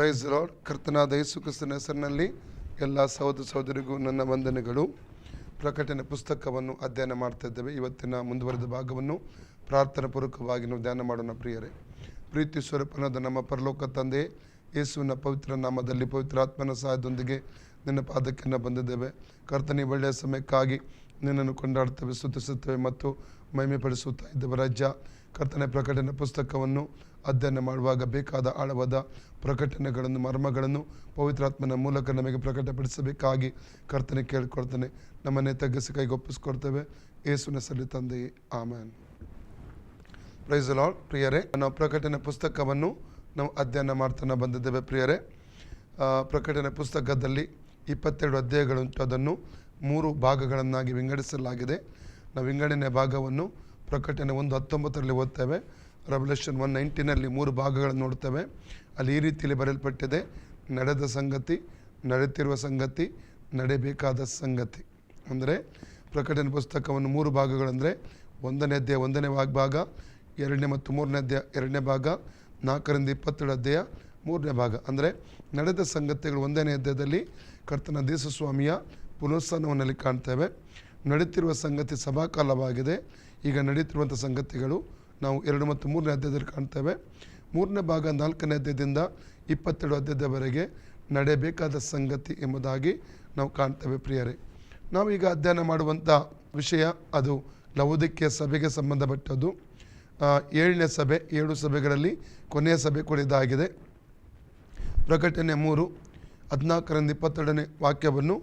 Price lord. ಕರ್ತನಾದ ಯೇಸು ಕ್ರಿಸ್ತನ ಹೆಸರಿನಲ್ಲಿ ಎಲ್ಲ ಸಹೋದರ ಸಹೋದರಿಗೂ ನನ್ನ ವಂದನೆಗಳು. ಪ್ರಕಟಣೆ ಪುಸ್ತಕವನ್ನು ಅಧ್ಯಯನ ಮಾಡ್ತಾ ಇದ್ದೇವೆ. ಇವತ್ತಿನ ಮುಂದುವರೆದ ಭಾಗವನ್ನು ಪ್ರಾರ್ಥನಾ ಪೂರ್ವಕವಾಗಿ ನಾವು ಧ್ಯಾನ ಮಾಡೋಣ. ಪ್ರಿಯರೇ, ಪ್ರೀತಿ ಸ್ವರೂಪನಾದ ನಮ್ಮ ಪರಲೋಕ ತಂದೆ ಯೇಸುವಿನ ಪವಿತ್ರ ನಾಮದಲ್ಲಿ ಪವಿತ್ರಾತ್ಮನ ಸಹಾಯದೊಂದಿಗೆ ನಿನ್ನ ಪಾದಕ್ಕೆ ನಾವು ಬಂದಿದ್ದೇವೆ. ಕರ್ತನಿ ಒಳ್ಳೆಯ ಸಮಯಕ್ಕಾಗಿ ನಿನ್ನನ್ನು ಕೊಂಡಾಡ್ತೇವೆ, ಸ್ತುತಿಸುತ್ತೇವೆ ಮತ್ತು ಮಹಿಮೆ ಪಡಿಸುತ್ತಾ ಇದ್ದೇವೆ. ರಾಜ್ಯ ಕರ್ತನೆ ಪ್ರಕಟಣೆ ಪುಸ್ತಕವನ್ನು ಅಧ್ಯಯನ ಮಾಡುವಾಗ ಬೇಕಾದ ಆಳವಾದ ಪ್ರಕಟಣೆಗಳನ್ನು, ಮರ್ಮಗಳನ್ನು ಪವಿತ್ರಾತ್ಮನ ಮೂಲಕ ನಮಗೆ ಪ್ರಕಟಪಡಿಸಬೇಕಾಗಿ ಕರ್ತನೆ ಕೇಳಿಕೊಳ್ತೇನೆ. ನಮ್ಮನ್ನೇ ತಗ್ಗಿಸಿ ಕೈಗೊಪ್ಪಿಸ್ಕೊಡ್ತೇವೆ. ಯೇಸುವಿನ ಹೆಸರಲ್ಲಿ ತಂದೆಯೇ, ಆಮೆನ್. Price the lord. ಪ್ರಿಯರೇ, ನಾವು ಪ್ರಕಟಣೆ ಪುಸ್ತಕವನ್ನು ನಾವು ಅಧ್ಯಯನ ಮಾಡ್ತಾನೆ ಬಂದಿದ್ದೇವೆ. ಪ್ರಿಯರೇ, ಪ್ರಕಟಣೆ ಪುಸ್ತಕದಲ್ಲಿ 22 ಅಧ್ಯಾಯಗಳುಂಟು. ಅದನ್ನು 3 ಭಾಗಗಳನ್ನಾಗಿ ವಿಂಗಡಿಸಲಾಗಿದೆ. ನಾವು ವಿಂಗಡಣೆ ಭಾಗವನ್ನು ಪ್ರಕಟಣೆ 1:19 ಓದ್ತೇವೆ. ರೆವಲ್ಯೂಷನ್ 1:19 3 ಭಾಗಗಳನ್ನು ನೋಡ್ತೇವೆ. ಅಲ್ಲಿ ಈ ರೀತಿಯಲ್ಲಿ ಬರೆಯಲ್ಪಟ್ಟಿದೆ: ನಡೆದ ಸಂಗತಿ, ನಡೆಯುತ್ತಿರುವ ಸಂಗತಿ, ನಡೆಯಬೇಕಾದ ಸಂಗತಿ. ಅಂದರೆ ಪ್ರಕಟಣೆ ಪುಸ್ತಕವನ್ನು 3 ಭಾಗಗಳಂದರೆ 1ನೇ ಅಧ್ಯಾಯ 1ನೇ ಭಾಗ, 2ನೇ ಮತ್ತು 3ನೇ ಅಧ್ಯಾಯ 2ನೇ ಭಾಗ, 4ರಿಂದ 27 ಅಧ್ಯಾಯ 3ನೇ ಭಾಗ. ಅಂದರೆ ನಡೆದ ಸಂಗತಿಗಳು 1ನೇ ಅಧ್ಯಾಯದಲ್ಲಿ ಕರ್ತನ ದೇವಸ್ವಾಮಿಯ ಪುನರುತ್ಥಾನವನ್ನಲ್ಲಿ ಕಾಣ್ತೇವೆ. ನಡೆಯುತ್ತಿರುವ ಸಂಗತಿ ಸಭಾಕಾಲವಾಗಿದೆ. ಈಗ ನಡೆಯುತ್ತಿರುವಂಥ ಸಂಗತಿಗಳು ನಾವು 2 ಮತ್ತು 3ನೇ ಅಧ್ಯಾಯದಲ್ಲಿ ಕಾಣ್ತೇವೆ. 3ನೇ ಭಾಗ 4ನೇ ಅಧ್ಯಾಯದಿಂದ 22 ಅಧ್ಯಾಯದವರೆಗೆ ನಡೆಯಬೇಕಾದ ಸಂಗತಿ ಎಂಬುದಾಗಿ ನಾವು ಕಾಣ್ತೇವೆ. ಪ್ರಿಯರೇ, ನಾವೀಗ ಅಧ್ಯಯನ ಮಾಡುವಂಥ ವಿಷಯ ಅದು ಲವೋದಿಕೀಯ ಸಭೆಗೆ ಸಂಬಂಧಪಟ್ಟದ್ದು. 7ನೇ ಸಭೆ, 7 ಸಭೆಗಳಲ್ಲಿ ಕೊನೆಯ ಸಭೆ ಕೂಡ ಇದಾಗಿದೆ. ಪ್ರಕಟಣೆ 3:14ರಿಂದ 22ನೇ ವಾಕ್ಯವನ್ನು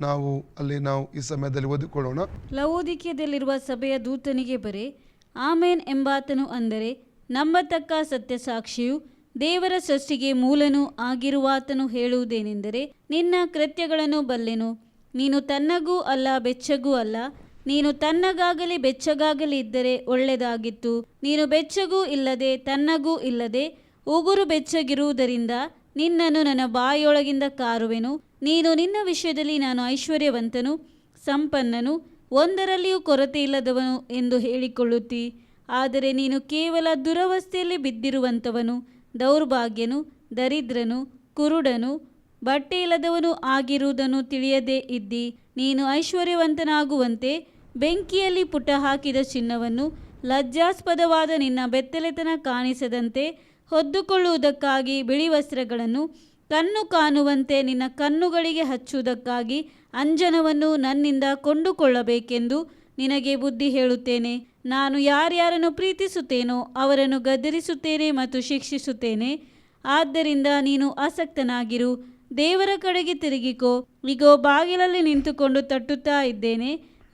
ನಾವು ಈ ಸಮಯದಲ್ಲಿ ಓದಿಕೊಳ್ಳೋಣ. ಲವೋದಿಕೀಯದಲ್ಲಿರುವ ಸಭೆಯ ದೂತನಿಗೆ ಬರೆ, ಆಮೇನ್ ಎಂಬಾತನು, ಅಂದರೆ ನಂಬತಕ್ಕ ಸತ್ಯಸಾಕ್ಷಿಯು ದೇವರ ಸೃಷ್ಟಿಗೆ ಮೂಲನೂ ಆಗಿರುವಾತನು ಹೇಳುವುದೇನೆಂದರೆ, ನಿನ್ನ ಕೃತ್ಯಗಳನ್ನು ಬಲ್ಲೆನು. ನೀನು ತನ್ನಗೂ ಅಲ್ಲ, ಬೆಚ್ಚಗೂ ಅಲ್ಲ. ನೀನು ತನ್ನಗಾಗಲಿ ಬೆಚ್ಚಗಾಗಲಿ ಇದ್ದರೆ ಒಳ್ಳೆಯದಾಗಿತ್ತು. ನೀನು ಬೆಚ್ಚಗೂ ಇಲ್ಲದೆ ತನ್ನಗೂ ಇಲ್ಲದೆ ಉಗುರು ಬೆಚ್ಚಗಿರುವುದರಿಂದ ನಿನ್ನನ್ನು ನನ್ನ ಬಾಯಿಯೊಳಗಿಂದ ಕಾರುವೆನು. ನೀನು ನಿನ್ನ ವಿಷಯದಲ್ಲಿ ನಾನು ಐಶ್ವರ್ಯವಂತನು, ಸಂಪನ್ನನು, ಒಂದರಲ್ಲಿಯೂ ಕೊರತೆ ಇಲ್ಲದವನು ಎಂದು ಹೇಳಿಕೊಳ್ಳುತ್ತಿ. ಆದರೆ ನೀನು ಕೇವಲ ದುರವಸ್ಥೆಯಲ್ಲಿ ಬಿದ್ದಿರುವಂಥವನು, ದೌರ್ಭಾಗ್ಯನು, ದರಿದ್ರನು, ಕುರುಡನು, ಬಟ್ಟೆ ಇಲ್ಲದವನು ಆಗಿರುವುದನ್ನು ತಿಳಿಯದೇ ಇದ್ದಿ. ನೀನು ಐಶ್ವರ್ಯವಂತನಾಗುವಂತೆ ಬೆಂಕಿಯಲ್ಲಿ ಪುಟ ಹಾಕಿದ ಚಿನ್ನವನ್ನು, ಲಜ್ಜಾಸ್ಪದವಾದ ನಿನ್ನ ಬೆತ್ತಲೆತನ ಕಾಣಿಸದಂತೆ ಹೊದ್ದುಕೊಳ್ಳುವುದಕ್ಕಾಗಿ ಬಿಳಿ ವಸ್ತ್ರಗಳನ್ನು, ಕಣ್ಣು ಕಾಣುವಂತೆ ನಿನ್ನ ಕಣ್ಣುಗಳಿಗೆ ಹಚ್ಚುವುದಕ್ಕಾಗಿ ಅಂಜನವನ್ನು ನನ್ನಿಂದ ಕೊಂಡುಕೊಳ್ಳಬೇಕೆಂದು ನಿನಗೆ ಬುದ್ಧಿ ಹೇಳುತ್ತೇನೆ. ನಾನು ಯಾರ್ಯಾರನ್ನು ಪ್ರೀತಿಸುತ್ತೇನೋ ಅವರನ್ನು ಗದರಿಸುತ್ತೇನೆ ಮತ್ತು ಶಿಕ್ಷಿಸುತ್ತೇನೆ. ಆದ್ದರಿಂದ ನೀನು ಆಸಕ್ತನಾಗಿರು, ದೇವರ ಕಡೆಗೆ ತಿರುಗಿಕೋ. ಇಗೋ, ಬಾಗಿಲಲ್ಲಿ ನಿಂತುಕೊಂಡು ತಟ್ಟುತ್ತಾ ಇದ್ದೇನೆ.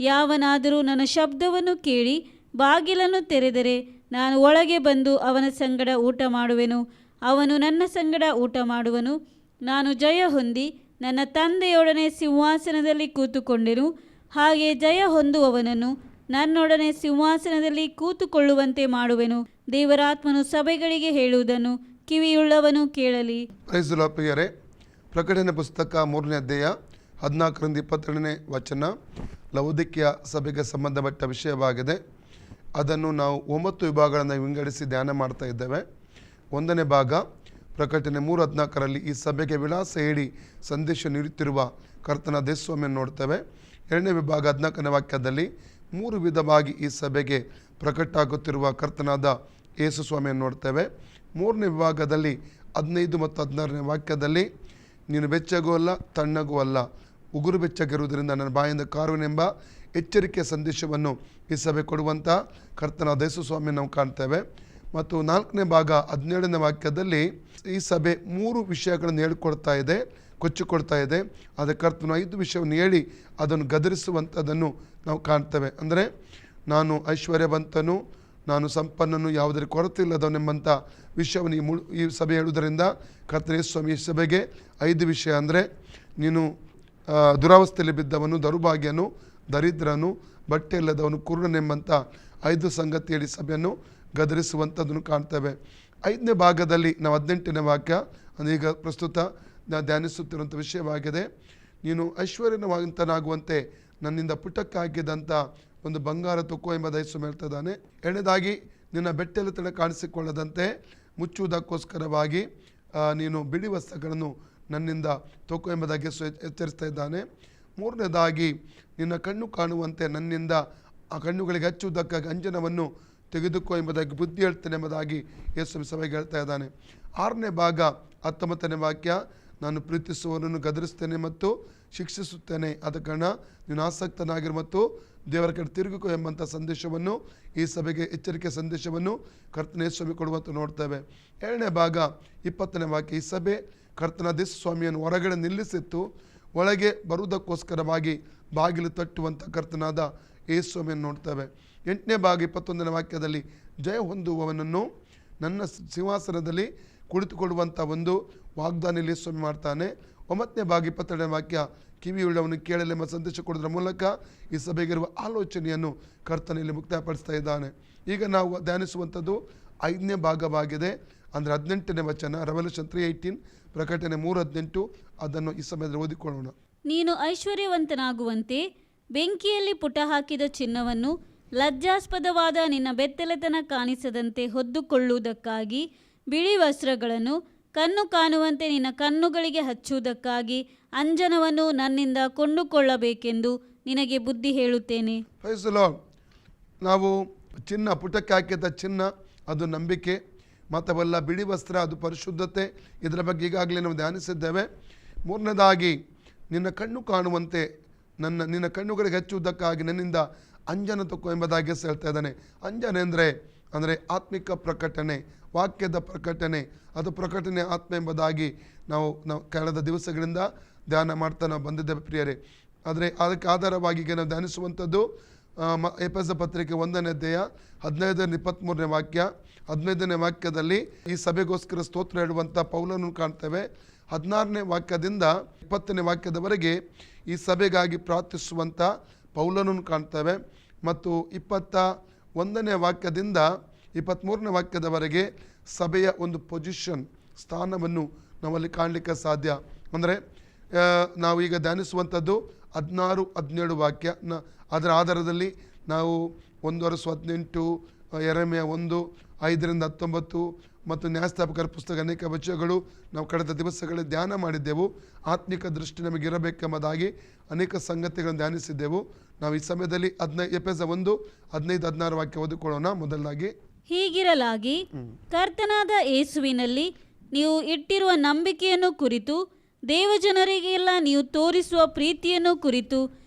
ಯಾವನಾದರೂ ನನ್ನ ಶಬ್ದವನ್ನು ಕೇಳಿ ಬಾಗಿಲನ್ನು ತೆರೆದರೆ ನಾನು ಒಳಗೆ ಬಂದು ಅವನ ಸಂಗಡ ಊಟ ಮಾಡುವೆನು, ಅವನು ನನ್ನ ಸಂಗಡ ಊಟ ಮಾಡುವನು. ನಾನು ಜಯ ಹೊಂದಿ ನನ್ನ ತಂದೆಯೊಡನೆ ಸಿಂಹಾಸನದಲ್ಲಿ ಕೂತುಕೊಂಡೆನು. ಹಾಗೆ ಜಯ ಹೊಂದುವವನನ್ನು ನನ್ನೊಡನೆ ಸಿಂಹಾಸನದಲ್ಲಿ ಕೂತುಕೊಳ್ಳುವಂತೆ ಮಾಡುವೆನು. ದೇವರಾತ್ಮನು ಸಭೆಗಳಿಗೆ ಹೇಳುವುದನ್ನು ಕಿವಿಯುಳ್ಳವನು ಕೇಳಲಿ. ಪ್ರಿಯರೇ, ಪ್ರಕಟಣೆ ಪುಸ್ತಕ 3ನೇ ಅಧ್ಯಾಯ 14ರಿಂದ 22ನೇ ವಚನ ಲವೋದಿಕೀಯ ಸಭೆಗೆ ಸಂಬಂಧಪಟ್ಟ ವಿಷಯವಾಗಿದೆ. ಅದನ್ನು ನಾವು 9 ವಿಭಾಗಗಳನ್ನು ವಿಂಗಡಿಸಿ ಧ್ಯಾನ ಮಾಡ್ತಾ ಇದ್ದೇವೆ. 1ನೇ ಭಾಗ ಪ್ರಕಟಣೆ 3:14 ಈ ಸಭೆಗೆ ವಿಳಾಸ ಹೇಳಿ ಸಂದೇಶ ನೀಡುತ್ತಿರುವ ಕರ್ತನ ದೇವಸ್ವಾಮಿಯನ್ನು ನೋಡ್ತೇವೆ. 2ನೇ ವಿಭಾಗ 14ನೇ ವಾಕ್ಯದಲ್ಲಿ 3 ವಿಧವಾಗಿ ಈ ಸಭೆಗೆ ಪ್ರಕಟ ಆಗುತ್ತಿರುವ ಕರ್ತನಾದ ಯೇಸು ಸ್ವಾಮಿಯನ್ನು ನೋಡ್ತೇವೆ. 3ನೇ ವಿಭಾಗದಲ್ಲಿ 15 ಮತ್ತು 16ನೇ ವಾಕ್ಯದಲ್ಲಿ ನೀನು ಬೆಚ್ಚಗೂ ಅಲ್ಲ, ತಣ್ಣಗೂ ಅಲ್ಲ, ಉಗುರು ಬೆಚ್ಚಗಿರುವುದರಿಂದ ನನ್ನ ಬಾಯಿಂದ ಕಾರುವೆನೆಂಬ ಎಚ್ಚರಿಕೆಯ ಸಂದೇಶವನ್ನು ಈ ಸಭೆ ಕೊಡುವಂಥ ಕರ್ತನಾದ ಯೇಸು ಸ್ವಾಮಿಯನ್ನು ನಾವು ಕಾಣ್ತೇವೆ. ಮತ್ತು 4ನೇ ಭಾಗ 17ನೇ ವಾಕ್ಯದಲ್ಲಿ ಈ ಸಭೆ 3 ವಿಷಯಗಳನ್ನು ಹೇಳಿಕೊಡ್ತಾ ಇದೆ, ಕೊಚ್ಚಿಕೊಡ್ತಾ ಇದೆ. ಅದಕ್ಕೆ ಕರ್ತನು 5 ವಿಷಯವನ್ನು ಹೇಳಿ ಅದನ್ನು ಗದರಿಸುವಂಥದ್ದನ್ನು ನಾವು ಕಾಣ್ತೇವೆ. ಅಂದರೆ ನಾನು ಐಶ್ವರ್ಯವಂತನು, ನಾನು ಸಂಪನ್ನನು, ಯಾವುದರ ಕೊರತೆ ಇಲ್ಲದವನೆಂಬಂಥ ವಿಷಯವನ್ನು ಈ ಸಭೆ ಹೇಳುವುದರಿಂದ ಕರ್ತನ ಯೇಸು ಸ್ವಾಮಿ ಈ ಸಭೆಗೆ 5 ವಿಷಯ, ಅಂದರೆ ನೀನು ದುರಾವಸ್ಥೆಯಲ್ಲಿ ಬಿದ್ದವನು, ದೌರ್ಭಾಗ್ಯನು, ದರಿದ್ರನು, ಬಟ್ಟೆ ಇಲ್ಲದವನು, ಕುರುಡನೆಂಬಂಥ 5 ಸಂಗತಿ ಹೇಳಿ ಸಭೆಯನ್ನು ಗದರಿಸುವಂಥದ್ದನ್ನು ಕಾಣ್ತೇವೆ. 5ನೇ ಭಾಗದಲ್ಲಿ ನಾವು 18ನೇ ವಾಕ್ಯ, ಅದೀಗ ಪ್ರಸ್ತುತ ಧ್ಯಾನಿಸುತ್ತಿರುವಂಥ ವಿಷಯವಾಗಿದೆ. ನೀನು ಐಶ್ವರ್ಯವಂತನಾಗುವಂತೆ ನನ್ನಿಂದ ಪುಟಕ್ಕಾಗಿದ್ದಂಥ ಒಂದು ಬಂಗಾರ ತುಕ್ಕು ಎಂಬ ದಯಸು ಹೇಳ್ತಿದ್ದಾನೆ. ಎರಡನೇದಾಗಿ ನಿನ್ನ ಬೆಟ್ಟೆಲೆತನ ಕಾಣಿಸಿಕೊಳ್ಳದಂತೆ ಮುಚ್ಚುವುದಕ್ಕೋಸ್ಕರವಾಗಿ ನೀನು ಬಿಳಿ ವಸ್ತ್ರಗಳನ್ನು ನನ್ನಿಂದ ತೊಗೊ ಎಂಬುದಾಗಿ ಎಚ್ಚರಿಸ್ತಾ ಇದ್ದಾನೆ. ಮೂರನೇದಾಗಿ ನಿನ್ನ ಕಣ್ಣು ಕಾಣುವಂತೆ ನನ್ನಿಂದ ಆ ಕಣ್ಣುಗಳಿಗೆ ಹಚ್ಚುವುದಕ್ಕಾಗಿ ಅಂಜನವನ್ನು ತೆಗೆದುಕೋ ಎಂಬುದಾಗಿ ಬುದ್ಧಿ ಹೇಳ್ತೇನೆ ಎಂಬುದಾಗಿ ಯೇಸು ಸಭೆಗೆ ಹೇಳ್ತಾ ಇದ್ದಾನೆ. 6ನೇ ಭಾಗ 19ನೇ ವಾಕ್ಯ, ನಾನು ಪ್ರೀತಿಸುವವರನ್ನು ಗದರಿಸ್ತೇನೆ ಮತ್ತು ಶಿಕ್ಷಿಸುತ್ತೇನೆ, ಆದ ಕಾರಣ ನೀನು ಆಸಕ್ತನಾಗಿರು ಮತ್ತು ದೇವರ ಕಡೆ ತಿರುಗಿಕೋ ಎಂಬಂಥ ಸಂದೇಶವನ್ನು, ಈ ಸಭೆಗೆ ಎಚ್ಚರಿಕೆ ಸಂದೇಶವನ್ನು ಕರ್ತನ ಯೇಸು ಕೊಡುವಂತ ನೋಡ್ತೇವೆ. 7ನೇ ಭಾಗ 20ನೇ ವಾಕ್ಯ, ಈ ಸಭೆ ಕರ್ತನ ಯೇಸು ಸ್ವಾಮಿಯನ್ನು ಹೊರಗಡೆ ನಿಲ್ಲಿಸಿತ್ತು, ಒಳಗೆ ಬರುವುದಕ್ಕೋಸ್ಕರವಾಗಿ ಬಾಗಿಲು ತಟ್ಟುವಂಥ ಕರ್ತನಾದ ಯೇಸು ಸ್ವಾಮಿಯನ್ನು ನೋಡ್ತೇವೆ. 8ನೇ ಭಾಗ 21ನೇ ವಾಕ್ಯದಲ್ಲಿ, ಜಯ ಹೊಂದುವವನನ್ನು ನನ್ನ ಸಿಂಹಾಸನದಲ್ಲಿ ಕುಳಿತುಕೊಳ್ಳುವಂಥ ಒಂದು ವಾಗ್ದಾನ ಯೇಸು ಸ್ವಾಮಿ ಮಾಡ್ತಾನೆ. 9ನೇ ಭಾಗ 22ನೇ ವಾಕ್ಯ, ಕಿವಿಯುಳ್ಳವನು ಕೇಳಲೆಂಬ ಸಂದೇಶ ಕೊಡೋದ್ರ ಮೂಲಕ ಈ ಸಭೆಗಿರುವ ಆಲೋಚನೆಯನ್ನು ಕರ್ತನಲ್ಲಿ ಮುಕ್ತಾಯಪಡಿಸ್ತಾ ಇದ್ದಾನೆ. ಈಗ ನಾವು ಧ್ಯಾನಿಸುವಂಥದ್ದು 5ನೇ ಭಾಗವಾಗಿದೆ, ಅಂದರೆ 18ನೇ ವಚನ, ರೆವಲ್ಯೂಷನ್ 3:18, ಪ್ರಕಟಣೆ 3:18. ಅದನ್ನು ಈ ಸಮಯದಲ್ಲಿ ಓದಿಕೊಳ್ಳೋಣ. ನೀನು ಐಶ್ವರ್ಯವಂತನಾಗುವಂತೆ ಬೆಂಕಿಯಲ್ಲಿ ಪುಟ ಹಾಕಿದ ಚಿನ್ನವನ್ನು ಲಜ್ಜಾಸ್ಪದವಾದ ನಿನ್ನ ಬೆತ್ತಲೆತನ ಕಾಣಿಸದಂತೆ ಹೊದ್ದುಕೊಳ್ಳುವುದಕ್ಕಾಗಿ ಬಿಳಿ ವಸ್ತ್ರಗಳನ್ನು, ಕಣ್ಣು ಕಾಣುವಂತೆ ನಿನ್ನ ಕಣ್ಣುಗಳಿಗೆ ಹಚ್ಚುವುದಕ್ಕಾಗಿ ಅಂಜನವನ್ನು ನನ್ನಿಂದ ಕೊಂಡುಕೊಳ್ಳಬೇಕೆಂದು ನಿನಗೆ ಬುದ್ಧಿ ಹೇಳುತ್ತೇನೆ. Praise the lord. ನಾವು ಚಿನ್ನ, ಪುಟಕ್ಕೆ ಹಾಕಿದ ಚಿನ್ನ ಅದು ನಂಬಿಕೆ, ಮತ್ತವೆಲ್ಲ ಬಿಳಿ ವಸ್ತ್ರ ಅದು ಪರಿಶುದ್ಧತೆ. ಇದರ ಬಗ್ಗೆ ಈಗಾಗಲೇ ನಾವು ಧ್ಯಾನಿಸಿದ್ದೇವೆ. ಮೂರನೇದಾಗಿ ನಿನ್ನ ಕಣ್ಣು ಕಾಣುವಂತೆ ನಿನ್ನ ಕಣ್ಣುಗಳಿಗೆ ಹಚ್ಚುವುದಕ್ಕಾಗಿ ನನ್ನಿಂದ ಅಂಜನ ತಕ್ಕೋ ಎಂಬುದಾಗಿ ಹೇಳ್ತಾ ಇದ್ದಾನೆ. ಅಂಜನೆ ಅಂದರೆ ಆತ್ಮಿಕ ಪ್ರಕಟಣೆ, ವಾಕ್ಯದ ಪ್ರಕಟಣೆ, ಅದು ಪ್ರಕಟಣೆ ಆತ್ಮ ಎಂಬುದಾಗಿ ನಾವು ಕಳೆದ ದಿವಸಗಳಿಂದ ಧ್ಯಾನ ಮಾಡ್ತಾ ನಾವು ಬಂದಿದ್ದೇವೆ ಪ್ರಿಯರೇ. ಆದರೆ ಅದಕ್ಕೆ ಆಧಾರವಾಗಿ ಈಗ ನಾವು ಧ್ಯಾನಿಸುವಂಥದ್ದು ಎಫೆಸ ಪತ್ರಿಕೆ 1ನೇ ಅಧ್ಯಾಯ 15-23ನೇ ವಾಕ್ಯ. 15ನೇ ವಾಕ್ಯದಲ್ಲಿ ಈ ಸಭೆಗೋಸ್ಕರ ಸ್ತೋತ್ರ ಹೇಳುವಂಥ ಪೌಲನನ್ನು ಕಾಣ್ತೇವೆ. 16ನೇ ವಾಕ್ಯದಿಂದ 20ನೇ ವಾಕ್ಯದವರೆಗೆ ಈ ಸಭೆಗಾಗಿ ಪ್ರಾರ್ಥಿಸುವಂಥ ಪೌಲನನ್ನು ಕಾಣ್ತೇವೆ. ಮತ್ತು 21ನೇ ವಾಕ್ಯದಿಂದ 23ನೇ ವಾಕ್ಯದವರೆಗೆ ಸಭೆಯ ಒಂದು ಪೊಸಿಷನ್, ಸ್ಥಾನವನ್ನು ನಾವಲ್ಲಿ ಕಾಣಲಿಕ್ಕೆ ಸಾಧ್ಯ. ಅಂದರೆ ನಾವು ಈಗ ಧ್ಯಾನಿಸುವಂಥದ್ದು 16-17 ವಾಕ್ಯ. ಅದರ ಆಧಾರದಲ್ಲಿ ನಾವು 1:18, ಯೆರೆಮೀಯ 1:5-19 ಮತ್ತು ನ್ಯಾಯಸ್ಥಾಪಕರ ಪುಸ್ತಕ ಅನೇಕ ವಚನಗಳು ನಾವು ಕಳೆದ ದಿವಸಗಳಲ್ಲಿ ಧ್ಯಾನ ಮಾಡಿದ್ದೆವು. ಆತ್ಮಿಕ ದೃಷ್ಟಿ ನಮಗೆ ಇರಬೇಕೆಂಬುದಾಗಿ ಅನೇಕ ಸಂಗತಿಗಳನ್ನು ಧ್ಯಾನಿಸಿದ್ದೆವು. ನಾವು ಈ ಸಮಯದಲ್ಲಿ ಎಫೆಸ 1:15-16 ವಾಕ್ಯ ಓದಿಕೊಳ್ಳೋಣ. ಮೊದಲಾಗಿ, ಹೀಗಿರಲಾಗಿ ಕರ್ತನಾದ ಯೇಸುವಿನಲ್ಲಿ ನೀವು ಇಟ್ಟಿರುವ ನಂಬಿಕೆಯನ್ನು ಕುರಿತು, ದೇವಜನರಿಗೆಲ್ಲ ನೀವು ತೋರಿಸುವ ಪ್ರೀತಿಯನ್ನು ಕುರಿತು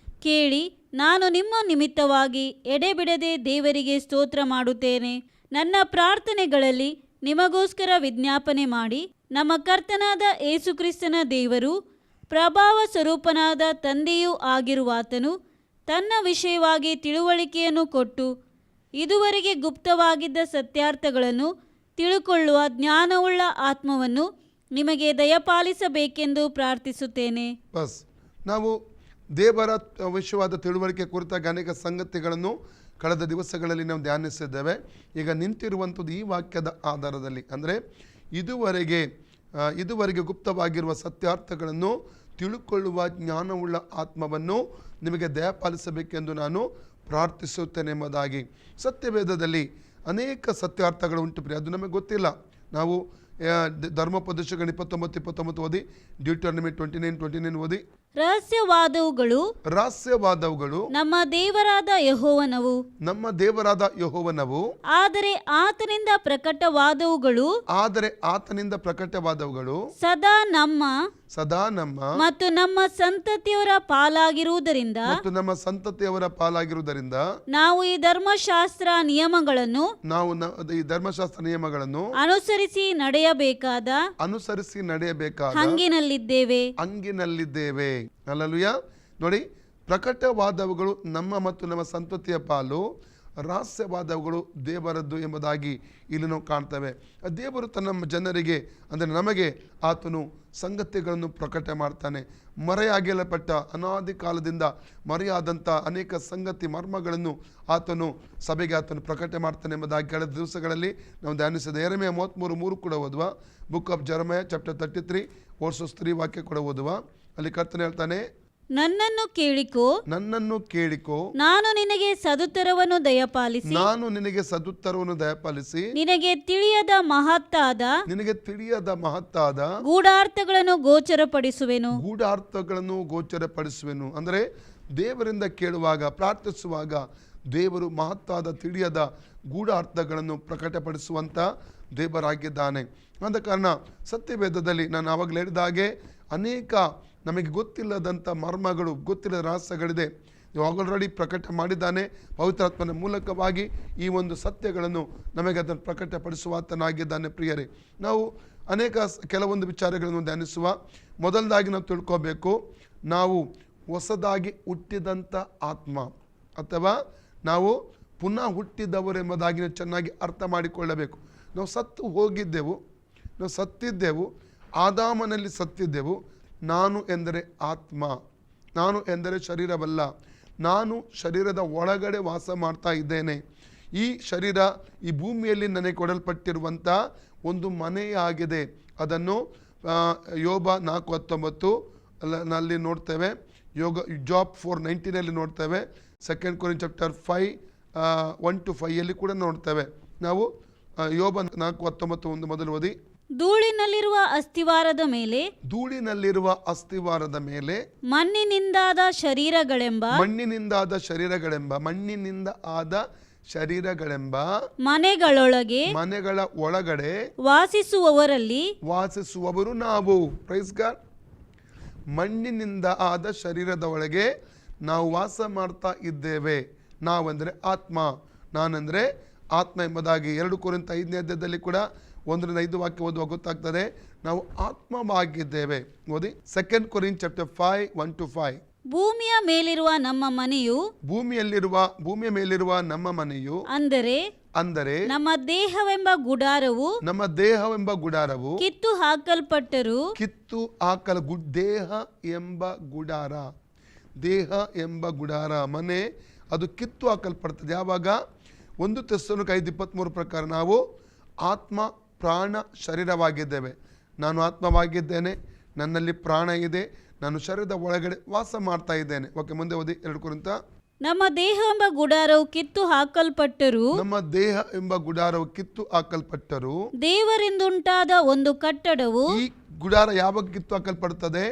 ಕೇಳಿ ನಾನು ನಿಮ್ಮ ನಿಮಿತ್ತವಾಗಿ ಎಡೆಬಿಡದೆ ದೇವರಿಗೆ ಸ್ತೋತ್ರ ಮಾಡುತ್ತೇನೆ. ನನ್ನ ಪ್ರಾರ್ಥನೆಗಳಲ್ಲಿ ನಿಮಗೋಸ್ಕರ ವಿಜ್ಞಾಪನೆ ಮಾಡಿ, ನಮ್ಮ ಕರ್ತನಾದ ಯೇಸುಕ್ರಿಸ್ತನ ದೇವರು, ಪ್ರಭಾವ ಸ್ವರೂಪನಾದ ತಂದೆಯೂ ಆಗಿರುವಾತನು ತನ್ನ ವಿಷಯವಾಗಿ ತಿಳುವಳಿಕೆಯನ್ನು ಕೊಟ್ಟು ಇದುವರೆಗೆ ಗುಪ್ತವಾಗಿದ್ದ ಸತ್ಯಾರ್ಥಗಳನ್ನು ತಿಳುಕೊಳ್ಳುವ ಜ್ಞಾನವುಳ್ಳ ಆತ್ಮವನ್ನು ನಿಮಗೆ ದಯಪಾಲಿಸಬೇಕೆಂದು ಪ್ರಾರ್ಥಿಸುತ್ತೇನೆ. ಬಸ್ ನಾವು ದೇವರ ವಿಷಯವಾದ ತಿಳುವಳಿಕೆ ಕುರಿತಾಗಿ ಅನೇಕ ಸಂಗತಿಗಳನ್ನು ಕಳೆದ ದಿವಸಗಳಲ್ಲಿ ನಾವು ಧ್ಯಾನಿಸಿದ್ದೇವೆ. ಈಗ ನಿಂತಿರುವಂಥದ್ದು ಈ ವಾಕ್ಯದ ಆಧಾರದಲ್ಲಿ, ಅಂದರೆ ಇದುವರೆಗೆ ಗುಪ್ತವಾಗಿರುವ ಸತ್ಯಾರ್ಥಗಳನ್ನು ತಿಳುಕೊಳ್ಳುವ ಜ್ಞಾನವುಳ್ಳ ಆತ್ಮವನ್ನು ನಿಮಗೆ ದಯಪಾಲಿಸಬೇಕೆಂದು ನಾನು ಪ್ರಾರ್ಥಿಸುತ್ತೇನೆ ಎಂಬುದಾಗಿ. ಸತ್ಯವೇದದಲ್ಲಿ ಅನೇಕ ಸತ್ಯಾರ್ಥಗಳು ಉಂಟು ಪ್ರಿಯ, ಅದು ನಮಗೆ ಗೊತ್ತಿಲ್ಲ. ನಾವು ಧರ್ಮೋಪದೇಶಗಳು 29-29 ಓದಿ, ಡ್ಯೂಟರಾನಮಿ 29-29 ಓದಿ. ರಹಸ್ಯವಾದವುಗಳು ನಮ್ಮ ದೇವರಾದ ಯೆಹೋವನವು, ಆದರೆ ಆತನಿಂದ ಪ್ರಕಟವಾದವುಗಳು ಸದಾ ನಮ್ಮ ಮತ್ತು ನಮ್ಮ ಸಂತತಿಯವರ ಪಾಲಾಗಿರುವುದರಿಂದ ನಾವು ಈ ಧರ್ಮಶಾಸ್ತ್ರ ನಿಯಮಗಳನ್ನು ಅನುಸರಿಸಿ ನಡೆಯಬೇಕಾದ ಹಂಗಿನಲ್ಲಿದ್ದೇವೆ. ಹಲ್ಲೆಲೂಯಾ. ನೋಡಿ, ಪ್ರಕಟವಾದವುಗಳು ನಮ್ಮ ಮತ್ತು ನಮ್ಮ ಸಂತತಿಯ ಪಾಲು, ರಹಸ್ಯವಾದವುಗಳು ದೇವರದ್ದು ಎಂಬುದಾಗಿ ಇಲ್ಲಿ ನಾವು ಕಾಣ್ತೇವೆ. ದೇವರು ತನ್ನ ಜನರಿಗೆ, ಅಂದರೆ ನಮಗೆ ಆತನು ಸಂಗತಿಗಳನ್ನು ಪ್ರಕಟ ಮಾಡ್ತಾನೆ. ಮರೆಯಾಗಿರಲ್ಪಟ್ಟ, ಅನಾದಿ ಕಾಲದಿಂದ ಮರೆಯಾದಂಥ ಅನೇಕ ಸಂಗತಿ ಮರ್ಮಗಳನ್ನು ಸಭೆಗೆ ಆತನು ಪ್ರಕಟ ಮಾಡ್ತಾನೆ ಎಂಬುದಾಗಿ ಕಳೆದ ದಿವಸಗಳಲ್ಲಿ ನಾವು ಧ್ಯಾನಿಸಿದ. ಯೆರೆಮೀಯ 33:3 ಕೂಡ ಓದುವ. ಬುಕ್ ಆಫ್ ಜೆರೆಮೀಯ ಚಾಪ್ಟರ್ 33 ವರ್ಸಸ್ 3 ವಾಕ್ಯ ಕೂಡ ಓದುವ. ಅಲ್ಲಿ ಕರ್ತನೆ ಹೇಳ್ತಾನೆ, ನನ್ನನ್ನು ಕೇಳಿಕೋ, ನನ್ನನ್ನು ಕೇಳಿಕೋ, ನಾನು ನಿನಗೆ ಸದುತ್ತರವನ್ನು ದಯಪಾಲಿಸಿ, ನಾನು ನಿನಗೆ ಸದುತ್ತರವನ್ನು ದಯಪಾಲಿಸಿ, ನಿನಗೆ ತಿಳಿಯದ ಮಹತ್ತಾದ ಗೂಢಾರ್ಥಗಳನ್ನು ಗೋಚರಪಡಿಸುವೆನು. ಅಂದರೆ ದೇವರಿಂದ ಕೇಳುವಾಗ, ಪ್ರಾರ್ಥಿಸುವಾಗ ದೇವರು ಮಹತ್ತಾದ ತಿಳಿಯದ ಗೂಢಾರ್ಥಗಳನ್ನು ಪ್ರಕಟಪಡಿಸುವಂಥ ದೇವರಾಗಿದ್ದಾನೆ. ಆದ ಕಾರಣ ಸತ್ಯವೇದದಲ್ಲಿ ನಾನು ಆವಾಗಲೇ ಹೇಳಿದ ಹಾಗೆ ಅನೇಕ ನಮಗೆ ಗೊತ್ತಿಲ್ಲದಂಥ ಮರ್ಮಗಳು, ಗೊತ್ತಿಲ್ಲದ ರಹಸ್ಯಗಳಿದೆ. ಆಲ್ರೆಡಿ ಪ್ರಕಟ ಮಾಡಿದ್ದಾನೆ. ಪವಿತ್ರಾತ್ಮನ ಮೂಲಕವಾಗಿ ಈ ಒಂದು ಸತ್ಯಗಳನ್ನು ನಮಗೆ ಅದನ್ನು ಪ್ರಕಟಪಡಿಸುವಾತನಾಗಿದ್ದಾನೆ. ಪ್ರಿಯರೇ, ನಾವು ಕೆಲವೊಂದು ವಿಚಾರಗಳನ್ನು ಧ್ಯಾನಿಸುವ. ಮೊದಲದಾಗಿ ನಾವು ತಿಳ್ಕೋಬೇಕು, ನಾವು ಹೊಸದಾಗಿ ಹುಟ್ಟಿದಂಥ ಆತ್ಮ ಅಥವಾ ನಾವು ಪುನಃ ಹುಟ್ಟಿದವರೆಂಬುದಾಗಿ ಚೆನ್ನಾಗಿ ಅರ್ಥ ಮಾಡಿಕೊಳ್ಳಬೇಕು. ನಾವು ಸತ್ತಿದ್ದೆವು, ಆದಾಮನಲ್ಲಿ ಸತ್ತಿದ್ದೆವು. ನಾನು ಎಂದರೆ ಆತ್ಮ, ನಾನು ಎಂದರೆ ಶರೀರವಲ್ಲ. ನಾನು ಶರೀರದ ಒಳಗಡೆ ವಾಸ ಮಾಡ್ತಾ ಇದ್ದೇನೆ. ಈ ಶರೀರ ಈ ಭೂಮಿಯಲ್ಲಿ ನನಗೆ ಕೊಡಲ್ಪಟ್ಟಿರುವಂಥ ಒಂದು ಮನೆಯಾಗಿದೆ. ಅದನ್ನು ಯೋಬ 4:19 ನಲ್ಲಿ ನೋಡ್ತೇವೆ, ಜಾಬ್ 4:19 ನೋಡ್ತೇವೆ, 2 ಕೊರಿಂಥಿಯನ್ಸ್ ಚಾಪ್ಟರ್ 5:1-5 ಕೂಡ ನೋಡ್ತೇವೆ. ನಾವು ಯೋಬ 4:19 ಮೊದಲು ಓದಿ. ಧೂಳಿನಲ್ಲಿರುವ ಅಸ್ತಿವಾರದ ಮೇಲೆ ಮಣ್ಣಿನಿಂದ ಆದ ಶರೀರಗಳೆಂಬ ಮನೆಗಳ ಒಳಗಡೆ ವಾಸಿಸುವವರು ನಾವು. Praise God. ಮಣ್ಣಿನಿಂದ ಆದ ಶರೀರದ ಒಳಗೆ ನಾವು ವಾಸ ಮಾಡ್ತಾ ಇದ್ದೇವೆ. ನಾವಂದರೆ ಆತ್ಮ, ನಾನಂದರೆ ಆತ್ಮ ಎಂಬುದಾಗಿ 2 ಕೊರಿಂಥ 5ನೇ ಅಧ್ಯಾಯದಲ್ಲಿ ಕೂಡ 1-5 ವಾಕ್ಯ ಓದುವಾಗ ಗೊತ್ತಾಗ್ತದೆ. ನಾವು ಆತ್ಮವಾಗಿದ್ದೇವೆ. ಓದಿ 2 ಕೊರಿಂಥಿಯನ್ಸ್ ಚಾಪ್ಟರ್ 5:1-5. ಭೂಮಿಯ ಮೇಲಿರುವ ನಮ್ಮ ಮನೆಯು ಅಂದರೆ ನಮ್ಮ ದೇಹವೆಂಬ ಗುಡಾರವು ಕಿತ್ತು ಹಾಕಲ್ಪಟ್ಟರು. ದೇಹ ಎಂಬ ಗುಡಾರ, ಮನೆ, ಅದು ಕಿತ್ತು ಹಾಕಲ್ಪಡ್ತದೆ. ಯಾವಾಗ? 1 ಥೆಸಲೋನಿಕ 5:23 ಪ್ರಕಾರ ನಾವು ಆತ್ಮ, ಪ್ರಾಣ, ಶರೀರವಾಗಿದ್ದೇವೆ. ನಾನು ಆತ್ಮವಾಗಿದ್ದೇನೆ, ನನ್ನಲ್ಲಿ ಪ್ರಾಣ ಇದೆ, ನಾನು ಶರೀರದ ಒಳಗಡೆ ವಾಸ ಮಾಡ್ತಾ ಇದ್ದೇನೆ. ಓಕೆ, ಮುಂದೆ ಓದಿ 2 ಕೊರಿಂಥ. ನಮ್ಮ ದೇಹ ಎಂಬ ಗುಡಾರವು ಕಿತ್ತು ಹಾಕಲ್ಪಟ್ಟರು. ದೇವರಿಂದುಂಟಾದ ಒಂದು ಕಟ್ಟಡವು. ಈ ಗುಡಾರ ಯಾವಾಗ ಕಿತ್ತು ಹಾಕಲ್ಪಡುತ್ತದೆ?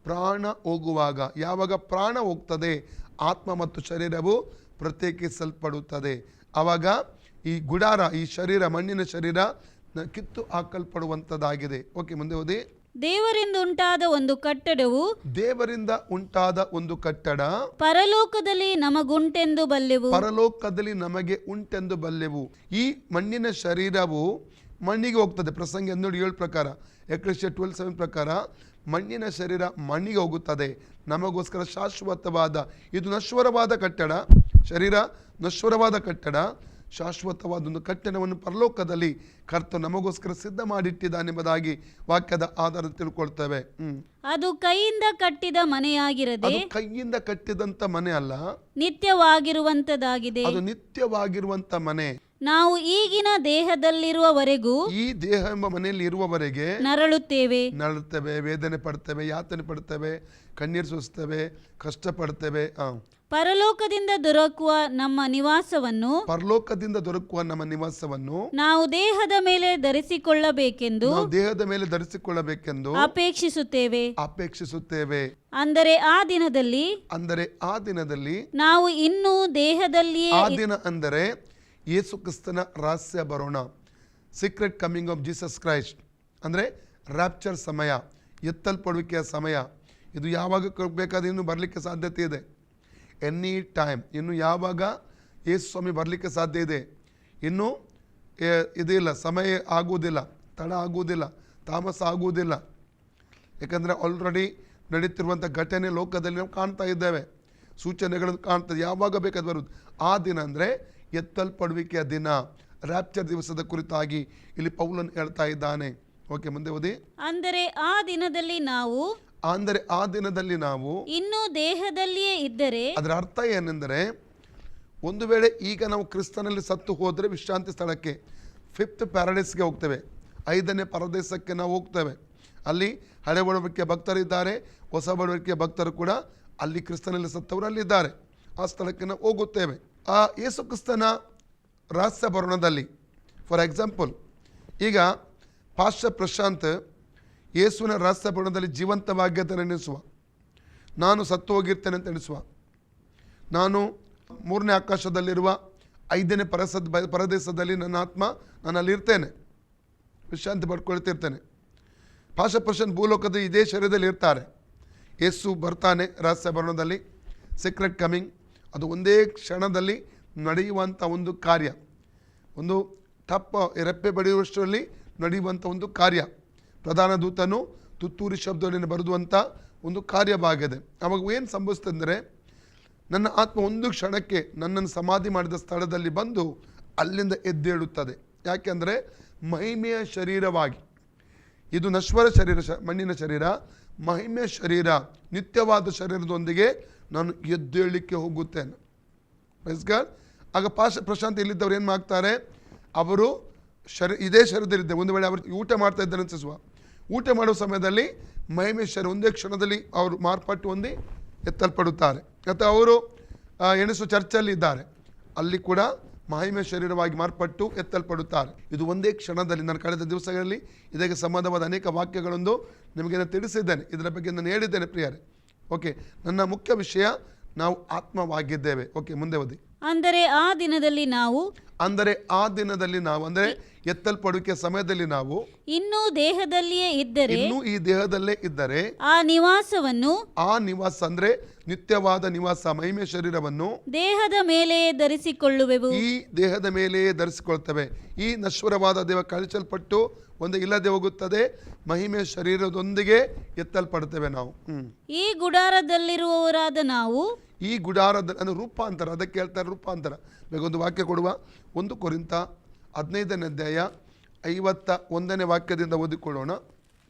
ಪ್ರಾಣ ಹೋಗುವಾಗ. ಯಾವಾಗ ಪ್ರಾಣ ಹೋಗ್ತದೆ, ಆತ್ಮ ಮತ್ತು ಶರೀರವು ಪ್ರತ್ಯೇಕಿಸಲ್ಪಡುತ್ತದೆ. ಆವಾಗ ಈ ಗುಡಾರ, ಈ ಶರೀರ, ಮಣ್ಣಿನ ಶರೀರ ಕಿತ್ತು ಹಾಕಲ್ಪಡುವಂಥದ್ದಾಗಿದೆ. ಓಕೆ, ಮುಂದೆ ಓದಿ. ದೇವರಿಂದ ಉಂಟಾದ ಒಂದು ಕಟ್ಟಡ ಪರಲೋಕದಲ್ಲಿ ನಮಗೆ ಉಂಟೆಂದು ಬಲ್ಲೆವು. ಈ ಮಣ್ಣಿನ ಶರೀರವು ಮಣ್ಣಿಗೆ ಹೋಗ್ತದೆ. ಪ್ರಸಂಗ 2:7 ಪ್ರಕಾರ, ಎಕ್ಲೆಸಿಯಾ 12:7 ಪ್ರಕಾರ ಮಣ್ಣಿನ ಶರೀರ ಮಣ್ಣಿಗೆ ಹೋಗುತ್ತದೆ. ನಮಗೋಸ್ಕರ ಶಾಶ್ವತವಾದ, ಇದು ನಶ್ವರವಾದ ಕಟ್ಟಡ, ಶರೀರ ನಶ್ವರವಾದ ಕಟ್ಟಡ, ಶಾಶ್ವತವಾದ ಒಂದು ಕಟ್ಟಡವನ್ನು ಪರಲೋಕದಲ್ಲಿ ಕರ್ತನು ನಮಗೋಸ್ಕರ ಸಿದ್ಧ ಮಾಡಿಟ್ಟಿದ್ದಾನೆಂಬುದಾಗಿ ವಾಕ್ಯದ ಆಧಾರ ತಿಳ್ಕೊಳ್ತೇವೆ. ಅದು ಕೈಯಿಂದ ಕಟ್ಟಿದ ಮನೆಯಾಗಿರದೆ, ಅದು ಕೈಯಿಂದ ಕಟ್ಟಿದಂತ ಮನೆ ಅಲ್ಲ, ನಿತ್ಯವಾಗಿರುವಂತದಾಗಿದೆ. ಅದು ನಿತ್ಯವಾಗಿರುವಂತ ಮನೆ. ನಾವು ಈಗಿನ ದೇಹದಲ್ಲಿರುವವರೆಗೂ, ಈ ದೇಹ ಎಂಬ ಮನೆಯಲ್ಲಿ ಇರುವವರೆಗೆ ನರಳುತ್ತೇವೆ, ವೇದನೆ ಪಡ್ತೇವೆ, ಯಾತನೆ ಪಡ್ತೇವೆ, ಕಣ್ಣೀರು ಸುರಿಸ್ತೇವೆ, ಕಷ್ಟಪಡ್ತೇವೆ. ಪರಲೋಕದಿಂದ ದೊರಕುವ ನಮ್ಮ ನಿವಾಸವನ್ನು ನಾವು ದೇಹದ ಮೇಲೆ ಧರಿಸಿಕೊಳ್ಳಬೇಕೆಂದು ಅಪೇಕ್ಷಿಸುತ್ತೇವೆ. ಅಂದರೆ ಆ ದಿನದಲ್ಲಿ ನಾವು ಇನ್ನೂ ದೇಹದಲ್ಲಿಯೇ, ಆ ದಿನ ಅಂದರೆ ಯೇಸು ಕ್ರಿಸ್ತನ ರಹಸ್ಯ ಬರೋಣ, secret coming of Jesus Christ, ಅಂದರೆ ರ್ಯಾಪ್ಚರ್ ಸಮಯ, ಎತ್ತಲ್ಪಡುವಿಕೆಯ ಸಮಯ. ಇದು ಯಾವಾಗ ಬೇಕಾದ್ರೆ ಇನ್ನು ಬರಲಿಕ್ಕೆ ಸಾಧ್ಯತೆ ಇದೆ. ಎನಿ ಟೈಮ್, ಇನ್ನು ಯಾವಾಗ ಯೇಸು ಸ್ವಾಮಿ ಬರಲಿಕ್ಕೆ ಸಾಧ್ಯ ಇದೆ. ಇನ್ನು ಇದಿಲ್ಲ, ಸಮಯ ಆಗುವುದಿಲ್ಲ, ತಡ ಆಗುವುದಿಲ್ಲ, ತಾಮಸ ಆಗುವುದಿಲ್ಲ. ಯಾಕಂದರೆ ಆಲ್ರೆಡಿ ನಡೀತಿರುವಂಥ ಘಟನೆ ಲೋಕದಲ್ಲಿ ನಾವು ಕಾಣ್ತಾ ಇದ್ದೇವೆ, ಸೂಚನೆಗಳನ್ನು ಕಾಣ್ತದೆ. ಯಾವಾಗ ಬೇಕಾದ್ರೆ ಬರುವುದು. ಆ ದಿನ ಅಂದರೆ ಎತ್ತಲ್ಪಡುವಿಕೆಯ ದಿನ, ರ್ಯಾಪ್ಚರ್ ದಿವಸದ ಕುರಿತಾಗಿ ಇಲ್ಲಿ ಪೌಲನು ಹೇಳ್ತಾ ಇದ್ದಾನೆ. ಓಕೆ, ಮುಂದೆ ಓದಿ. ಅಂದರೆ ಆ ದಿನದಲ್ಲಿ ನಾವು ಇನ್ನೂ ದೇಹದಲ್ಲಿಯೇ ಇದ್ದರೆ, ಅದರ ಅರ್ಥ ಏನೆಂದರೆ, ಒಂದು ವೇಳೆ ಈಗ ನಾವು ಕ್ರಿಸ್ತನಲ್ಲಿ ಸತ್ತು ಹೋದರೆ ವಿಶ್ರಾಂತಿ ಸ್ಥಳಕ್ಕೆ, 5th ಪ್ಯಾರಡೈಸ್ಗೆ ಹೋಗ್ತೇವೆ, 5ನೇ ಪರದೇಶಕ್ಕೆ ನಾವು ಹೋಗ್ತೇವೆ. ಅಲ್ಲಿ ಹಳೆ ಒಡಂಬಡಿಕೆಯ ಭಕ್ತರಿದ್ದಾರೆ, ಹೊಸ ಒಡಂಬಡಿಕೆಯ ಭಕ್ತರು ಕೂಡ ಅಲ್ಲಿ ಕ್ರಿಸ್ತನಲ್ಲಿ ಸತ್ತವರು ಅಲ್ಲಿದ್ದಾರೆ. ಆ ಸ್ಥಳಕ್ಕೆ ನಾವು ಹೋಗುತ್ತೇವೆ. ಆ ಯೇಸು ಕ್ರಿಸ್ತನ ರಹಸ್ಯ ಭರಣದಲ್ಲಿ ಫಾರ್ ಎಕ್ಸಾಂಪಲ್, ಈಗ ಪಾಸ್ಟರ್ ಪ್ರಶಾಂತ್ ಯೇಸುವಿನ ರಹಸ್ಯ ಭರಣದಲ್ಲಿ ಜೀವಂತವಾಗಿದ್ದ ಎಣಿಸುವ, ನಾನು ಸತ್ತು ಹೋಗಿರ್ತೇನೆ ಅಂತ ಎಣಿಸುವ, ನಾನು 3ನೇ ಆಕಾಶದಲ್ಲಿರುವ 5ನೇ ಪರದೇಶದಲ್ಲಿ ನನ್ನ ಆತ್ಮ ನಾನು ಅಲ್ಲಿರ್ತೇನೆ, ವಿಶ್ರಾಂತಿ ಪಡ್ಕೊಳ್ತಿರ್ತೇನೆ. ಪಾಸ್ಟರ್ ಪ್ರಶಾಂತ್ ಭೂಲೋಕದ ಇದೇ ಶರೀರದಲ್ಲಿ ಇರ್ತಾರೆ. ಯೇಸು ಬರ್ತಾನೆ ರಹಸ್ಯ ಭರಣದಲ್ಲಿ, ಸೀಕ್ರೆಟ್ ಕಮಿಂಗ್, ಅದು ಒಂದೇ ಕ್ಷಣದಲ್ಲಿ ನಡೆಯುವಂಥ ಒಂದು ಕಾರ್ಯ, ಒಂದು ರೆಪ್ಪೆ ಬಡಿಯುವಷ್ಟರಲ್ಲಿ ನಡೆಯುವಂಥ ಒಂದು ಕಾರ್ಯ. ಪ್ರಧಾನ ದೂತನು ತುತ್ತೂರಿ ಶಬ್ದವನ್ನು ಬರೆದುವಂಥ ಒಂದು ಕಾರ್ಯವಾಗಿದೆ. ಅವಾಗ ಏನು ಸಂಭವಿಸ್ತಂದರೆ, ನನ್ನ ಆತ್ಮ ಒಂದು ಕ್ಷಣಕ್ಕೆ ನನ್ನನ್ನು ಸಮಾಧಿ ಮಾಡಿದ ಸ್ಥಳದಲ್ಲಿ ಬಂದು ಅಲ್ಲಿಂದ ಎದ್ದೇಳುತ್ತದೆ. ಯಾಕೆಂದರೆ ಮಹಿಮೆಯ ಶರೀರವಾಗಿ, ಇದು ನಶ್ವರ ಶರೀರ, ಮಣ್ಣಿನ ಶರೀರ, ಮಹಿಮೆಯ ಶರೀರ, ನಿತ್ಯವಾದ ಶರೀರದೊಂದಿಗೆ ನಾನು ಎದ್ದೇಳಲಿಕ್ಕೆ ಹೋಗುತ್ತೇನೆ. ಆಗ ಪ್ರಶಾಂತ್ ಇಲ್ಲಿದ್ದವ್ರು ಏನು ಮಾಡ್ತಾರೆ, ಅವರು ಇದೇ ಶರೀರದಲ್ಲಿದ್ದೆ, ಒಂದು ವೇಳೆ ಅವರು ಊಟ ಮಾಡ್ತಾ ಇದ್ದಾರೆ ಅನಿಸುವ, ಊಟ ಮಾಡುವ ಸಮಯದಲ್ಲಿ ಮಹಿಮೆ ಶರೀರ ಒಂದೇ ಕ್ಷಣದಲ್ಲಿ ಅವರು ಮಾರ್ಪಟ್ಟು ಹೊಂದಿ ಎತ್ತಲ್ಪಡುತ್ತಾರೆ. ಮತ್ತು ಅವರು ಎಣಿಸು ಚರ್ಚಲ್ಲಿ ಇದ್ದಾರೆ, ಅಲ್ಲಿ ಕೂಡ ಮಹಿಮೆ ಶರೀರವಾಗಿ ಮಾರ್ಪಟ್ಟು ಎತ್ತಲ್ಪಡುತ್ತಾರೆ. ಇದು ಒಂದೇ ಕ್ಷಣದಲ್ಲಿ. ನಾನು ಕಳೆದ ದಿವಸಗಳಲ್ಲಿ ಇದಕ್ಕೆ ಸಂಬಂಧವಾದ ಅನೇಕ ವಾಕ್ಯಗಳೊಂದು ನಿಮಗೆ ನಾನು ತಿಳಿಸಿದ್ದೇನೆ, ಇದರ ಬಗ್ಗೆ ನಾನು ಹೇಳಿದ್ದೇನೆ ಪ್ರಿಯರೇ. ಓಕೆ, ನನ್ನ ಮುಖ್ಯ ವಿಷಯ ನಾವು ಆತ್ಮವಾಗಿದ್ದೇವೆ. ಓಕೆ, ಮುಂದೆ ಓದಿ. ಅಂದರೆ ಆ ದಿನದಲ್ಲಿ ನಾವು ಅಂದರೆ ಎತ್ತಲ್ಪಡುವಿಕೆ ಸಮಯದಲ್ಲಿ ನಾವು ಇನ್ನೂ ದೇಹದಲ್ಲಿಯೇ ಇದ್ದರೆ, ಇನ್ನೂ ಈ ದೇಹದಲ್ಲೇ ಇದ್ದರೆ ಆ ನಿವಾಸ ಅಂದ್ರೆ ನಿತ್ಯವಾದ ನಿವಾಸ, ಮಹಿಮೆ ಶರೀರವನ್ನು ದೇಹದ ಮೇಲೆಯೇ ಧರಿಸಿಕೊಳ್ಳುವೆವು. ಈ ದೇಹದ ಮೇಲೆಯೇ ಧರಿಸಿಕೊಳ್ತೇವೆ. ಈ ನಶ್ವರವಾದ ದೇಹ ಕಳಚಲ್ಪಟ್ಟು ಒಂದು ಇಲ್ಲದೆ ಹೋಗುತ್ತದೆ, ಮಹಿಮೆ ಶರೀರದೊಂದಿಗೆ ಎತ್ತಲ್ಪಡ್ತೇವೆ ನಾವು. ಈ ಗುಡಾರದಲ್ಲಿರುವವರಾದ ನಾವು, ಈ ಗುಡಾರದ ಅಂದ್ರೆ ರೂಪಾಂತರ, ಅದಕ್ಕೆ ಹೇಳ್ತಾರೆ ರೂಪಾಂತರ. ಬೇಗೊಂದು ವಾಕ್ಯ ಕೊಡುವ, 1 ಕೊರಿಂಥ 15ನೇ ಅಧ್ಯಾಯ 51ನೇ ವಾಕ್ಯದಿಂದ ಓದಿಕೊಳ್ಳೋಣ.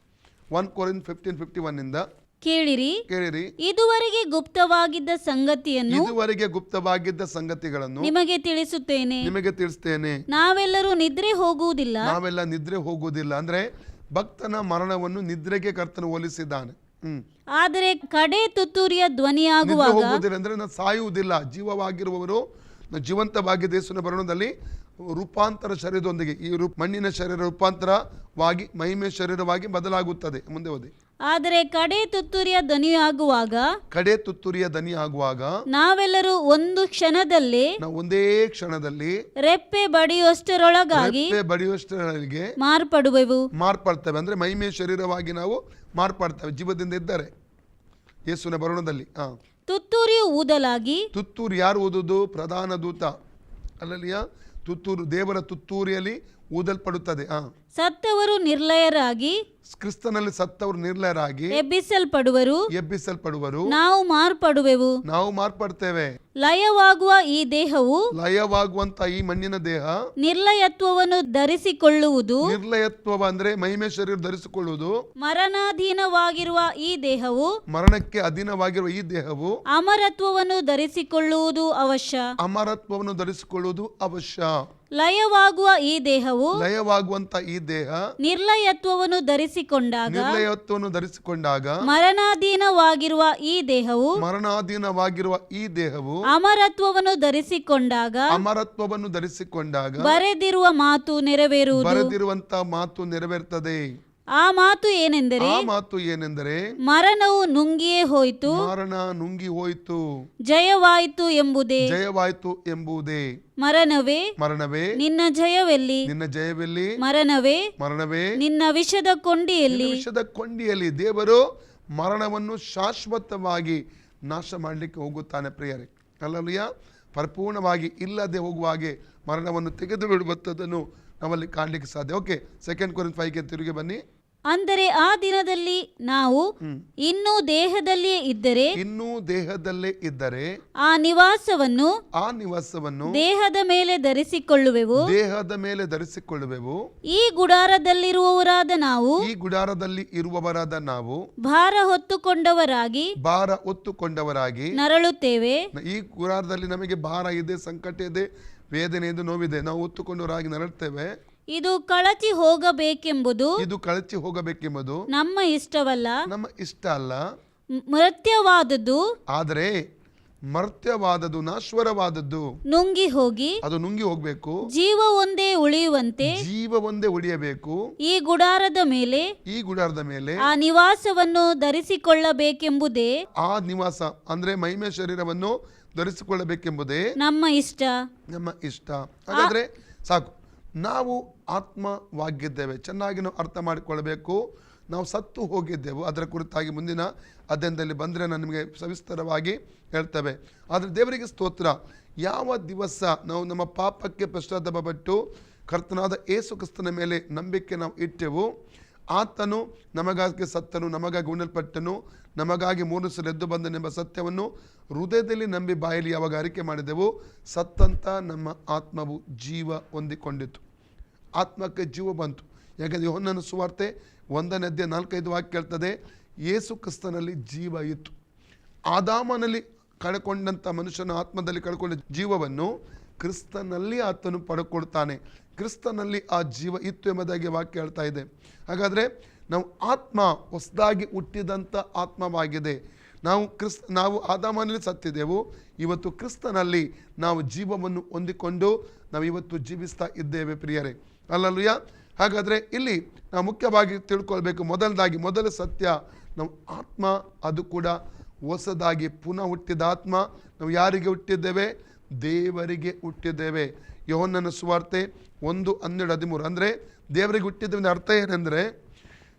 1 ಕೊರಿಂಥ 15:51 ಕೇಳಿರಿ, ಇದುವರೆಗೆ ಗುಪ್ತವಾಗಿದ್ದ ಸಂಗತಿಗಳನ್ನು ನಿಮಗೆ ತಿಳಿಸುತ್ತೇನೆ. ನಾವೆಲ್ಲರೂ ನಾವೆಲ್ಲ ನಿದ್ರೆ ಹೋಗುವುದಿಲ್ಲ. ಅಂದ್ರೆ ಭಕ್ತನ ಮರಣವನ್ನು ನಿದ್ರೆಗೆ ಕರ್ತನು ಹೋಲಿಸಿದ್ದಾನೆ. ಆದರೆ ಕಡೆ ತುತ್ತೂರಿಯ ಧ್ವನಿಯಾಗುವಾಗ ಹೋಗುವುದಿಲ್ಲ ಅಂದ್ರೆ ನಾನು ಸಾಯುವುದಿಲ್ಲ, ಜೀವವಾಗಿರುವವರು ಜೀವಂತವಾಗಿ ದೇಶನ ಭರಣದಲ್ಲಿ ರೂಪಾಂತರ ಶರೀರದೊಂದಿಗೆ ಈ ಮಣ್ಣಿನ ಶರೀರ ರೂಪಾಂತರವಾಗಿ ಮಹಿಮೆ ಶರೀರವಾಗಿ ಬದಲಾಗುತ್ತದೆ. ಮುಂದೆ ಓದಿ. ಆದರೆ ಕಡೆ ತುತ್ತೂರಿಯ ಧ್ವನಿಯಾಗುವಾಗ ನಾವೆಲ್ಲರೂ ಒಂದೇ ಕ್ಷಣದಲ್ಲಿ ರೆಪ್ಪೆ ಬಡಿಯುವಷ್ಟರೊಳಗಾಗಿ ಮಾರ್ಪಡ್ತೇವೆ. ಅಂದ್ರೆ ಮಹಿಮೆ ಶರೀರವಾಗಿ ನಾವು ಮಾರ್ಪಡ್ತೇವೆ, ಜೀವದಿಂದ ಇದ್ದಾರೆ ಯೇಸುವಿನ ಭರಣದಲ್ಲಿ. ತುತ್ತೂರಿಯು ಊದಲಾಗಿ, ತುತ್ತೂರು ಯಾರು ಊದುದು? ಪ್ರಧಾನ ದೂತ. ಅಲ್ಲಲ್ಲಿಯ ತುತ್ತೂರು ದೇವರ ತುತ್ತೂರಿಯಲ್ಲಿ ಊದಲ್ಪಡುತ್ತದೆ. ಸತ್ತವರು ನಿರ್ಲಯರಾಗಿ, ಕ್ರಿಸ್ತನಲ್ಲಿ ಸತ್ತವರು ನಿರ್ಲಯರಾಗಿ ಎಬ್ಬಿಸಲ್ಪಡುವರು. ನಾವು ಮಾರ್ಪಡ್ತೇವೆ. ಲಯವಾಗುವ ಈ ದೇಹವು, ಲಯವಾಗುವಂತ ಈ ಮಣ್ಣಿನ ದೇಹ ನಿರ್ಲಯತ್ವವನ್ನು ಧರಿಸಿಕೊಳ್ಳುವುದು. ನಿರ್ಲಯತ್ವ ಅಂದ್ರೆ ಮಹಿಮೆ ಶರೀರ ಧರಿಸಿಕೊಳ್ಳುವುದು. ಮರಣಾಧೀನವಾಗಿರುವ ಈ ದೇಹವು, ಮರಣಕ್ಕೆ ಅಧೀನವಾಗಿರುವ ಈ ದೇಹವು ಅಮರತ್ವವನ್ನು ಧರಿಸಿಕೊಳ್ಳುವುದು ಅವಶ್ಯ. ಲಯವಾಗುವ ಈ ದೇಹವು, ಲಯವಾಗುವಂತ ಈ ದೇಹ ನಿರ್ಲಯತ್ವವನ್ನು ಧರಿಸಿಕೊಂಡಾಗ ಮರಣಾಧೀನವಾಗಿರುವ ಈ ದೇಹವು ಅಮರತ್ವವನ್ನು ಧರಿಸಿಕೊಂಡಾಗ ಬರೆದಿರುವ ಮಾತು ಬರೆದಿರುವಂತ ಮಾತು ನೆರವೇರ್ತದೆ. ಆ ಮಾತು ಏನೆಂದರೆ ಮರಣವು ನುಂಗಿ ಹೋಯಿತು, ಜಯವಾಯಿತು ಎಂಬುದೇ. ಮರಣವೇ ನಿನ್ನ ಜಯವೆಲ್ಲಿ? ಮರಣವೇ ನಿನ್ನ ವಿಷದ ಕೊಂಡಿಯಲ್ಲಿ? ದೇವರು ಮರಣವನ್ನು ಶಾಶ್ವತವಾಗಿ ನಾಶ ಮಾಡಲಿಕ್ಕೆ ಹೋಗುತ್ತಾನೆ ಪ್ರಿಯರೇ. ಅಲ್ಲಲ್ಲಿಯ ಪರಿಪೂರ್ಣವಾಗಿ ಇಲ್ಲದೆ ಹೋಗುವ ಹಾಗೆ ಮರಣವನ್ನು ತೆಗೆದು ಬಿಡುವಂಥದ್ದನ್ನು ನಾವಲ್ಲಿ ಕಾಣಲಿಕ್ಕೆ ಸಾಧ್ಯ. ಓಕೆ, 2 ಕೊರಿಂಥ 5ಗೆ ತಿರುಗಿ ಬನ್ನಿ. ಅಂದರೆ ಆ ದಿನದಲ್ಲಿ ನಾವು ಇನ್ನೂ ದೇಹದಲ್ಲಿಯೇ ಇದ್ದರೆ ಆ ನಿವಾಸವನ್ನು ದೇಹದ ಮೇಲೆ ಧರಿಸಿಕೊಳ್ಳುವೆವು. ಈ ಗುಡಾರದಲ್ಲಿರುವವರಾದ ನಾವು ಭಾರ ಹೊತ್ತುಕೊಂಡವರಾಗಿ ನರಳುತ್ತೇವೆ. ಈ ಗುಡಾರದಲ್ಲಿ ನಮಗೆ ಭಾರ ಇದೆ, ಸಂಕಟ ಇದೆ, ವೇದನೆ ಇದೆ, ನೋವಿದೆ, ನಾವು ಹೊತ್ತುಕೊಂಡವರಾಗಿ ನರಳುತ್ತೇವೆ. ಇದು ಕಳಚಿ ಹೋಗಬೇಕೆಂಬುದು ನಮ್ಮ ಇಷ್ಟ ಅಲ್ಲ. ಮರ್ತ್ಯವಾದದ್ದು ಆದರೆ ಮರ್ತ್ಯವಾದದ್ದು, ನಾಶ್ವರವಾದದ್ದು ನುಂಗಿ ಹೋಗಿ ಅದು ನುಂಗಿ ಹೋಗ್ಬೇಕು, ಜೀವ ಒಂದೇ ಉಳಿಯುವಂತೆ ಜೀವ ಒಂದೇ ಉಳಿಯಬೇಕು. ಈ ಗುಡಾರದ ಮೇಲೆ ಈ ಗುಡಾರದ ಮೇಲೆ ಆ ನಿವಾಸವನ್ನು ಧರಿಸಿಕೊಳ್ಳಬೇಕೆಂಬುದೇ ಆ ನಿವಾಸ ಅಂದ್ರೆ ಮಹಿಮೆ ಶರೀರವನ್ನು ಧರಿಸಿಕೊಳ್ಳಬೇಕೆಂಬುದೇ ನಮ್ಮ ಇಷ್ಟ. ನಮ್ಮ ಇಷ್ಟ. ಹಾಗಾದ್ರೆ ಸಾಕು, ನಾವು ಆತ್ಮವಾಗಿದ್ದೇವೆ. ಚೆನ್ನಾಗಿ ನಾವು ಅರ್ಥ ಮಾಡಿಕೊಳ್ಳಬೇಕು. ನಾವು ಸತ್ತು ಹೋಗಿದ್ದೆವು. ಅದರ ಕುರಿತಾಗಿ ಮುಂದಿನ ಅಧ್ಯಯನದಲ್ಲಿ ಬಂದರೆ ನಾನು ನಿಮಗೆ ಸವಿಸ್ತರವಾಗಿ ಹೇಳ್ತೇವೆ. ಆದರೆ ದೇವರಿಗೆ ಸ್ತೋತ್ರ, ಯಾವ ದಿವಸ ನಾವು ನಮ್ಮ ಪಾಪಕ್ಕೆ ಪಶ್ಚಾತ್ತಾಪಪಟ್ಟು ಕರ್ತನಾದ ಯೇಸು ಕ್ರಿಸ್ತನ ಮೇಲೆ ನಂಬಿಕೆ ನಾವು ಇಟ್ಟೆವು, ಆತನು ನಮಗಾಗಿ ಸತ್ತನು, ನಮಗಾಗಿ ಉಣ್ಣಲ್ಪಟ್ಟನು, ನಮಗಾಗಿ 3 ಸಲ ಎದ್ದು ಬಂದನೆಂಬ ಸತ್ಯವನ್ನು ಹೃದಯದಲ್ಲಿ ನಂಬಿ ಬಾಯಲ್ಲಿ ಯಾವಾಗ ಅರಿಕೆ ಮಾಡಿದೆವು, ಸತ್ತಂತ ನಮ್ಮ ಆತ್ಮವು ಜೀವ ಹೊಂದಿಕೊಂಡಿತು. ಆತ್ಮಕ್ಕೆ ಜೀವ ಬಂತು. ಯಾಕಂದರೆ ಯೋಹನ್ನನ ಸುವಾರ್ತೆ 1ನೇ ಅಧ್ಯಾಯ 4-5 ವಾಕ್ಯ ಹೇಳ್ತದೆ, ಯೇಸು ಕ್ರಿಸ್ತನಲ್ಲಿ ಜೀವ ಇತ್ತು. ಆದಾಮನಲ್ಲಿ ಕಳ್ಕೊಂಡಂಥ ಮನುಷ್ಯನ ಆತ್ಮದಲ್ಲಿ ಕಳ್ಕೊಂಡ ಜೀವವನ್ನು ಕ್ರಿಸ್ತನಲ್ಲಿ ಆತನು ಪಡ್ಕೊಳ್ತಾನೆ. ಕ್ರಿಸ್ತನಲ್ಲಿ ಆ ಜೀವ ಇತ್ತು ಎಂಬುದಾಗಿ ವಾಕ್ಯ ಹೇಳ್ತಾ ಇದೆ. ಹಾಗಾದರೆ ನಾವು ಆತ್ಮ ಹೊಸದಾಗಿ ಹುಟ್ಟಿದಂಥ ಆತ್ಮವಾಗಿದೆ. ನಾವು ಆದಾಮನಲ್ಲಿ ಸತ್ತಿದ್ದೆವು, ಇವತ್ತು ಕ್ರಿಸ್ತನಲ್ಲಿ ನಾವು ಜೀವವನ್ನು ಹೊಂದಿಕೊಂಡು ನಾವು ಇವತ್ತು ಜೀವಿಸ್ತಾ ಇದ್ದೇವೆ ಪ್ರಿಯರೇ. ಅಲ್ಲಲ್ವಯ್ಯ. ಹಾಗಾದರೆ ಇಲ್ಲಿ ನಾವು ಮುಖ್ಯವಾಗಿ ತಿಳ್ಕೊಳ್ಬೇಕು, ಮೊದಲ ಸತ್ಯ ನಾವು ಆತ್ಮ, ಅದು ಕೂಡ ಹೊಸದಾಗಿ ಪುನಃ ಹುಟ್ಟಿದ ಆತ್ಮ. ನಾವು ಯಾರಿಗೆ ಹುಟ್ಟಿದ್ದೇವೆ? ದೇವರಿಗೆ ಹುಟ್ಟಿದ್ದೇವೆ. ಯೋಹನ್ನನ ಸುವಾರ್ತೆ 1:12-13 ಅಂದರೆ ದೇವರಿಗೆ ಹುಟ್ಟಿದ್ದೇವೆ ಅರ್ಥ ಏನೆಂದರೆ,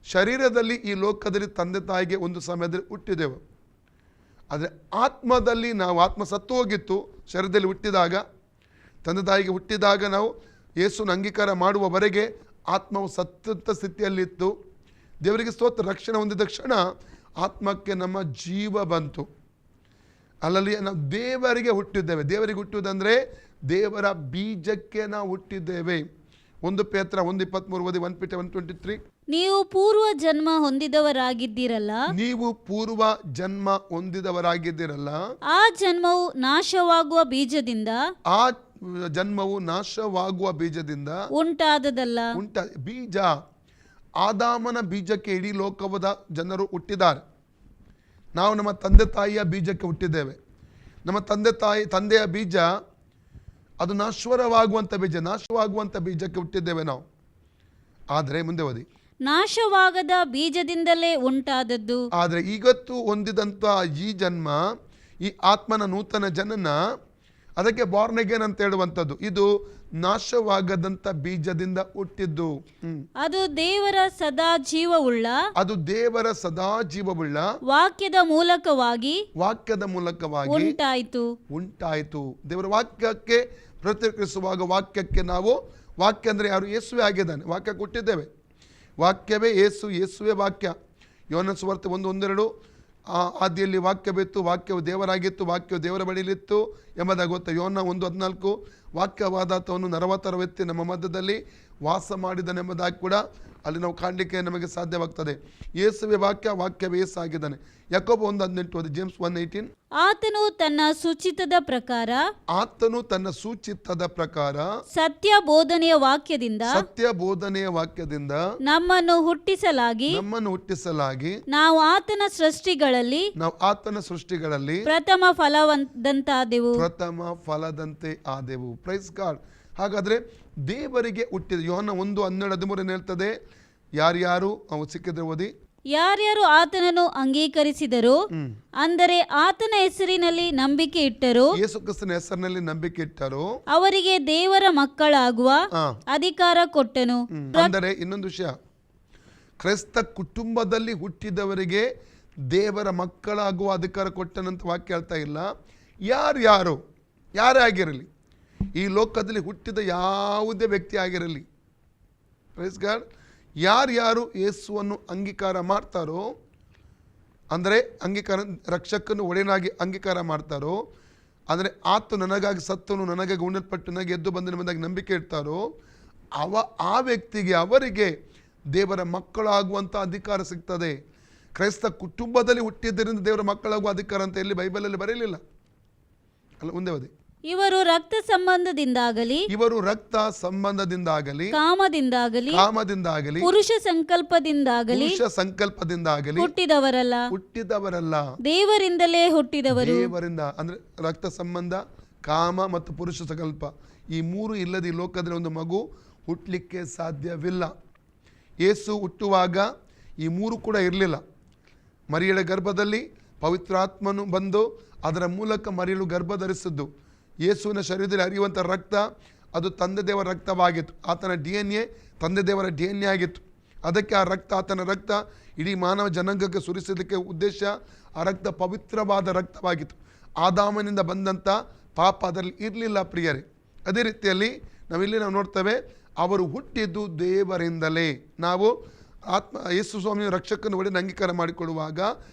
ಶರೀರದಲ್ಲಿ ಈ ಲೋಕದಲ್ಲಿ ತಂದೆ ತಾಯಿಗೆ ಒಂದು ಸಮಯದಲ್ಲಿ ಹುಟ್ಟಿದೆವು. ಆದರೆ ಆತ್ಮದಲ್ಲಿ ನಾವು, ಆತ್ಮ ಸತ್ತು ಹೋಗಿತ್ತು ಶರೀರದಲ್ಲಿ ಹುಟ್ಟಿದಾಗ, ತಂದೆ ತಾಯಿಗೆ ಹುಟ್ಟಿದಾಗ ನಾವು ಯೇಸುನ ಅಂಗೀಕಾರ ಮಾಡುವವರೆಗೆ ಆತ್ಮವು ಸತ್ತಂಥ ಸ್ಥಿತಿಯಲ್ಲಿತ್ತು. ದೇವರಿಗೆ ಸ್ತೋತ್ರ, ರಕ್ಷಣೆ ಹೊಂದಿದ ಕ್ಷಣ ಆತ್ಮಕ್ಕೆ ನಮ್ಮ ಜೀವ ಬಂತು. ಅಲ್ಲಲ್ಲಿ ನಾವು ದೇವರಿಗೆ ಹುಟ್ಟಿದ್ದೇವೆ. ದೇವರಿಗೆ ಹುಟ್ಟುವುದಂದರೆ ದೇವರ ಬೀಜಕ್ಕೆ ನಾವು ಹುಟ್ಟಿದ್ದೇವೆ. 1 ಪೇತ್ರ 1:23 ಓದಿ. 1 Peter 1:23. ನೀವು ಪೂರ್ವ ಜನ್ಮ ಹೊಂದಿದವರಾಗಿದ್ದೀರಲ್ಲ, ನೀವು ಪೂರ್ವ ಜನ್ಮ ಹೊಂದಿದವರಾಗಿದ್ದೀರಲ್ಲ, ಆ ಜನ್ಮವು ನಾಶವಾಗುವ ಬೀಜದಿಂದ, ಆ ಜನ್ಮವು ನಾಶವಾಗುವ ಬೀಜದಿಂದ ಉಂಟಾದದಲ್ಲ. ಬೀಜ ಆದಾಮನ ಬೀಜಕ್ಕೆ ಇಡೀ ಲೋಕದ ಜನರು ಹುಟ್ಟಿದ್ದಾರೆ. ನಾವು ನಮ್ಮ ತಂದೆ ತಾಯಿಯ ಬೀಜಕ್ಕೆ ಹುಟ್ಟಿದ್ದೇವೆ. ನಮ್ಮ ತಂದೆಯ ಬೀಜ ಅದು ನಾಶವಾಗುವಂಥ ಬೀಜಕ್ಕೆ ಹುಟ್ಟಿದ್ದೇವೆ ನಾವು. ಆದರೆ ಮುಂದೆ ಓದಿ. ನಾಶವಾಗದ ಬೀಜದಿಂದಲೇ ಉಂಟಾದದ್ದು. ಆದರೆ ಈಗತ್ತು ಹೊಂದಿದಂಥ ಈ ಜನ್ಮ, ಈ ಆತ್ಮನ ನೂತನ ಜನನ, ಅದಕ್ಕೆ ಬಾರ್ನ್ ಅಗೇನ್ ಅಂತ ಹೇಳುವಂಥದ್ದು, ಇದು ನಾಶವಾಗದಂಥ ಬೀಜದಿಂದ ಹುಟ್ಟಿದ್ದು. ಅದು ದೇವರ ಸದಾ ಜೀವವುಳ್ಳ ವಾಕ್ಯದ ಮೂಲಕವಾಗಿ ಉಂಟಾಯಿತು. ದೇವರ ವಾಕ್ಯಕ್ಕೆ ಪ್ರತಿಕ್ರಿಯಿಸುವಾಗ ವಾಕ್ಯಕ್ಕೆ ನಾವು, ವಾಕ್ಯ ಅಂದರೆ ಯಾರು? ಯೇಸುವೆ ಆಗಿದ್ದಾನೆ. ವಾಕ್ಯಕ್ಕೆ ಹುಟ್ಟಿದ್ದೇವೆ. ವಾಕ್ಯವೇ ಯೇಸುವೇ ವಾಕ್ಯ. ಯೋಹನ್ನ ಸುವಾರ್ತೆ 1:12 ಆದಿಯಲ್ಲಿ ವಾಕ್ಯವಿತ್ತು, ವಾಕ್ಯವು ದೇವರಾಗಿತ್ತು, ವಾಕ್ಯವು ದೇವರ ಬಳಿಲಿತ್ತು ಎಂಬುದಾಗಿ ಗೊತ್ತು. ಯೋಹನ್ನ 1:14 ವಾಕ್ಯವಾದಾತವನ್ನು ನರವತಾರವೆತ್ತಿ ನಮ್ಮ ಮಧ್ಯದಲ್ಲಿ ವಾಸ ಮಾಡಿದನೆಂಬುದಾಗಿ ಕೂಡ ಅಲ್ಲಿ ನಾವು ಕಾಣಲಿಕ್ಕೆ ನಮಗೆ ಸಾಧ್ಯವಾಗ್ತದೆ. ಯೇಸುವೆ ವಾಕ್ಯ, ವಾಕ್ಯವೇ ಯೇಸು ಆಗಿದ್ದಾನೆ. ಯಾಕೋಬ 1:18 ಓದಿ. ಜೇಮ್ಸ್ 1:18. ಆತನು ತನ್ನ ಸೂಚಿತದ ಪ್ರಕಾರ ಸತ್ಯ ಬೋಧನೆಯ ವಾಕ್ಯದಿಂದ ನಮ್ಮನ್ನು ಹುಟ್ಟಿಸಲಾಗಿ ನಾವು ಆತನ ಸೃಷ್ಟಿಗಳಲ್ಲಿ ಪ್ರಥಮ ಫಲದಂತೆ ಆದೆವು. Praise God. ಹಾಗಾದ್ರೆ ದೇವರಿಗೆ ಹುಟ್ಟಿದ ಯೋಹನ್ನ 1:12-13 ಹೇಳ್ತದೆ, ಯಾರ್ಯಾರು ಅವು ಸಿಕ್ಕಿದ್ರೆ ಓದಿ. ಯಾರ್ಯಾರು ಆತನನ್ನು ಅಂಗೀಕರಿಸಿದರೋ, ಅಂದರೆ ಆತನ ಹೆಸರಿನಲ್ಲಿ ನಂಬಿಕೆ ಇಟ್ಟರು, ಯೇಸು ಕ್ರಿಸ್ತನ ಹೆಸರಿನಲ್ಲಿ ನಂಬಿಕೆ ಇಟ್ಟರು, ಅವರಿಗೆ ದೇವರ ಮಕ್ಕಳಾಗುವ ಅಧಿಕಾರ ಕೊಟ್ಟನು. ಅಂದರೆ ಇನ್ನೊಂದು ವಿಷಯ, ಕ್ರೈಸ್ತ ಕುಟುಂಬದಲ್ಲಿ ಹುಟ್ಟಿದವರಿಗೆ ದೇವರ ಮಕ್ಕಳಾಗುವ ಅಧಿಕಾರ ಕೊಟ್ಟನಂತ ವಾಕ್ಯ ಹೇಳ್ತಾ ಇಲ್ಲ. ಯಾರೇ ಆಗಿರಲಿ, ಈ ಲೋಕದಲ್ಲಿ ಹುಟ್ಟಿದ ಯಾವುದೇ ವ್ಯಕ್ತಿ ಆಗಿರಲಿ, ಪ್ರೈಸ್ ಗಾಡ್, ಯಾರು ಯೇಸುವನ್ನು ಅಂಗೀಕಾರ ಮಾಡ್ತಾರೋ, ಅಂದರೆ ಅಂಗೀಕಾರ, ರಕ್ಷಕನು ಒಡೆಯನಾಗಿ ಅಂಗೀಕಾರ ಮಾಡ್ತಾರೋ, ಅಂದರೆ ಆತ ನನಗಾಗಿ ಸತ್ತನು, ನನಗಾಗಿ ಉಣ್ಣಲ್ಪಟ್ಟು ನನಗೆ ಎದ್ದು ಬಂದನೆಂಬುದಾಗಿ ನಂಬಿಕೆ ಇಡ್ತಾರೋ, ಆ ವ್ಯಕ್ತಿಗೆ, ಅವರಿಗೆ ದೇವರ ಮಕ್ಕಳಾಗುವಂಥ ಅಧಿಕಾರ ಸಿಗ್ತದೆ. ಕ್ರೈಸ್ತ ಕುಟುಂಬದಲ್ಲಿ ಹುಟ್ಟಿದ್ದರಿಂದ ದೇವರ ಮಕ್ಕಳಾಗುವ ಅಧಿಕಾರ ಅಂತ ಎಲ್ಲಿ ಬೈಬಲಲ್ಲಿ ಬರೆಯಲಿಲ್ಲ ಅಲ್ಲ. ಮುಂದೆ ಓದಿ. ಇವರು ರಕ್ತ ಸಂಬಂಧದಿಂದಾಗಲಿ ಇವರು ರಕ್ತ ಸಂಬಂಧದಿಂದಾಗಲಿ ಕಾಮದಿಂದಾಗಲಿ ಪುರುಷ ಸಂಕಲ್ಪದಿಂದಾಗಲಿ ಹುಟ್ಟಿದವರಲ್ಲ, ದೇವರಿಂದಲೇ ಹುಟ್ಟಿದವರು. ದೇವರಿಂದ ಅಂದ್ರೆ ರಕ್ತ ಸಂಬಂಧ, ಕಾಮ ಮತ್ತು ಪುರುಷ ಸಂಕಲ್ಪ, ಈ ಮೂರು ಇಲ್ಲದೆ ಈ ಲೋಕದಲ್ಲಿ ಒಂದು ಮಗು ಹುಟ್ಟಲಿಕ್ಕೆ ಸಾಧ್ಯವಿಲ್ಲ. ಯೇಸು ಹುಟ್ಟುವಾಗ ಈ ಮೂರು ಕೂಡ ಇರಲಿಲ್ಲ. ಮರಿಯಳ ಗರ್ಭದಲ್ಲಿ ಪವಿತ್ರಾತ್ಮನು ಬಂದು ಅದರ ಮೂಲಕ ಮರಿಯಳು ಗರ್ಭ ಧರಿಸಿದ್ದು. ಯೇಸುವಿನ ಶರೀರದಲ್ಲಿ ಹರಿಯುವಂಥ ರಕ್ತ ಅದು ತಂದೆ ದೇವರ ರಕ್ತವಾಗಿತ್ತು. ಆತನ DNA ತಂದೆ ದೇವರ DNA ಆಗಿತ್ತು. ಅದಕ್ಕೆ ಆ ರಕ್ತ, ಆತನ ರಕ್ತ ಇಡೀ ಮಾನವ ಜನಾಂಗಕ್ಕೆ ಸುರಿಸೋದಕ್ಕೆ ಉದ್ದೇಶ. ಆ ರಕ್ತ ಪವಿತ್ರವಾದ ರಕ್ತವಾಗಿತ್ತು. ಆದಾಮನಿಂದ ಬಂದಂಥ ಪಾಪ ಅದರಲ್ಲಿ ಇರಲಿಲ್ಲ ಪ್ರಿಯರೇ. ಅದೇ ರೀತಿಯಲ್ಲಿ ನಾವು ನೋಡ್ತೇವೆ, ಅವರು ಹುಟ್ಟಿದ್ದು ದೇವರಿಂದಲೇ. ನಾವು ಯೇಸು ಸ್ವಾಮಿಯ ರಕ್ಷಕನ ಒಡೆಯ ಅಂಗೀಕಾರ ಮಾಡಿಕೊಳ್ಳುವಾಗ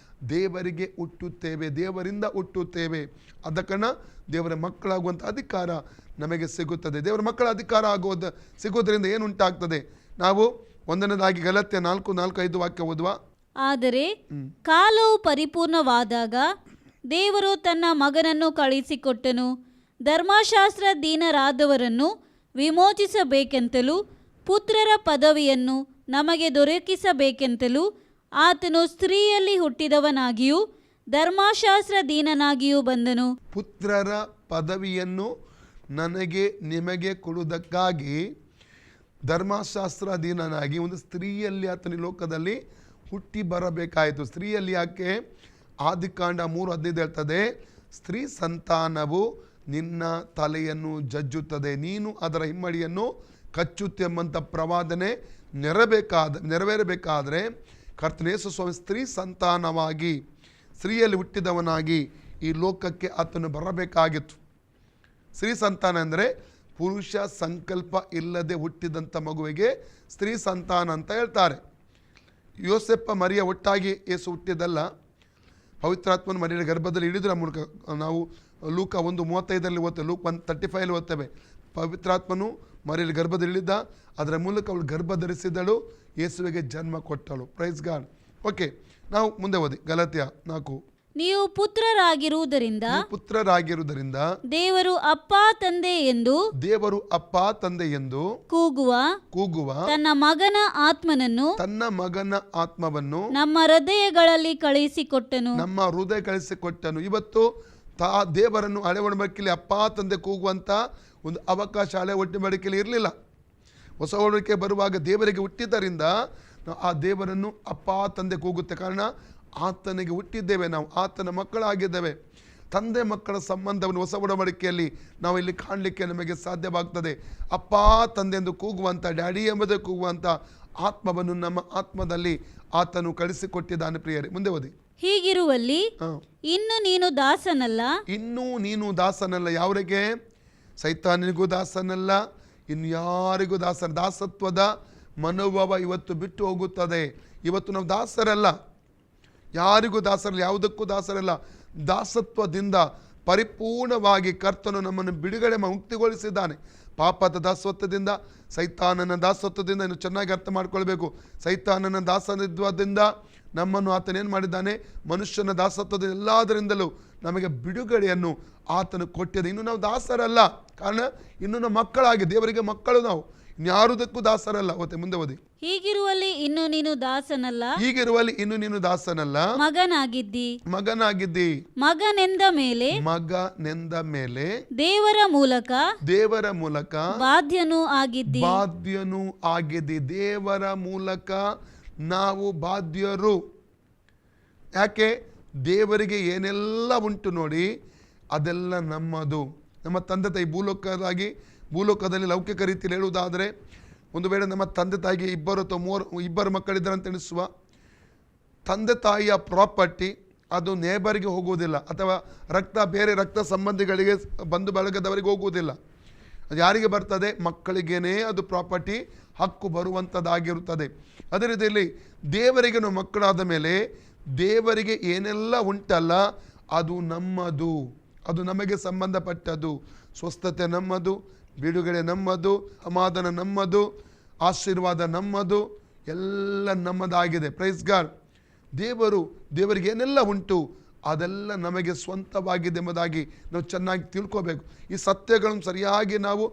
ದೇವರಿಗೆ ಹುಟ್ಟುತ್ತೇವೆ, ದೇವರಿಂದ ಹುಟ್ಟುತ್ತೇವೆ. ಆದ ಕಾರಣ ದೇವರ ಮಕ್ಕಳಾಗುವಂಥ ಅಧಿಕಾರ ನಮಗೆ ಸಿಗುತ್ತದೆ. ದೇವರ ಮಕ್ಕಳ ಅಧಿಕಾರ ಸಿಗೋದ್ರಿಂದ ಏನು ಉಂಟಾಗ್ತದೆ? ನಾವು ಒಂದನೇದಾಗಿ ಗಲಾತ್ಯ 4:4-5 ವಾಕ್ಯ ಓದುವ. ಆದರೆ ಕಾಲವು ಪರಿಪೂರ್ಣವಾದಾಗ ದೇವರು ತನ್ನ ಮಗನನ್ನು ಕಳುಹಿಸಿಕೊಟ್ಟನು. ಧರ್ಮಶಾಸ್ತ್ರಾಧೀನರಾದವರನ್ನು ವಿಮೋಚಿಸಬೇಕೆಂತಲೂ ಪುತ್ರರ ಪದವಿಯನ್ನು ನಮಗೆ ದೊರಕಿಸಬೇಕೆಂತಲೂ ಆತನು ಸ್ತ್ರೀಯಲ್ಲಿ ಹುಟ್ಟಿದವನಾಗಿಯೂ ಧರ್ಮಶಾಸ್ತ್ರಾಧೀನನಾಗಿಯೂ ಬಂದನು. ಪುತ್ರರ ಪದವಿಯನ್ನು ನನಗೆ ನಿಮಗೆ ಕೊಡುವುದಕ್ಕಾಗಿ ಧರ್ಮಶಾಸ್ತ್ರಾಧೀನನಾಗಿ ಒಂದು ಸ್ತ್ರೀಯಲ್ಲಿ ಆತನ ಲೋಕದಲ್ಲಿ ಹುಟ್ಟಿ ಬರಬೇಕಾಯಿತು. ಸ್ತ್ರೀಯಲ್ಲಿ ಯಾಕೆ? ಆದಿಕಾಂಡ 3:15 ಹೇಳ್ತದೆ, ಸ್ತ್ರೀ ಸಂತಾನವು ನಿನ್ನ ತಲೆಯನ್ನು ಜಜ್ಜುತ್ತದೆ, ನೀನು ಅದರ ಹಿಮ್ಮಡಿಯನ್ನು ಕಚ್ಚುತ್ತೆಂಬಂಥ ಪ್ರವಾದನೆ ನೆರವೇರಬೇಕಾದರೆ ಕರ್ತನ ಯೇಸು ಸ್ವಾಮಿ ಸ್ತ್ರೀ ಸಂತಾನವಾಗಿ, ಸ್ತ್ರೀಯಲ್ಲಿ ಹುಟ್ಟಿದವನಾಗಿ ಈ ಲೋಕಕ್ಕೆ ಆತನು ಬರಬೇಕಾಗಿತ್ತು. ಸ್ತ್ರೀ ಸಂತಾನ ಅಂದರೆ ಪುರುಷ ಸಂಕಲ್ಪ ಇಲ್ಲದೆ ಹುಟ್ಟಿದಂಥ ಮಗುವಿಗೆ ಸ್ತ್ರೀ ಸಂತಾನ ಅಂತ ಹೇಳ್ತಾರೆ. ಯೋಸೆಪ್ಪ ಮರಿಯ ಒಟ್ಟಾಗಿ ಯೇಸು ಹುಟ್ಟಿದಲ್ಲ, ಪವಿತ್ರಾತ್ಮನ ಮರಿಯ ಗರ್ಭದಲ್ಲಿ ಇಳಿದ್ರ ಮೂಲಕ. ನಾವು ಲೂಕ 1:35 ಓದ್ತೇವೆ, ಲೂಕ 1:35 ಓದ್ತೇವೆ. ಪವಿತ್ರಾತ್ಮನು ಮರಿಯ ಗರ್ಭದಲ್ಲಿ ಇಳಿದ, ಅದರ ಮೂಲಕ ಅವಳು ಗರ್ಭ ಧರಿಸಿದಳು, ಯೇಸುವಿಗೆ ಜನ್ಮ ಕೊಟ್ಟಳು. Praise God. ಓಕೆ, ನಾವು ಮುಂದೆ ಓದಿ. ಗಲಾತ್ಯ 4. ನೀವು ಪುತ್ರರಾಗಿರುವುದರಿಂದ ದೇವರು ಅಪ್ಪ ತಂದೆ ಎಂದು ಕೂಗುವ ತನ್ನ ಮಗನ ಆತ್ಮವನ್ನು ನಮ್ಮ ಹೃದಯಗಳಲ್ಲಿ ಕಳಿಸಿಕೊಟ್ಟನು. ಇವತ್ತು ದೇವರನ್ನು ಹಳೆ ಒಡಂಬಡಿಕೆಯಲ್ಲಿ ಅಪ್ಪ ತಂದೆ ಕೂಗುವಂತ ಒಂದು ಅವಕಾಶ ಹಳೆ ಒಡಂಬಡಿಕೆಯಲ್ಲಿ ಇರಲಿಲ್ಲ. ಹೊಸ ಒಡಂಬಡಿಕೆ ಬರುವಾಗ ದೇವರಿಗೆ ಹುಟ್ಟಿದ್ದರಿಂದ ಆ ದೇವರನ್ನು ಅಪ್ಪ ತಂದೆ ಕೂಗುತ್ತೆ. ಕಾರಣ ಆತನಿಗೆ ಹುಟ್ಟಿದ್ದೇವೆ, ನಾವು ಆತನ ಮಕ್ಕಳಾಗಿದ್ದೇವೆ. ತಂದೆ ಮಕ್ಕಳ ಸಂಬಂಧವನ್ನು ಹೊಸ ಒಡಂಬಡಿಕೆಯಲ್ಲಿ ನಾವು ಇಲ್ಲಿ ಕಾಣಲಿಕ್ಕೆ ನಮಗೆ ಸಾಧ್ಯವಾಗ್ತದೆ. ಅಪ್ಪ ತಂದೆ ಎಂದು ಕೂಗುವಂಥ, ಡ್ಯಾಡಿ ಎಂಬುದೇ ಕೂಗುವಂಥ ಆತ್ಮವನ್ನು ನಮ್ಮ ಆತ್ಮದಲ್ಲಿ ಆತನು ಕಳಿಸಿಕೊಟ್ಟಿದ್ದಾನೆ. ಪ್ರಿಯರೇ, ಮುಂದೆ ಓದಿ. ಹೀಗಿರುವಲ್ಲಿ ಇನ್ನು ನೀನು ದಾಸನಲ್ಲ. ಯಾವರಿಗೆ? ಸೈತಾನಿಗೂ ದಾಸನಲ್ಲ, ಇನ್ಯಾರಿಗೂ ದಾಸತ್ವದ ಮನೋಭಾವ ಇವತ್ತು ಬಿಟ್ಟು ಹೋಗುತ್ತದೆ. ಇವತ್ತು ನಾವು ದಾಸರಲ್ಲ, ಯಾರಿಗೂ ದಾಸರಲ್ಲ, ಯಾವುದಕ್ಕೂ ದಾಸರಲ್ಲ. ದಾಸತ್ವದಿಂದ ಪರಿಪೂರ್ಣವಾಗಿ ಕರ್ತನು ನಮ್ಮನ್ನು ಬಿಡುಗಡೆ ಮುಕ್ತಿಗೊಳಿಸಿದ್ದಾನೆ. ಪಾಪದ ದಾಸತ್ವದಿಂದ, ಸೈತಾನನ ದಾಸತ್ವದಿಂದ. ಇನ್ನು ಚೆನ್ನಾಗಿ ಅರ್ಥ ಮಾಡ್ಕೊಳ್ಬೇಕು. ಸೈತಾನನ ದಾಸತ್ವದಿಂದ ನಮ್ಮನ್ನು ಆತನೇನು ಮಾಡಿದ್ದಾನೆ? ಮನುಷ್ಯನ ದಾಸತ್ವದ ಎಲ್ಲದರಿಂದಲೂ ನಮಗೆ ಬಿಡುಗಡೆಯನ್ನು ಆತನು ಕೊಟ್ಟಿದೆ. ಇನ್ನು ನಾವು ದಾಸರಲ್ಲ, ಕಾರಣ ಇನ್ನು ನಾವು ಮಕ್ಕಳಾಗಿ, ದೇವರಿಗೆ ಮಕ್ಕಳು ನಾವು, ಇನ್ಯಾರುದಕ್ಕೂ ದಾಸರಲ್ಲ. ಓಕೆ, ಮುಂದೆ ಓದಿ. ಹೀಗಿರುವಲ್ಲಿ ಇನ್ನು ನೀನು ದಾಸನಲ್ಲ, ಮಗನಾಗಿದ್ದಿ. ಮಗನೆಂದ ಮೇಲೆ ದೇವರ ಮೂಲಕ ಬಾಧ್ಯನೂ ಆಗಿದ್ದಿ. ದೇವರ ಮೂಲಕ ನಾವು ಬಾಧ್ಯರು. ಯಾಕೆ? ದೇವರಿಗೆ ಏನೆಲ್ಲ ಉಂಟು ನೋಡಿ, ಅದೆಲ್ಲ ನಮ್ಮದು. ನಮ್ಮ ತಂದೆ ತಾಯಿ ಭೂಲೋಕದಲ್ಲಿ ಲೌಕಿಕ ರೀತಿಯಲ್ಲಿ ಹೇಳುವುದಾದರೆ, ಒಂದು ವೇಳೆ ನಮ್ಮ ತಂದೆ ತಾಯಿಗೆ ಇಬ್ಬರು ಮಕ್ಕಳಿದ್ದಾರೆ ಅಂತ ಎಣಿಸುವ, ತಂದೆ ತಾಯಿಯ ಪ್ರಾಪರ್ಟಿ ಅದು ನೇಬರಿಗೆ ಹೋಗುವುದಿಲ್ಲ, ಅಥವಾ ಬೇರೆ ರಕ್ತ ಸಂಬಂಧಿಗಳಿಗೆ, ಬಂಧು ಬಳಗದವರಿಗೆ ಹೋಗುವುದಿಲ್ಲ. ಅದು ಯಾರಿಗೆ ಬರ್ತದೆ? ಮಕ್ಕಳಿಗೇನೇ ಅದು ಪ್ರಾಪರ್ಟಿ ಹಕ್ಕು ಬರುವಂಥದ್ದಾಗಿರುತ್ತದೆ. ಅದೇ ರೀತಿಯಲ್ಲಿ ದೇವರಿಗೆ ನಾವು ಮಕ್ಕಳಾದ ಮೇಲೆ ದೇವರಿಗೆ ಏನೆಲ್ಲ ಉಂಟಲ್ಲ ಅದು ನಮ್ಮದು, ಅದು ನಮಗೆ ಸಂಬಂಧಪಟ್ಟದ್ದು. ಸ್ವಸ್ಥತೆ ನಮ್ಮದು, ಬಿಡುಗಡೆ ನಮ್ಮದು, ಸಮಾಧಾನ ನಮ್ಮದು, ಆಶೀರ್ವಾದ ನಮ್ಮದು, ಎಲ್ಲ ನಮ್ಮದಾಗಿದೆ. Praise God. ದೇವರಿಗೆ ಏನೆಲ್ಲ ಉಂಟು ಅದೆಲ್ಲ ನಮಗೆ ಸ್ವಂತವಾಗಿದೆ ಎಂಬುದಾಗಿ ನಾವು ಚೆನ್ನಾಗಿ ತಿಳ್ಕೋಬೇಕು. ಈ ಸತ್ಯಗಳನ್ನು ಸರಿಯಾಗಿ ನಾವು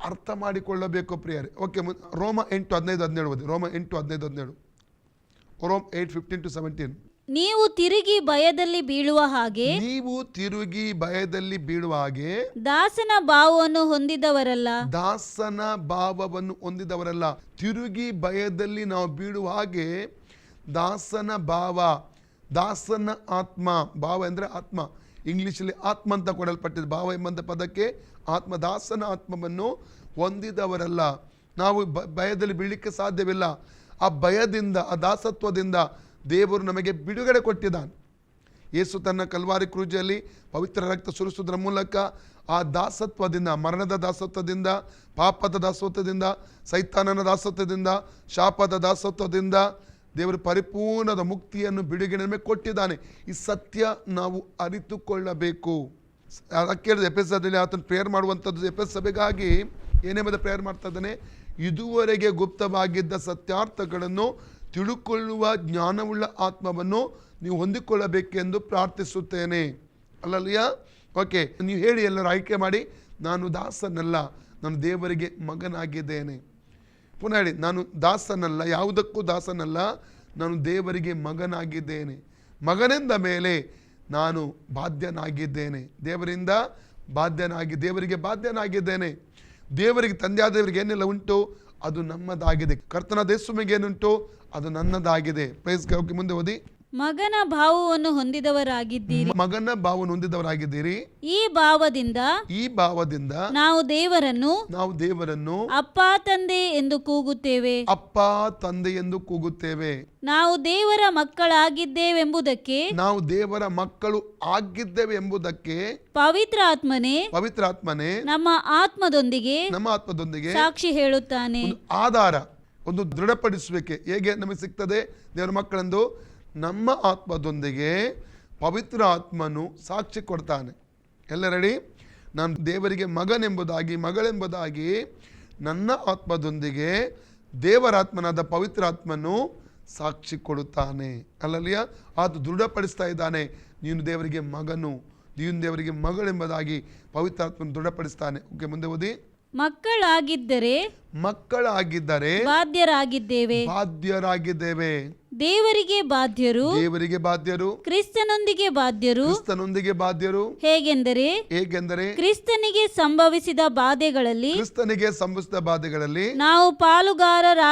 ಅರ್ಥ ಮಾಡಿಕೊಳ್ಳಬೇಕು ಪ್ರಿಯರೇ. ಓಕೆ, ರೋಮ 8:15-17 ಓದಿ. ರೋಮ 8:15-17. ರೋಮ್ 8:15-17. ನೀವು ತಿರುಗಿ ಭಯದಲ್ಲಿ ಬೀಳುವ ಹಾಗೆ ನೀವು ತಿರುಗಿ ಭಯದಲ್ಲಿ ಬೀಳುವ ಹಾಗೆ ದಾಸನ ಭಾವವನ್ನು ಹೊಂದಿದವರಲ್ಲ. ದಾಸನ ಭಾವವನ್ನು ಹೊಂದಿದವರಲ್ಲ. ತಿರುಗಿ ಭಯದಲ್ಲಿ ನಾವು ಬೀಳುವ ಹಾಗೆ ದಾಸನ ಭಾವ, ದಾಸನ ಆತ್ಮ, ಭಾವ ಅಂದರೆ ಆತ್ಮ, ಇಂಗ್ಲಿಷಲ್ಲಿ ಆತ್ಮ ಅಂತ ಕೊಡಲ್ಪಟ್ಟಿದೆ. ಭಾವ ಎಂಬಂಥ ಪದಕ್ಕೆ ಆತ್ಮ, ದಾಸನ ಆತ್ಮವನ್ನು ಹೊಂದಿದವರಲ್ಲ. ನಾವು ಭಯದಲ್ಲಿ ಬೀಳಲಿಕ್ಕೆ ಸಾಧ್ಯವಿಲ್ಲ. ಆ ಭಯದಿಂದ, ಆ ದಾಸತ್ವದಿಂದ ದೇವರು ನಮಗೆ ಬಿಡುಗಡೆ ಕೊಟ್ಟಿದ್ದಾನೆ. ಯೇಸು ತನ್ನ ಕಲ್ವಾರಿ ಕ್ರೂಜಲ್ಲಿ ಪವಿತ್ರ ರಕ್ತ ಸುರಿಸುವುದರ ಮೂಲಕ ಆ ದಾಸತ್ವದಿಂದ, ಮರಣದ ದಾಸತ್ವದಿಂದ, ಪಾಪದ ದಾಸತ್ವದಿಂದ, ಸೈತಾನನ ದಾಸತ್ವದಿಂದ, ಶಾಪದ ದಾಸತ್ವದಿಂದ ದೇವರು ಪರಿಪೂರ್ಣದ ಮುಕ್ತಿಯನ್ನು, ಬಿಡುಗಡೆ ನಮಗೆ ಕೊಟ್ಟಿದ್ದಾನೆ. ಈ ಸತ್ಯ ನಾವು ಅರಿತುಕೊಳ್ಳಬೇಕು. ಅದಕ್ಕೆ ಎಫೆಸದಲ್ಲಿ ಆತನ ಪ್ರೇಯರ್ ಮಾಡುವಂಥದ್ದು, ಎಫೆಸ ಸಭೆಗಾಗಿ ಏನೆಂಬುದು ಪ್ರೇಯರ್ ಮಾಡ್ತಾ ಇದ್ದಾನೆ. ಇದುವರೆಗೆ ಗುಪ್ತವಾಗಿದ್ದ ಸತ್ಯಾರ್ಥಗಳನ್ನು ತಿಳುಕೊಳ್ಳುವ ಜ್ಞಾನವುಳ್ಳ ಆತ್ಮವನ್ನು ನೀವು ಹೊಂದಿಕೊಳ್ಳಬೇಕೆಂದು ಪ್ರಾರ್ಥಿಸುತ್ತೇನೆ. ಅಲ್ಲಲ್ಯ? ಓಕೆ, ನೀವು ಹೇಳಿ, ಎಲ್ಲರೂ ಆಯ್ಕೆ ಮಾಡಿ, ನಾನು ದಾಸನಲ್ಲ, ನಾನು ದೇವರಿಗೆ ಮಗನಾಗಿದ್ದೇನೆ. ಪುನಃ ಹೇಳಿ, ನಾನು ದಾಸನಲ್ಲ, ಯಾವುದಕ್ಕೂ ದಾಸನಲ್ಲ, ನಾನು ದೇವರಿಗೆ ಮಗನಾಗಿದ್ದೇನೆ. ಮಗನೆಂದ ಮೇಲೆ ನಾನು ಬಾಧ್ಯನಾಗಿದ್ದೇನೆ. ದೇವರಿಂದ ದೇವರಿಗೆ ಬಾಧ್ಯನಾಗಿದ್ದೇನೆ. ದೇವರಿಗೆ, ತಂದೆಯಾದವರಿಗೆ ಏನೆಲ್ಲ ಉಂಟು ಅದು ನಮ್ಮದಾಗಿದೆ. ಕರ್ತನಾದ ಯೇಸುವಿಗೆ ಏನುಂಟು ಅದು ನನ್ನದಾಗಿದೆ. Praise God. ಮುಂದೆ ಓದಿ. ಮಗನ ಭಾವವನ್ನು ಹೊಂದಿದವರಾಗಿದ್ದೀರಿ. ಮಗನ ಭಾವವನ್ನು ಹೊಂದಿದವರಾಗಿದ್ದೀರಿ. ಈ ಭಾವದಿಂದ ನಾವು ದೇವರನ್ನು ಅಪ್ಪ ತಂದೆ ಎಂದು ಕೂಗುತ್ತೇವೆ. ಅಪ್ಪ ತಂದೆ ಎಂದು ಕೂಗುತ್ತೇವೆ. ನಾವು ದೇವರ ಮಕ್ಕಳಾಗಿದ್ದೇವೆಂಬುದಕ್ಕೆ ಪವಿತ್ರಾತ್ಮನೇ ನಮ್ಮ ಆತ್ಮದೊಂದಿಗೆ ಸಾಕ್ಷಿ ಹೇಳುತ್ತಾನೆ. ಆಧಾರ, ಒಂದು ದೃಢಪಡಿಸುವಿಕೆ ಹೇಗೆ ನಮಗೆ ಸಿಗ್ತದೆ ದೇವರ ಮಕ್ಕಳೆಂದು? ನಮ್ಮ ಆತ್ಮದೊಂದಿಗೆ ಪವಿತ್ರ ಆತ್ಮನು ಸಾಕ್ಷಿ ಕೊಡ್ತಾನೆ. ಎಲ್ಲ ರೆಡಿ? ನಾನು ದೇವರಿಗೆ ಮಗನೆಂಬುದಾಗಿ, ಮಗಳೆಂಬುದಾಗಿ ನನ್ನ ಆತ್ಮದೊಂದಿಗೆ ದೇವರಾತ್ಮನಾದ ಪವಿತ್ರ ಆತ್ಮನು ಸಾಕ್ಷಿ ಕೊಡುತ್ತಾನೆ. ಅಲ್ಲಲ್ಲಿಯ? ಆತ ದೃಢಪಡಿಸ್ತಾ ಇದ್ದಾನೆ, ನೀನು ದೇವರಿಗೆ ಮಗನು, ನೀನು ದೇವರಿಗೆ ಮಗಳೆಂಬುದಾಗಿ ಪವಿತ್ರಾತ್ಮನು ದೃಢಪಡಿಸ್ತಾನೆ. ಓಕೆ, ಮುಂದೆ ಓದಿ. ಮಕ್ಕಳಾಗಿದ್ದರೆ ಬಾಧ್ಯರಾಗಿದ್ದೇವೆ. ದೇವರಿಗೆ ಬಾಧ್ಯರು, ಕ್ರಿಸ್ತನೊಂದಿಗೆ ಬಾಧ್ಯರು. ಹೇಗೆಂದರೆ ಕ್ರಿಸ್ತನಿಗೆ ಸಂಭವಿಸಿದ ಬಾಧೆಗಳಲ್ಲಿ ನಾವು ಪಾಲುಗಾರರು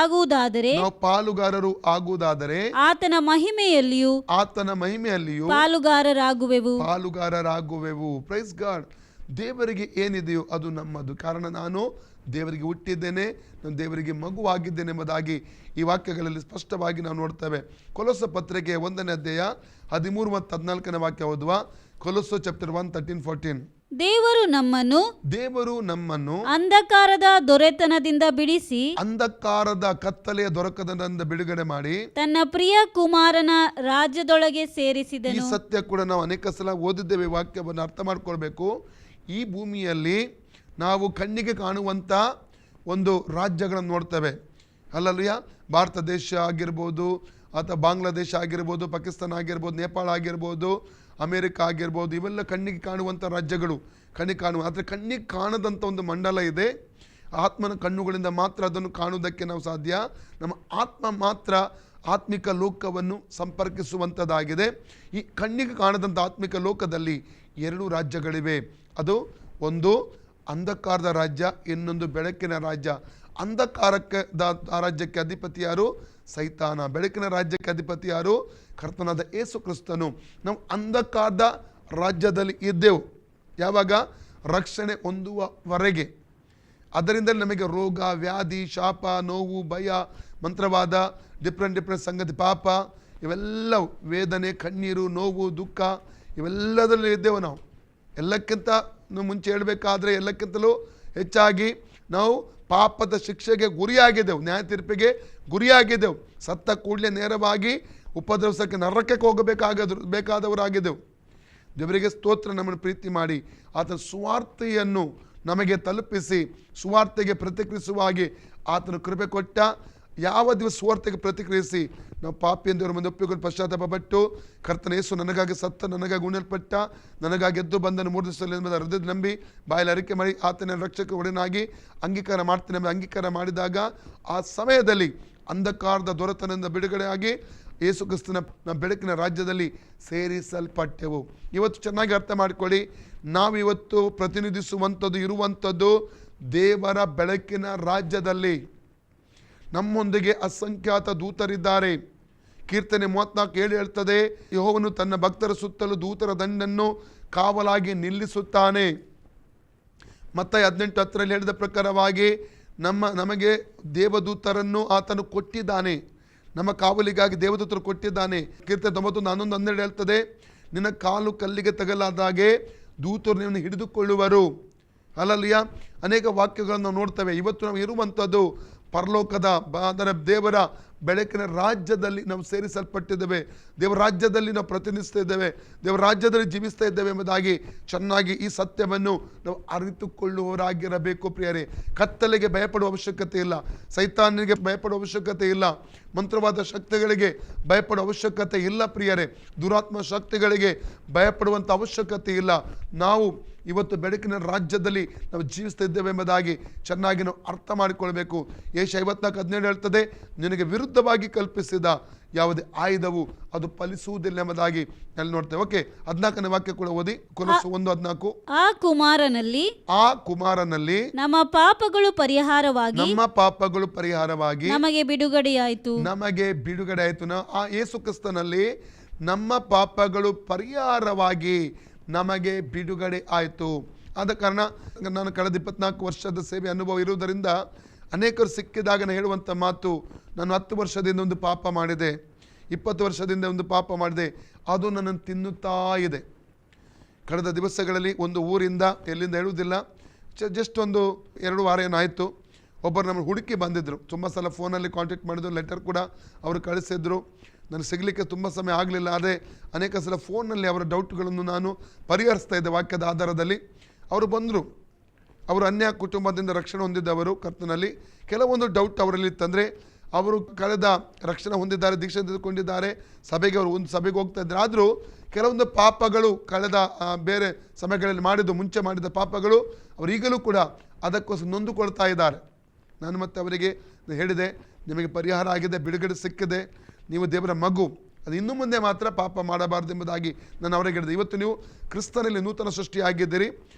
ಆಗುವುದಾದರೆ ಆತನ ಮಹಿಮೆಯಲ್ಲಿಯೂ ಪಾಲುಗಾರರಾಗುವೆವು. Praise God. ದೇವರಿಗೆ ಏನಿದೆಯೋ ಅದು ನಮ್ಮದು. ಕಾರಣ ನಾನು ದೇವರಿಗೆ ಹುಟ್ಟಿದ್ದೇನೆ, ನಾನು ದೇವರಿಗೆ ಮಗುವಾಗಿದ್ದೇನೆ ಎಂಬುದಾಗಿ ಈ ವಾಕ್ಯಗಳಲ್ಲಿ ಸ್ಪಷ್ಟವಾಗಿ ನಾವು ನೋಡ್ತೇವೆ. ಕೊಲೊಸ್ಸ ಪತ್ರಿಕೆ 1ನೇ ಅಧ್ಯಾಯ 13 ಮತ್ತು 14ನೇ ವಾಕ್ಯ ಓದುವ. ಕೊಲೊಸ್ಸೋ ಚಾಪ್ಟರ್ 1:13-14. ದೇವರು ನಮ್ಮನ್ನು ಅಂಧಕಾರದ ದೊರೆತನದಿಂದ ಬಿಡಿಸಿ, ಅಂಧಕಾರದ ಕತ್ತಲೆಯ ದೊರಕದಿಂದ ಬಿಡುಗಡೆ ಮಾಡಿ, ತನ್ನ ಪ್ರಿಯ ಕುಮಾರನ ರಾಜ್ಯದೊಳಗೆ ಸೇರಿಸಿದನು. ಈ ಸತ್ಯ ಕೂಡ ನಾವು ಅನೇಕ ಸಲ ಓದಿದ್ದೇವೆ. ವಾಕ್ಯವನ್ನು ಅರ್ಥ ಮಾಡ್ಕೊಳ್ಬೇಕು. ಈ ಭೂಮಿಯಲ್ಲಿ ನಾವು ಕಣ್ಣಿಗೆ ಕಾಣುವಂಥ ಒಂದು ರಾಜ್ಯಗಳನ್ನು ನೋಡ್ತೇವೆ. ಅಲ್ಲಲ್ಯ? ಭಾರತ ದೇಶ ಆಗಿರ್ಬೋದು, ಅಥವಾ ಬಾಂಗ್ಲಾದೇಶ ಆಗಿರ್ಬೋದು, ಪಾಕಿಸ್ತಾನ ಆಗಿರ್ಬೋದು, ನೇಪಾಳ ಆಗಿರ್ಬೋದು, ಅಮೇರಿಕ ಆಗಿರ್ಬೋದು, ಇವೆಲ್ಲ ಕಣ್ಣಿಗೆ ಕಾಣುವಂಥ ರಾಜ್ಯಗಳು. ಆದರೆ ಕಣ್ಣಿಗೆ ಕಾಣದಂಥ ಒಂದು ಮಂಡಲ ಇದೆ. ಆತ್ಮನ ಕಣ್ಣುಗಳಿಂದ ಮಾತ್ರ ಅದನ್ನು ಕಾಣುವುದಕ್ಕೆ ನಾವು ಸಾಧ್ಯ. ನಮ್ಮ ಆತ್ಮ ಮಾತ್ರ ಆತ್ಮಿಕ ಲೋಕವನ್ನು ಸಂಪರ್ಕಿಸುವಂಥದ್ದಾಗಿದೆ. ಈ ಕಣ್ಣಿಗೆ ಕಾಣದಂಥ ಆತ್ಮಿಕ ಲೋಕದಲ್ಲಿ 2 ರಾಜ್ಯಗಳಿವೆ. ಅದು ಒಂದು ಅಂಧಕಾರದ ರಾಜ್ಯ, ಇನ್ನೊಂದು ಬೆಳಕಿನ ರಾಜ್ಯ. ಅಂಧಕಾರಕ್ಕೆ ರಾಜ್ಯಕ್ಕೆ ಅಧಿಪತಿ ಯಾರು? ಸೈತಾನ. ಬೆಳಕಿನ ರಾಜ್ಯಕ್ಕೆ ಅಧಿಪತಿ ಯಾರು? ಕರ್ತನಾದ ಯೇಸು ಕ್ರಿಸ್ತನು. ನಾವು ಅಂಧಕಾರದ ರಾಜ್ಯದಲ್ಲಿ ಇದ್ದೆವು ಯಾವಾಗ? ರಕ್ಷಣೆ ಹೊಂದುವವರೆಗೆ. ಅದರಿಂದ ನಮಗೆ ರೋಗ, ವ್ಯಾಧಿ, ಶಾಪ, ನೋವು, ಭಯ, ಮಂತ್ರವಾದ, ಡಿಫ್ರೆಂಟ್ ಸಂಗತಿ, ಪಾಪ, ಇವೆಲ್ಲವೂ, ವೇದನೆ, ಕಣ್ಣೀರು, ನೋವು, ದುಃಖ, ಇವೆಲ್ಲದರಲ್ಲಿ ಇದ್ದೇವೆ ನಾವು. ಎಲ್ಲಕ್ಕಿಂತ ಮುಂಚೆ ಹೇಳಬೇಕಾದ್ರೆ ಎಲ್ಲಕ್ಕಿಂತಲೂ ಹೆಚ್ಚಾಗಿ ನಾವು ಪಾಪದ ಶಿಕ್ಷೆಗೆ ಗುರಿಯಾಗಿದ್ದೆವು, ನ್ಯಾಯ ತೀರ್ಪಿಗೆ ಗುರಿಯಾಗಿದ್ದೆವು. ಸತ್ತ ಕೂಡಲೇ ನೇರವಾಗಿ ಉಪದ್ರವಕ್ಕೆ ನರಕಕ್ಕೆ ಬೇಕಾದವರಾಗಿದ್ದೆವು. ದೇವರಿಗೆ ಸ್ತೋತ್ರ. ನಮ್ಮನ್ನು ಪ್ರೀತಿ ಮಾಡಿ ಆತನ ಸುವಾರ್ತೆಯನ್ನು ನಮಗೆ ತಲುಪಿಸಿ ಸುವಾರ್ತೆಗೆ ಪ್ರತಿಕ್ರಿಯಿಸುವ ಹಾಗೆ ಆತನು ಕೃಪೆ ಕೊಟ್ಟ. ಯಾವ ದಿವಸ ಸುವಾರ್ತೆಗೆ ಪ್ರತಿಕ್ರಿಯಿಸಿ ನಾವು ಪಾಪಿ ಎಂದವರ ಮುಂದೆ ಒಪ್ಪಿಕೊಂಡು ಪಶ್ಚಾತ್ತಾಪ ಪಟ್ಟು ಕರ್ತನ ಯೇಸು ನನಗಾಗಿ ಸತ್ತ, ನನಗಾಗಿ ಉಣ್ಣಲ್ಪಟ್ಟ, ನನಗಾಗಿ ಎದ್ದು ಬಂದನು 3 ದಿವಸದಲ್ಲಿ ಎಂಬುದು ಹೃದಯದ ನಂಬಿ ಬಾಯಲ್ಲಿ ಅರಿಕೆ ಮಾಡಿ ಆತನ ರಕ್ಷಕ ಒಡೆಯನಾಗಿ ಅಂಗೀಕಾರ ಮಾಡ್ತೇನೆ ಎಂಬ ಅಂಗೀಕಾರ ಮಾಡಿದಾಗ ಆ ಸಮಯದಲ್ಲಿ ಅಂಧಕಾರದ ದೊರೆತನದಿಂದ ಬಿಡುಗಡೆಯಾಗಿ ಯೇಸು ಕ್ರಿಸ್ತನ ಬೆಳಕಿನ ರಾಜ್ಯದಲ್ಲಿ ಸೇರಿಸಲ್ಪಟ್ಟೆವು. ಇವತ್ತು ಚೆನ್ನಾಗಿ ಅರ್ಥ ಮಾಡಿಕೊಳ್ಳಿ, ನಾವಿವತ್ತು ಪ್ರತಿನಿಧಿಸುವಂಥದ್ದು ಇರುವಂಥದ್ದು ದೇವರ ಬೆಳಕಿನ ರಾಜ್ಯದಲ್ಲಿ. ನಮ್ಮೊಂದಿಗೆ ಅಸಂಖ್ಯಾತ ದೂತರಿದ್ದಾರೆ. ಕೀರ್ತನೆ 34:7 ಹೇಳ್ತದೆ, ಯೆಹೋವನು ತನ್ನ ಭಕ್ತರ ಸುತ್ತಲೂ ದೂತರ ದಂಡನ್ನು ಕಾವಲಾಗಿ ನಿಲ್ಲಿಸುತ್ತಾನೆ. ಮತ್ತಾಯ 18:10 ಹೇಳಿದ ಪ್ರಕಾರವಾಗಿ ನಮಗೆ ದೇವದೂತರನ್ನು ಆತನು ಕೊಟ್ಟಿದ್ದಾನೆ, ನಮ್ಮ ಕಾವಲಿಗಾಗಿ ದೇವದೂತರು ಕೊಟ್ಟಿದ್ದಾನೆ. ಕೀರ್ತನೆ 91:11 ಹೇಳ್ತದೆ, ನಿನ್ನ ಕಾಲು ಕಲ್ಲಿಗೆ ತಗಲಾದಾಗೆ ದೂತರು ನಿಮ್ಮನ್ನು ಹಿಡಿದುಕೊಳ್ಳುವರು. ಅಲ್ಲಲ್ಲಿಯ ಅನೇಕ ವಾಕ್ಯಗಳನ್ನು ನಾವು ನೋಡ್ತೇವೆ. ಇವತ್ತು ನಾವು ಇರುವಂಥದ್ದು ಪರಲೋಕದ ಅದರ ದೇವರ ಬೆಳಕಿನ ರಾಜ್ಯದಲ್ಲಿ ನಾವು ಸೇರಿಸಲ್ಪಟ್ಟಿದ್ದೇವೆ. ದೇವರ ರಾಜ್ಯದಲ್ಲಿ ನಾವು ಪ್ರತಿನಿಧಿಸ್ತಾ ಇದ್ದೇವೆ, ದೇವರ ರಾಜ್ಯದಲ್ಲಿ ಜೀವಿಸ್ತಾ ಇದ್ದೇವೆ ಎಂಬುದಾಗಿ ಚೆನ್ನಾಗಿ ಈ ಸತ್ಯವನ್ನು ನಾವು ಅರಿತುಕೊಳ್ಳುವವರಾಗಿರಬೇಕು ಪ್ರಿಯರೇ. ಕತ್ತಲೆಗೆ ಭಯಪಡುವ ಅವಶ್ಯಕತೆ ಇಲ್ಲ, ಸೈತಾನಿಗೆ ಭಯಪಡುವ ಅವಶ್ಯಕತೆ ಇಲ್ಲ, ಮಂತ್ರವಾದ ಶಕ್ತಿಗಳಿಗೆ ಭಯಪಡುವ ಅವಶ್ಯಕತೆ ಇಲ್ಲ ಪ್ರಿಯರೇ, ದುರಾತ್ಮ ಶಕ್ತಿಗಳಿಗೆ ಭಯಪಡುವಂಥ ಅವಶ್ಯಕತೆ ಇಲ್ಲ. ನಾವು ಇವತ್ತು ಬೆಳಕಿನ ರಾಜ್ಯದಲ್ಲಿ ನಾವು ಜೀವಿಸ್ತಾ ಇದ್ದೇವೆ ಎಂಬುದಾಗಿ ಚೆನ್ನಾಗಿ ನಾವು ಅರ್ಥ ಮಾಡಿಕೊಳ್ಬೇಕು. ಯೆಶಾಯ 54:17 ಹೇಳ್ತದೆ, ನಿನಗೆ ವಿರುದ್ಧವಾಗಿ ಕಲ್ಪಿಸಿದ ಯಾವುದೇ ಆಯುಧವು ಅದು ಫಲಿಸುವುದಿಲ್ಲ ಎಂಬುದಾಗಿ ಅಲ್ಲಿ ನೋಡ್ತೇವೆ. ಓಕೆ, 14ನೇ ವಾಕ್ಯ ಕೂಡ ಓದಿ, ಕೊಲೊಸ್ಸೆ 1:14. ಆ ಕುಮಾರನಲ್ಲಿ ನಮ್ಮ ಪಾಪಗಳು ಪರಿಹಾರವಾಗಿ ನಮಗೆ ಬಿಡುಗಡೆಯಾಯಿತು. ಆ ಯೇಸು ಕ್ರಿಸ್ತನಲ್ಲಿ ನಮ್ಮ ಪಾಪಗಳು ಪರಿಹಾರವಾಗಿ ನಮಗೆ ಬಿಡುಗಡೆ ಆಯಿತು. ಆದ ಕಾರಣ ನಾನು ಕಳೆದ 24 ವರ್ಷದ ಸೇವೆ ಅನುಭವ ಇರುವುದರಿಂದ ಅನೇಕರು ಸಿಕ್ಕಿದಾಗ ನಾನು ಹೇಳುವಂಥ ಮಾತು, ನಾನು 10 ವರ್ಷದಿಂದ ಒಂದು ಪಾಪ ಮಾಡಿದೆ, 20 ವರ್ಷದಿಂದ ಒಂದು ಪಾಪ ಮಾಡಿದೆ, ಅದು ನನ್ನನ್ನು ತಿನ್ನುತ್ತಾ ಇದೆ. ಕಳೆದ ದಿವಸಗಳಲ್ಲಿ ಒಂದು ಊರಿಂದ, ಎಲ್ಲಿಂದ ಹೇಳುವುದಿಲ್ಲ, ಜಸ್ಟ್ ಒಂದು 2 ವಾರ ಏನಾಯಿತು, ಒಬ್ಬರು ನಮ್ಮನ್ನು ಹುಡುಕಿ ಬಂದಿದ್ದರು. ತುಂಬ ಸಲ ಫೋನಲ್ಲಿ ಕಾಂಟ್ಯಾಕ್ಟ್ ಮಾಡಿದ್ರು, ಲೆಟರ್ ಕೂಡ ಅವರು ಕಳಿಸಿದ್ರು. ನನಗೆ ಸಿಗಲಿಕ್ಕೆ ತುಂಬ ಸಮಯ ಆಗಲಿಲ್ಲ. ಆದರೆ ಅನೇಕ ಸಲ ಫೋನ್ನಲ್ಲಿ ಅವರ ಡೌಟ್ಗಳನ್ನು ನಾನು ಪರಿಹರಿಸ್ತಾ ಇದ್ದೆ ವಾಕ್ಯದ ಆಧಾರದಲ್ಲಿ. ಅವರು ಬಂದರು, ಅವರು ಅನ್ಯ ಕುಟುಂಬದಿಂದ ರಕ್ಷಣೆ ಹೊಂದಿದ್ದವರು ಕರ್ತನಲ್ಲಿ. ಕೆಲವೊಂದು ಡೌಟ್ ಅವರಲ್ಲಿ ಇತ್ತಂದರೆ, ಅವರು ಕಳೆದ ರಕ್ಷಣೆ ಹೊಂದಿದ್ದಾರೆ, ದೀಕ್ಷೆ ತೆಗೆದುಕೊಂಡಿದ್ದಾರೆ, ಸಭೆಗೆ ಅವರು ಒಂದು ಸಭೆಗೆ ಹೋಗ್ತಾ ಇದ್ದಾರೆ. ಆದರೂ ಕೆಲವೊಂದು ಪಾಪಗಳು ಕಳೆದ ಬೇರೆ ಸಮಯಗಳಲ್ಲಿ ಮುಂಚೆ ಮಾಡಿದ ಪಾಪಗಳು ಅವರು ಈಗಲೂ ಕೂಡ ಅದಕ್ಕೋಸ್ಕರ ನೊಂದುಕೊಳ್ತಾ ಇದ್ದಾರೆ. ನಾನು ಮತ್ತೆ ಅವರಿಗೆ ಹೇಳಿದೆ, ನಿಮಗೆ ಪರಿಹಾರ ಆಗಿದೆ, ಬಿಡುಗಡೆ ಸಿಕ್ಕಿದೆ, ನೀವು ದೇವರ ಮಗು, ಅದು ಇನ್ನು ಮುಂದೆ ಮಾತ್ರ ಪಾಪ ಮಾಡಬಾರ್ದು ಎಂಬುದಾಗಿ ನಾನು ಅವರಿಗೆ ಹೇಳಿದೆ. ಇವತ್ತು ನೀವು ಕ್ರಿಸ್ತನಲ್ಲಿ ನೂತನ ಸೃಷ್ಟಿಯಾಗಿದ್ದೀರಿ,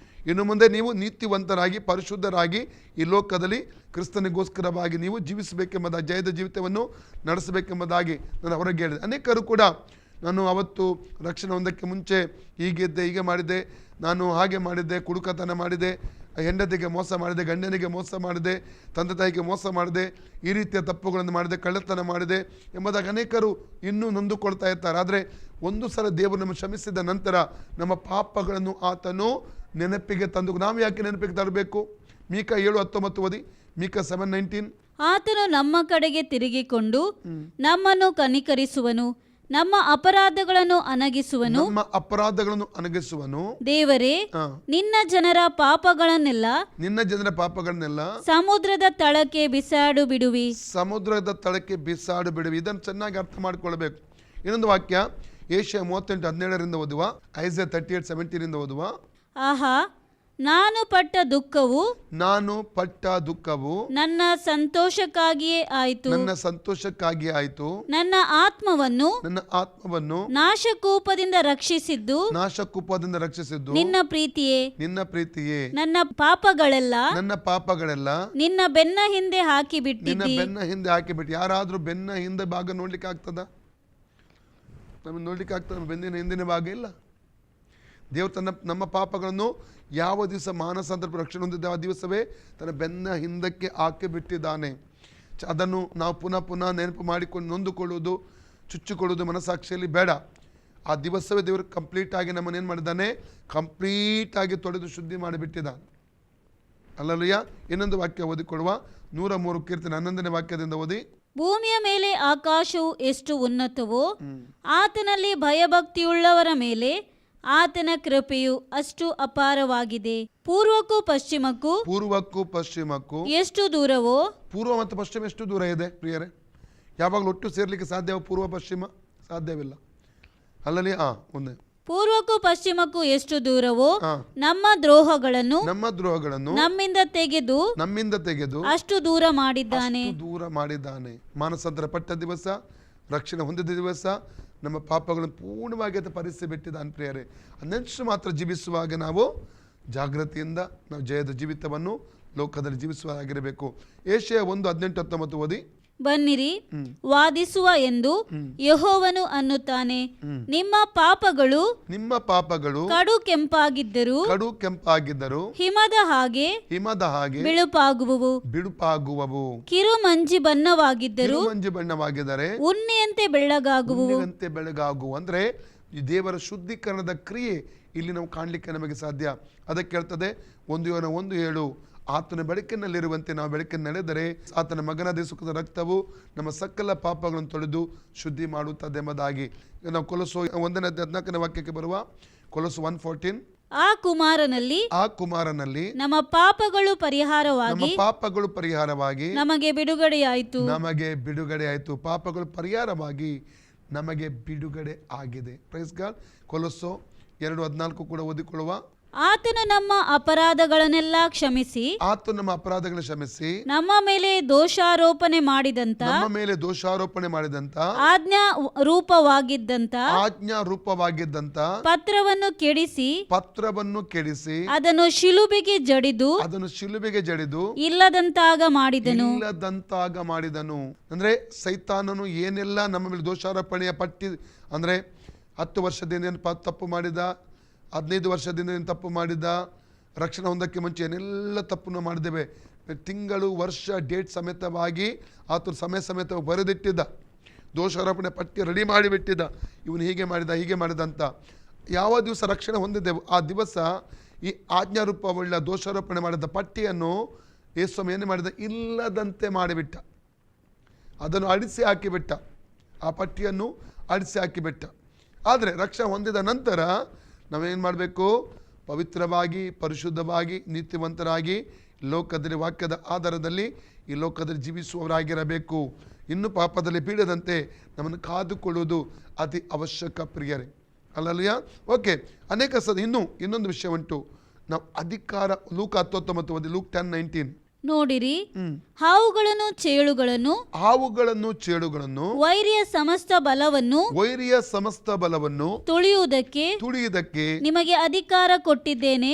ಇನ್ನು ಮುಂದೆ ನೀವು ನೀತಿವಂತರಾಗಿ ಪರಿಶುದ್ಧರಾಗಿ ಈ ಲೋಕದಲ್ಲಿ ಕ್ರಿಸ್ತನಿಗೋಸ್ಕರವಾಗಿ ನೀವು ಜೀವಿಸಬೇಕೆಂಬುದಾಗಿ, ಜಯದ ಜೀವಿತವನ್ನು ನಡೆಸಬೇಕೆಂಬುದಾಗಿ ನಾನು ಅವರಿಗೆ ಹೇಳಿದೆ. ಅನೇಕರು ಕೂಡ ನಾನು ಅವತ್ತು ರಕ್ಷಣೆ ಹೊಂದಕ್ಕೆ ಮುಂಚೆ ಹೀಗಿದ್ದೆ, ಹೀಗೆ ಮಾಡಿದ್ದೆ, ನಾನು ಹಾಗೆ ಮಾಡಿದ್ದೆ, ಕುಡುಕತನ ಮಾಡಿದೆ, ಹೆಂಡತಿಗೆ ಮೋಸ ಮಾಡಿದೆ, ಗಂಡನಿಗೆ ಮೋಸ ಮಾಡಿದೆ, ತಂದೆ ತಾಯಿಗೆ ಮೋಸ ಮಾಡಿದೆ, ಈ ರೀತಿಯ ತಪ್ಪುಗಳನ್ನು ಮಾಡಿದೆ, ಕಳ್ಳತನ ಮಾಡಿದೆ ಎಂಬುದಾಗಿ ಅನೇಕರು ಇನ್ನೂ ನೊಂದುಕೊಳ್ತಾ ಇರ್ತಾರೆ. ಆದರೆ ಒಂದು ಸಲ ದೇವರು ನಮ್ಮ ಕ್ಷಮಿಸಿದ ನಂತರ ನಮ್ಮ ಪಾಪಗಳನ್ನು ಆತನು ನೆನಪಿಗೆ ತಂದು, ನಾವು ಯಾಕೆ ನೆನಪಿಗೆ ತರಬೇಕು? ಮೀಕ 7:19 ಓದಿ. ಮೀಕ 7:19. ಆತನು ನಮ್ಮ ಕಡೆಗೆ ತಿರುಗಿಕೊಂಡು ನಮ್ಮನ್ನು ಕನಿಕರಿಸುವನು, ನಮ್ಮ ಅಪರಾಧಗಳನ್ನು ಅಣಗಿಸುವನು. ದೇವರೇ, ನಿನ್ನ ಜನರ ಪಾಪಗಳನ್ನೆಲ್ಲ ಸಮುದ್ರದ ತಳಕ್ಕೆ ಬಿಸಾಡು ಬಿಡುವಿ. ಇದನ್ನು ಚೆನ್ನಾಗಿ ಅರ್ಥ ಮಾಡಿಕೊಳ್ಬೇಕು. ಇನ್ನೊಂದು ವಾಕ್ಯ, ಯೆಶಾಯ 38:17 ಓದುವ, ಐಸಾಯ 38:17 ಓದುವ. ಆಹಾ, ನಾನು ಪಟ್ಟ ದುಃಖವು ನನ್ನ ಸಂತೋಷಕ್ಕಾಗಿಯೇ ಆಯಿತು. ನನ್ನ ಆತ್ಮವನ್ನು ನಾಶಕೂಪದಿಂದ ರಕ್ಷಿಸಿದ್ದು ನಿನ್ನ ಪ್ರೀತಿಯೇ. ನನ್ನ ಪಾಪಗಳೆಲ್ಲ ನಿನ್ನ ಬೆನ್ನ ಹಿಂದೆ ಹಾಕಿಬಿಟ್ಟಿದ್ದಿ. ಯಾರಾದ್ರೂ ಬೆನ್ನ ಹಿಂದೆ ಭಾಗ ನೋಡ್ಲಿಕ್ಕೆ ಆಗ್ತದ? ನಮಗೆ ನೋಡ್ಲಿಕ್ಕೆ ಆಗ್ತದ? ಬೆನ್ನಿನ ಹಿಂದಿನ ಭಾಗ ಇಲ್ಲ. ದೇವರು ನಮ್ಮ ಪಾಪಗಳನ್ನು ಯಾವ ದಿವಸ ಮಾನಸಾಂತರ ರಕ್ಷಣೆ ಹೊಂದಿದ್ದ ಆ ದಿವಸವೇ ತನ್ನ ಬೆನ್ನ ಹಿಂದಕ್ಕೆ ಹಾಕಿ ಬಿಟ್ಟಿದ್ದಾನೆ. ಅದನ್ನು ನಾವು ಪುನಃ ನೆನಪು ಮಾಡಿಕೊಂಡು ನೊಂದುಕೊಳ್ಳುವುದು, ಚುಚ್ಚಿಕೊಳ್ಳುವುದು ಮನಸ್ಸಾಕ್ಷಿಯಲ್ಲಿ ಬೇಡ. ಆ ದಿವಸವೇ ದೇವರು ಕಂಪ್ಲೀಟಾಗಿ ನಮ್ಮನ್ನೇನು ಮಾಡಿದ್ದಾನೆ? ಕಂಪ್ಲೀಟಾಗಿ ತೊಳೆದು ಶುದ್ಧಿ ಮಾಡಿಬಿಟ್ಟಿದ್ದಾನೆ. ಅಲ್ಲಲ್ಲಯ್ಯ. ಇನ್ನೊಂದು ವಾಕ್ಯ ಓದಿಕೊಡುವ, 103 ಕೀರ್ತನೆ 11ನೇ ವಾಕ್ಯದಿಂದ ಓದಿ. ಭೂಮಿಯ ಮೇಲೆ ಆಕಾಶವು ಎಷ್ಟು ಉನ್ನತವೋ, ಆತನಲ್ಲಿ ಭಯಭಕ್ತಿಯುಳ್ಳವರ ಮೇಲೆ ಆತನ ಕೃಪೆಯು ಅಷ್ಟು ಅಪಾರವಾಗಿದೆ. ಪೂರ್ವಕ್ಕೂ ಪಶ್ಚಿಮಕ್ಕೂ ಪೂರ್ವಕ್ಕೂ ಪಶ್ಚಿಮಕ್ಕೂ ಎಷ್ಟು ದೂರವೋ, ಪೂರ್ವ ಮತ್ತು ಪಶ್ಚಿಮ ಎಷ್ಟು ದೂರ ಇದೆ ಪ್ರಿಯರೇ? ಯಾವಾಗಲೂ ಒಟ್ಟು ಸೇರ್ಲಿಕ್ಕೆ ಸಾಧ್ಯವ? ಪೂರ್ವ ಪಶ್ಚಿಮ ಸಾಧ್ಯವಿಲ್ಲ ಅಲ್ಲಲ್ಲಿ. ಮುಂದೆ ಪೂರ್ವಕ್ಕೂ ಪಶ್ಚಿಮಕ್ಕೂ ಎಷ್ಟು ದೂರವೋ ಹಾ. ನಮ್ಮ ದ್ರೋಹಗಳನ್ನು ನಮ್ಮಿಂದ ತೆಗೆದು ಅಷ್ಟು ದೂರ ಮಾಡಿದ್ದಾನೆ. ದೂರ ಮಾಡಿದ್ದಾನೆ. ಮಾನಸಾಂತರ ಪಟ್ಟ ದಿವಸ, ರಕ್ಷಣೆ ಹೊಂದಿದ ದಿವಸ, ನಮ್ಮ ಪಾಪಗಳನ್ನು ಪೂರ್ಣವಾಗಿ ಪರಿಸಿ ಬಿಟ್ಟಿದ್ದಾನೆ ಪ್ರಿಯರೇ. ಅನ್ನಷ್ಟು ಮಾತ್ರ ಜೀವಿಸುವಾಗ ನಾವು ಜಾಗೃತಿಯಿಂದ ನಾವು ಜಯದ ಜೀವಿತವನ್ನು ಲೋಕದಲ್ಲಿ ಜೀವಿಸುವಾಗಿರಬೇಕು. ಏಷ್ಯಾ 1:18-19 ಓದಿ. ಬನ್ನಿರಿ, ವಾದಿಸುವ ಎಂದು ಯೆಹೋವನು ಅನ್ನುತ್ತಾನೆ. ನಿಮ್ಮ ಪಾಪಗಳು ಕಡು ಕೆಂಪಾಗಿದ್ದರು ಹಿಮದ ಹಾಗೆ ಬಿಳುಪಾಗುವವು. ಕಿರುಮಂಜಿ ಬಣ್ಣವಾಗಿದ್ದರೆ ಉನ್ನೆಯಂತೆ ಬೆಳಗಾಗುವು. ಅಂದ್ರೆ ಈ ದೇವರ ಶುದ್ಧೀಕರಣದ ಕ್ರಿಯೆ ಇಲ್ಲಿ ನಾವು ಕಾಣಲಿಕ್ಕೆ ನಮಗೆ ಸಾಧ್ಯ. ಅದಕ್ಕೆ ಹೇಳ್ತದೆ 1 ಯೋಹನ 1:7, ಆತನ ಬೆಳಕಿನಲ್ಲಿರುವಂತೆ ನಾವು ಬೆಳಕಿನ ನಡೆದರೆ ಆತನ ಮಗನಾದ ಸುಖದ ರಕ್ತವು ನಮ್ಮ ಸಕಲ ಪಾಪಗಳನ್ನು ತೊಳೆದು ಶುದ್ಧಿ ಮಾಡುತ್ತದೆ ಎಂಬುದಾಗಿ. ನಾವು ಕೊಲೊಸೆ 1:14 ವಾಕ್ಯಕ್ಕೆ ಬರುವ ಕೊಲೊಸೆ 1:14. ಆ ಕುಮಾರನಲ್ಲಿ ನಮ್ಮ ಪಾಪಗಳು ಪರಿಹಾರವಾಗಿ ನಮಗೆ ಬಿಡುಗಡೆಯಾಯಿತು. ಪಾಪಗಳು ಪರಿಹಾರವಾಗಿ ನಮಗೆ ಬಿಡುಗಡೆ ಆಗಿದೆ. Praise God. ಕೊಲೊಸೆ 2:14 ಕೂಡ ಓದಿಕೊಳ್ಳುವ. ಆತನು ನಮ್ಮ ಅಪರಾಧಗಳನ್ನೆಲ್ಲ ಕ್ಷಮಿಸಿ ನಮ್ಮ ಮೇಲೆ ದೋಷಾರೋಪಣೆ ಮಾಡಿದಂತ ಆಜ್ಞಾ ರೂಪವಾಗಿದ್ದಂತ ಪತ್ರವನ್ನು ಕೆಡಿಸಿ ಅದನ್ನು ಶಿಲುಬೆಗೆ ಜಡಿದು ಇಲ್ಲದಂತಾಗ ಮಾಡಿದನು. ಅಂದ್ರೆ ಸೈತಾನನು ಏನೆಲ್ಲ ನಮ್ಮ ಮೇಲೆ ದೋಷಾರೋಪಣೆಯ ಪಟ್ಟಿ, ಅಂದ್ರೆ 10 ವರ್ಷದಿಂದ ತಪ್ಪು ಮಾಡಿದ, 15 ವರ್ಷದಿಂದ ತಪ್ಪು ಮಾಡಿದ, ರಕ್ಷಣೆ ಹೊಂದಕ್ಕೆ ಮುಂಚೆ ಏನೆಲ್ಲ ತಪ್ಪನ್ನು ಮಾಡಿದ್ದೇವೆ, ತಿಂಗಳು ವರ್ಷ ಡೇಟ್ ಸಮೇತವಾಗಿ ಆತ ಸಮಯ ಸಮೇತ ಬರೆದಿಟ್ಟಿದ್ದ, ದೋಷಾರೋಪಣೆ ಪಟ್ಟಿ ರೆಡಿ ಮಾಡಿಬಿಟ್ಟಿದ್ದ. ಇವನು ಹೀಗೆ ಮಾಡಿದ ಅಂತ ಯಾವ ದಿವಸ ರಕ್ಷಣೆ ಹೊಂದಿದ್ದೆವು ಆ ದಿವಸ ಈ ಆಜ್ಞಾರೂಪವುಳ್ಳ ದೋಷಾರೋಪಣೆ ಮಾಡಿದ ಪಟ್ಟಿಯನ್ನು ಯೇಸು ಏನು ಮಾಡಿದ? ಇಲ್ಲದಂತೆ ಮಾಡಿಬಿಟ್ಟ. ಅದನ್ನು ಅಳಿಸಿ ಹಾಕಿಬಿಟ್ಟ. ಆ ಪಟ್ಟಿಯನ್ನು ಅಳಿಸಿ ಹಾಕಿಬಿಟ್ಟ. ಆದರೆ ರಕ್ಷಣೆ ಹೊಂದಿದ ನಂತರ ನಾವೇನು ಮಾಡಬೇಕು? ಪವಿತ್ರವಾಗಿ, ಪರಿಶುದ್ಧವಾಗಿ, ನೀತಿವಂತರಾಗಿ ಲೋಕದಲ್ಲಿ ವಾಕ್ಯದ ಆಧಾರದಲ್ಲಿ ಈ ಲೋಕದಲ್ಲಿ ಜೀವಿಸುವವರಾಗಿರಬೇಕು. ಇನ್ನು ಪಾಪದಲ್ಲಿ ಬೀಳದಂತೆ ನಮ್ಮನ್ನು ಕಾದುಕೊಳ್ಳುವುದು ಅತಿ ಅವಶ್ಯಕ ಪ್ರಿಯರೇ. ಅಲ್ಲಲ್ಯ? ಓಕೆ. ಅನೇಕ ಇನ್ನೊಂದು ವಿಷಯ ಉಂಟು. ನಾವು ಅಧಿಕಾರ, ಲೂಕ 19 ಓದಿ. ಲೂಕ್ 10:19. ನೋಡಿರಿ, ಹಾವುಗಳನ್ನು ಚೇಳುಗಳನ್ನು ವೈರಿಯ ಸಮಸ್ತ ಬಲವನ್ನು ತುಳಿಯುವುದಕ್ಕೆ ನಿಮಗೆ ಅಧಿಕಾರ ಕೊಟ್ಟಿದ್ದೇನೆ.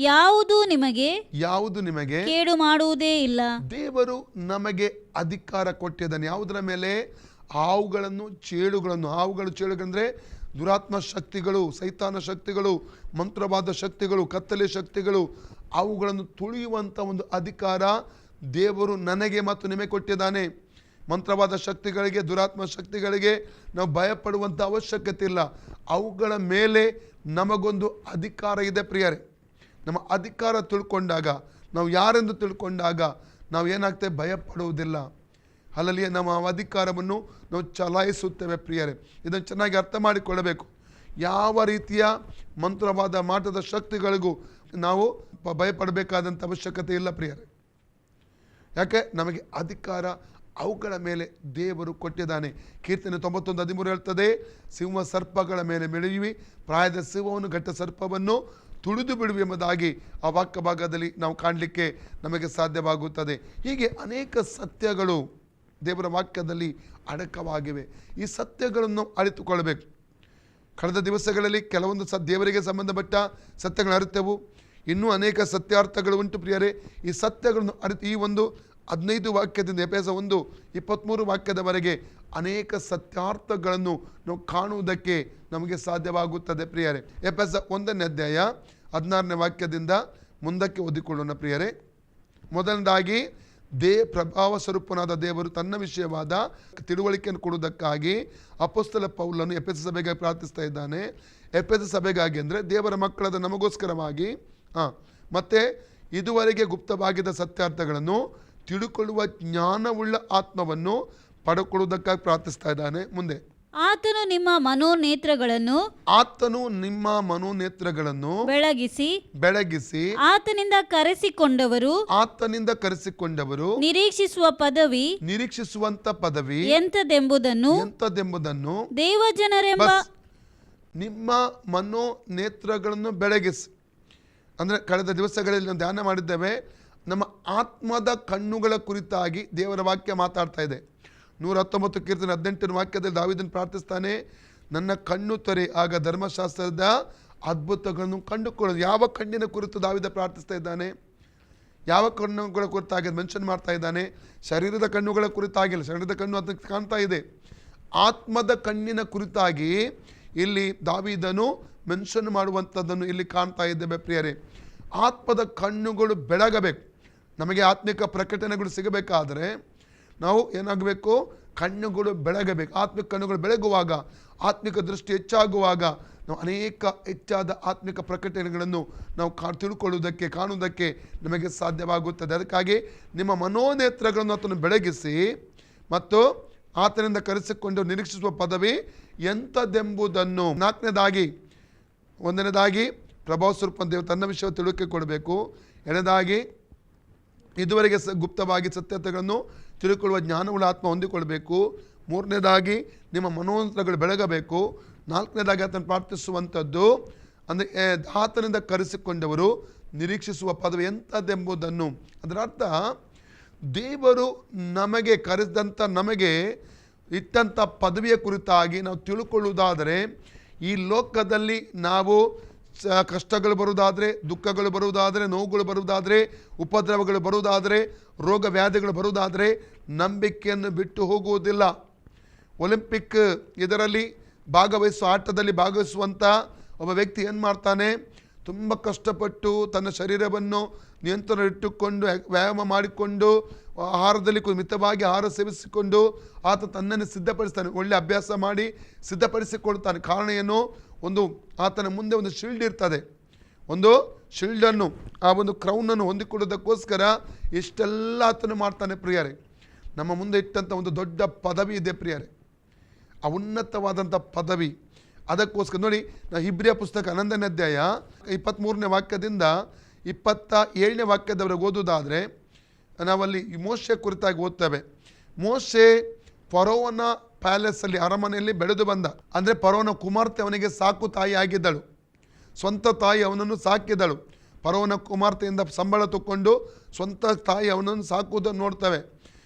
ಯಾವುದು ನಿಮಗೆ ಕೇಡು ಮಾಡುವುದೇ ಇಲ್ಲ. ದೇವರು ನಮಗೆ ಅಧಿಕಾರ ಕೊಟ್ಟಿದ್ದಾನೆ. ಯಾವುದರ ಮೇಲೆ? ಹಾವುಗಳು ಚೇಳುಗಳಂದ್ರೆ ದುರಾತ್ಮ ಶಕ್ತಿಗಳು, ಸೈತಾನ ಶಕ್ತಿಗಳು, ಮಂತ್ರವಾದ ಶಕ್ತಿಗಳು, ಕತ್ತಲೆ ಶಕ್ತಿಗಳು, ಅವುಗಳನ್ನು ತುಳಿಯುವಂಥ ಒಂದು ಅಧಿಕಾರ ದೇವರು ನನಗೆ ಮತ್ತು ನಿಮಗೆ ಕೊಟ್ಟಿದ್ದಾನೆ. ಮಂತ್ರವಾದ ಶಕ್ತಿಗಳಿಗೆ, ದುರಾತ್ಮ ಶಕ್ತಿಗಳಿಗೆ ನಾವು ಭಯಪಡುವಂಥ ಅವಶ್ಯಕತೆ ಇಲ್ಲ. ಅವುಗಳ ಮೇಲೆ ನಮಗೊಂದು ಅಧಿಕಾರ ಇದೆ ಪ್ರಿಯರೇ. ನಮ್ಮ ಅಧಿಕಾರ ತಿಳ್ಕೊಂಡಾಗ, ನಾವು ಯಾರೆಂದು ತಿಳ್ಕೊಂಡಾಗ ನಾವು ಏನಾಗ್ತೇವೆ? ಭಯಪಡುವುದಿಲ್ಲ. ಅಲ್ಲಲ್ಲಿ ನಮ್ಮ ಅಧಿಕಾರವನ್ನು ನಾವು ಚಲಾಯಿಸುತ್ತೇವೆ ಪ್ರಿಯರೇ. ಇದನ್ನು ಚೆನ್ನಾಗಿ ಅರ್ಥ ಮಾಡಿಕೊಳ್ಳಬೇಕು. ಯಾವ ರೀತಿಯ ಮಂತ್ರವಾದ ಮಾಟದ ಶಕ್ತಿಗಳಿಗೂ ನಾವು ಭಯಪಡಬೇಕಾದಂಥ ಅವಶ್ಯಕತೆ ಇಲ್ಲ ಪ್ರಿಯರೇ. ಯಾಕೆ? ನಮಗೆ ಅಧಿಕಾರ ಅವುಗಳ ಮೇಲೆ ದೇವರು ಕೊಟ್ಟಿದ್ದಾನೆ. ಕೀರ್ತನೆ 91:13 ಹೇಳ್ತದೆ, ಸಿಂಹ ಸರ್ಪಗಳ ಮೇಲೆ ಮೆಳೆಯುವಿ, ಪ್ರಾಯದ ಸಿಂಹವನ್ನು ಘಟ್ಟ ಸರ್ಪವನ್ನು ತುಳಿದು ಬಿಡುವಿ ಎಂಬುದಾಗಿ ಆ ವಾಕ್ಯ ಭಾಗದಲ್ಲಿ ನಾವು ಕಾಣಲಿಕ್ಕೆ ನಮಗೆ ಸಾಧ್ಯವಾಗುತ್ತದೆ. ಹೀಗೆ ಅನೇಕ ಸತ್ಯಗಳು ದೇವರ ವಾಕ್ಯದಲ್ಲಿ ಅಡಕವಾಗಿವೆ. ಈ ಸತ್ಯಗಳನ್ನು ಅರಿತುಕೊಳ್ಳಬೇಕು. ಕಳೆದ ದಿವಸಗಳಲ್ಲಿ ಕೆಲವೊಂದು ದೇವರಿಗೆ ಸಂಬಂಧಪಟ್ಟ ಸತ್ಯಗಳನ್ನು ಅರಿತೆವು. ಇನ್ನೂ ಅನೇಕ ಸತ್ಯಾರ್ಥಗಳು ಉಂಟು ಪ್ರಿಯರೇ. ಈ ಸತ್ಯಗಳನ್ನು ಅರಿತು ಈ ಒಂದು 15 ವಾಕ್ಯದಿಂದ ಎಫೆಸ 1:23 ವಾಕ್ಯದವರೆಗೆ ಅನೇಕ ಸತ್ಯಾರ್ಥಗಳನ್ನು ನಾವು ಕಾಣುವುದಕ್ಕೆ ನಮಗೆ ಸಾಧ್ಯವಾಗುತ್ತದೆ ಪ್ರಿಯರೇ. ಎಫೆಸ 1:16 ವಾಕ್ಯದಿಂದ ಮುಂದಕ್ಕೆ ಓದಿಕೊಳ್ಳೋಣ ಪ್ರಿಯರೇ. ಮೊದಲನೇದಾಗಿ, ಪ್ರಭಾವ ಸ್ವರೂಪನಾದ ದೇವರು ತನ್ನ ವಿಷಯವಾದ ತಿಳುವಳಿಕೆಯನ್ನು ಕೊಡುವುದಕ್ಕಾಗಿ ಅಪೊಸ್ತಲ ಪೌಲನು ಎಫೆಸ ಸಭೆಗಾಗಿ ಪ್ರಾರ್ಥಿಸ್ತಾ ಇದ್ದಾನೆ. ಎಫೆಸ ಸಭೆಗಾಗಿ ಅಂದರೆ ದೇವರ ಮಕ್ಕಳಾದ ನಮಗೋಸ್ಕರವಾಗಿ, ಮತ್ತೆ ಇದುವರೆಗೆ ಗುಪ್ತವಾಗಿದ್ದ ಸತ್ಯಾರ್ಥಗಳನ್ನು ತಿಳುಕೊಳ್ಳುವ ಜ್ಞಾನವುಳ್ಳ ಆತ್ಮವನ್ನು ಪಡೆದುಕೊಳ್ಳುವುದಕ್ಕಾಗಿ ಪ್ರಾರ್ಥಿಸ್ತಾ ಇದ್ದಾನೆ. ಮುಂದೆ ಆತನು ನಿಮ್ಮ ಮನೋನೇತ್ರಗಳನ್ನು ಬೆಳಗಿಸಿ ಆತನಿಂದ ಕರೆಸಿಕೊಂಡವರು ನಿರೀಕ್ಷಿಸುವಂತ ಪದವಿ ಎಂತದೆಂಬುದನ್ನು ದೇವಜನರೆಂಬ ನಿಮ್ಮ ಮನೋನೇತ್ರಗಳನ್ನು ಬೆಳಗಿಸಿ. ಅಂದರೆ ಕಳೆದ ದಿವಸಗಳಲ್ಲಿ ನಾವು ಧ್ಯಾನ ಮಾಡಿದ್ದೇವೆ, ನಮ್ಮ ಆತ್ಮದ ಕಣ್ಣುಗಳ ಕುರಿತಾಗಿ ದೇವರ ವಾಕ್ಯ ಮಾತಾಡ್ತಾ ಇದೆ. 119 ಕೀರ್ತನೆ 18 ವಾಕ್ಯದಲ್ಲಿ ದಾವೀದನು ಪ್ರಾರ್ಥಿಸ್ತಾನೆ, ನನ್ನ ಕಣ್ಣು ತೊರೆ, ಆಗ ಧರ್ಮಶಾಸ್ತ್ರದ ಅದ್ಭುತಗಳನ್ನು ಕಂಡುಕೊಳ್ಳೋದು. ಯಾವ ಕಣ್ಣಿನ ಕುರಿತು ದಾವೀದ ಪ್ರಾರ್ಥಿಸ್ತಾ ಇದ್ದಾನೆ? ಯಾವ ಕಣ್ಣುಗಳ ಕುರಿತಾಗಿ ಮೆನ್ಷನ್ ಮಾಡ್ತಾ ಇದ್ದಾನೆ? ಶರೀರದ ಕಣ್ಣುಗಳ ಕುರಿತಾಗಿಲ್ಲ, ಶರೀರದ ಕಣ್ಣು ಅದಕ್ಕೆ ಕಾಣ್ತಾ ಇದೆ. ಆತ್ಮದ ಕಣ್ಣಿನ ಕುರಿತಾಗಿ ಇಲ್ಲಿ ದಾವೀದನು ಮೆನ್ಷನ್ ಮಾಡುವಂಥದ್ದನ್ನು ಇಲ್ಲಿ ಕಾಣ್ತಾ ಇದ್ದೇವೆ ಪ್ರಿಯರೇ. ಆತ್ಮದ ಕಣ್ಣುಗಳು ಬೆಳಗಬೇಕು. ನಮಗೆ ಆತ್ಮಿಕ ಪ್ರಕಟಣೆಗಳು ಸಿಗಬೇಕಾದರೆ ನಾವು ಏನಾಗಬೇಕು? ಕಣ್ಣುಗಳು ಬೆಳಗಬೇಕು. ಆತ್ಮಿಕ ಕಣ್ಣುಗಳು ಬೆಳಗುವಾಗ, ಆತ್ಮಿಕ ದೃಷ್ಟಿ ಹೆಚ್ಚಾಗುವಾಗ ನಾವು ಹೆಚ್ಚಾದ ಆತ್ಮಿಕ ಪ್ರಕಟಣೆಗಳನ್ನು ನಾವು ತಿಳ್ಕೊಳ್ಳುವುದಕ್ಕೆ, ಕಾಣುವುದಕ್ಕೆ ನಮಗೆ ಸಾಧ್ಯವಾಗುತ್ತದೆ. ಅದಕ್ಕಾಗಿ ನಿಮ್ಮ ಮನೋನೇತ್ರಗಳನ್ನು ಆತನು ಬೆಳಗಿಸಿ ಮತ್ತು ಆತನಿಂದ ಕರೆಸಿಕೊಂಡು ನಿರೀಕ್ಷಿಸುವ ಪದವಿ ಎಂಥದೆಂಬುದನ್ನು. 1ನೇದಾಗಿ ಪ್ರಭಾವ ಸ್ವರೂಪ ದೇವರು ತನ್ನ ವಿಷಯ ತಿಳುವಳಿಕೆ ಕೊಡಬೇಕು. 2ನೇದಾಗಿ ಇದುವರೆಗೆ ಗುಪ್ತವಾಗಿ ಸತ್ಯತೆಗಳನ್ನು ತಿಳ್ಕೊಳ್ಳುವ ಜ್ಞಾನವುಳ್ಳ ಆತ್ಮ ಹೊಂದಿಕೊಳ್ಬೇಕು. 3ನೇದಾಗಿ ನಿಮ್ಮ ಮನೋನೇತ್ರಗಳು ಬೆಳಗಬೇಕು. 4ನೇದಾಗಿ ಆತನ ಪ್ರಾರ್ಥಿಸುವಂಥದ್ದು, ಅಂದರೆ ಆತನಿಂದ ಕರೆಸಿಕೊಂಡವರು ನಿರೀಕ್ಷಿಸುವ ಪದವಿ ಎಂಥದ್ದೆಂಬುದನ್ನು. ಅದರ ಅರ್ಥ, ದೇವರು ನಮಗೆ ಕರೆಸಿದಂಥ, ನಮಗೆ ಇಟ್ಟಂಥ ಪದವಿಯ ಕುರಿತಾಗಿ ನಾವು ತಿಳ್ಕೊಳ್ಳುವುದಾದರೆ, ಈ ಲೋಕದಲ್ಲಿ ನಾವು ಕಷ್ಟಗಳು ಬರುವುದಾದರೆ, ದುಃಖಗಳು ಬರುವುದಾದರೆ, ನೋವುಗಳು ಬರುವುದಾದರೆ, ಉಪದ್ರವಗಳು ಬರುವುದಾದರೆ, ರೋಗ ವ್ಯಾಧಿಗಳು ಬರುವುದಾದರೆ ನಂಬಿಕೆಯನ್ನು ಬಿಟ್ಟು ಹೋಗುವುದಿಲ್ಲ. ಒಲಿಂಪಿಕ್ ಇದರಲ್ಲಿ ಆಟದಲ್ಲಿ ಭಾಗವಹಿಸುವಂಥ ಒಬ್ಬ ವ್ಯಕ್ತಿ ಏನು ಮಾಡ್ತಾನೆ? ತುಂಬ ಕಷ್ಟಪಟ್ಟು ತನ್ನ ಶರೀರವನ್ನು ನಿಯಂತ್ರಣ ಇಟ್ಟುಕೊಂಡು ವ್ಯಾಯಾಮ ಮಾಡಿಕೊಂಡು ಆಹಾರದಲ್ಲಿ ಮಿತವಾಗಿ ಆಹಾರ ಸೇವಿಸಿಕೊಂಡು ಆತ ತನ್ನನ್ನು ಸಿದ್ಧಪಡಿಸ್ತಾನೆ. ಒಳ್ಳೆ ಅಭ್ಯಾಸ ಮಾಡಿ ಸಿದ್ಧಪಡಿಸಿಕೊಳ್ತಾನೆ. ಕಾರಣ ಏನು? ಆತನ ಮುಂದೆ ಒಂದು ಶೀಲ್ಡ್ ಇರ್ತದೆ. ಒಂದು ಶೀಲ್ಡನ್ನು, ಆ ಒಂದು ಕ್ರೌನನ್ನು ಹೊಂದಿಕೊಳ್ಳೋದಕ್ಕೋಸ್ಕರ ಇಷ್ಟೆಲ್ಲ ಆತನು ಮಾಡ್ತಾನೆ ಪ್ರಿಯರೇ. ನಮ್ಮ ಮುಂದೆ ಇಟ್ಟಂಥ ಒಂದು ದೊಡ್ಡ ಪದವಿ ಇದೆ ಪ್ರಿಯರೇ, ಆ ಉನ್ನತವಾದಂಥ ಪದವಿ. ಅದಕ್ಕೋಸ್ಕರ ನೋಡಿ, ನಾವು ಇಬ್ರಿಯ ಪುಸ್ತಕ 11ನೇ ಅಧ್ಯಾಯ 23ನೇ ವಾಕ್ಯದಿಂದ 27ನೇ ವಾಕ್ಯದವರೆಗೆ ಓದುವುದಾದರೆ ನಾವಲ್ಲಿ ಮೋಶೆ ಕುರಿತಾಗಿ ಓದ್ತೇವೆ. ಮೋಶೆ ಫರೋವನ ಪ್ಯಾಲೇಸಲ್ಲಿ, ಅರಮನೆಯಲ್ಲಿ ಬೆಳೆದು ಬಂದ. ಅಂದರೆ ಫರೋವನ ಕುಮಾರ್ತೆ ಅವನಿಗೆ ಸಾಕು ತಾಯಿ ಆಗಿದ್ದಳು. ಸ್ವಂತ ತಾಯಿ ಅವನನ್ನು ಸಾಕಿದಳು. ಫರೋವನ ಕುಮಾರ್ತೆಯಿಂದ ಸಂಬಳ ತಗೊಂಡು ಸ್ವಂತ ತಾಯಿ ಅವನನ್ನು ಸಾಕುವುದನ್ನು ನೋಡ್ತೇವೆ.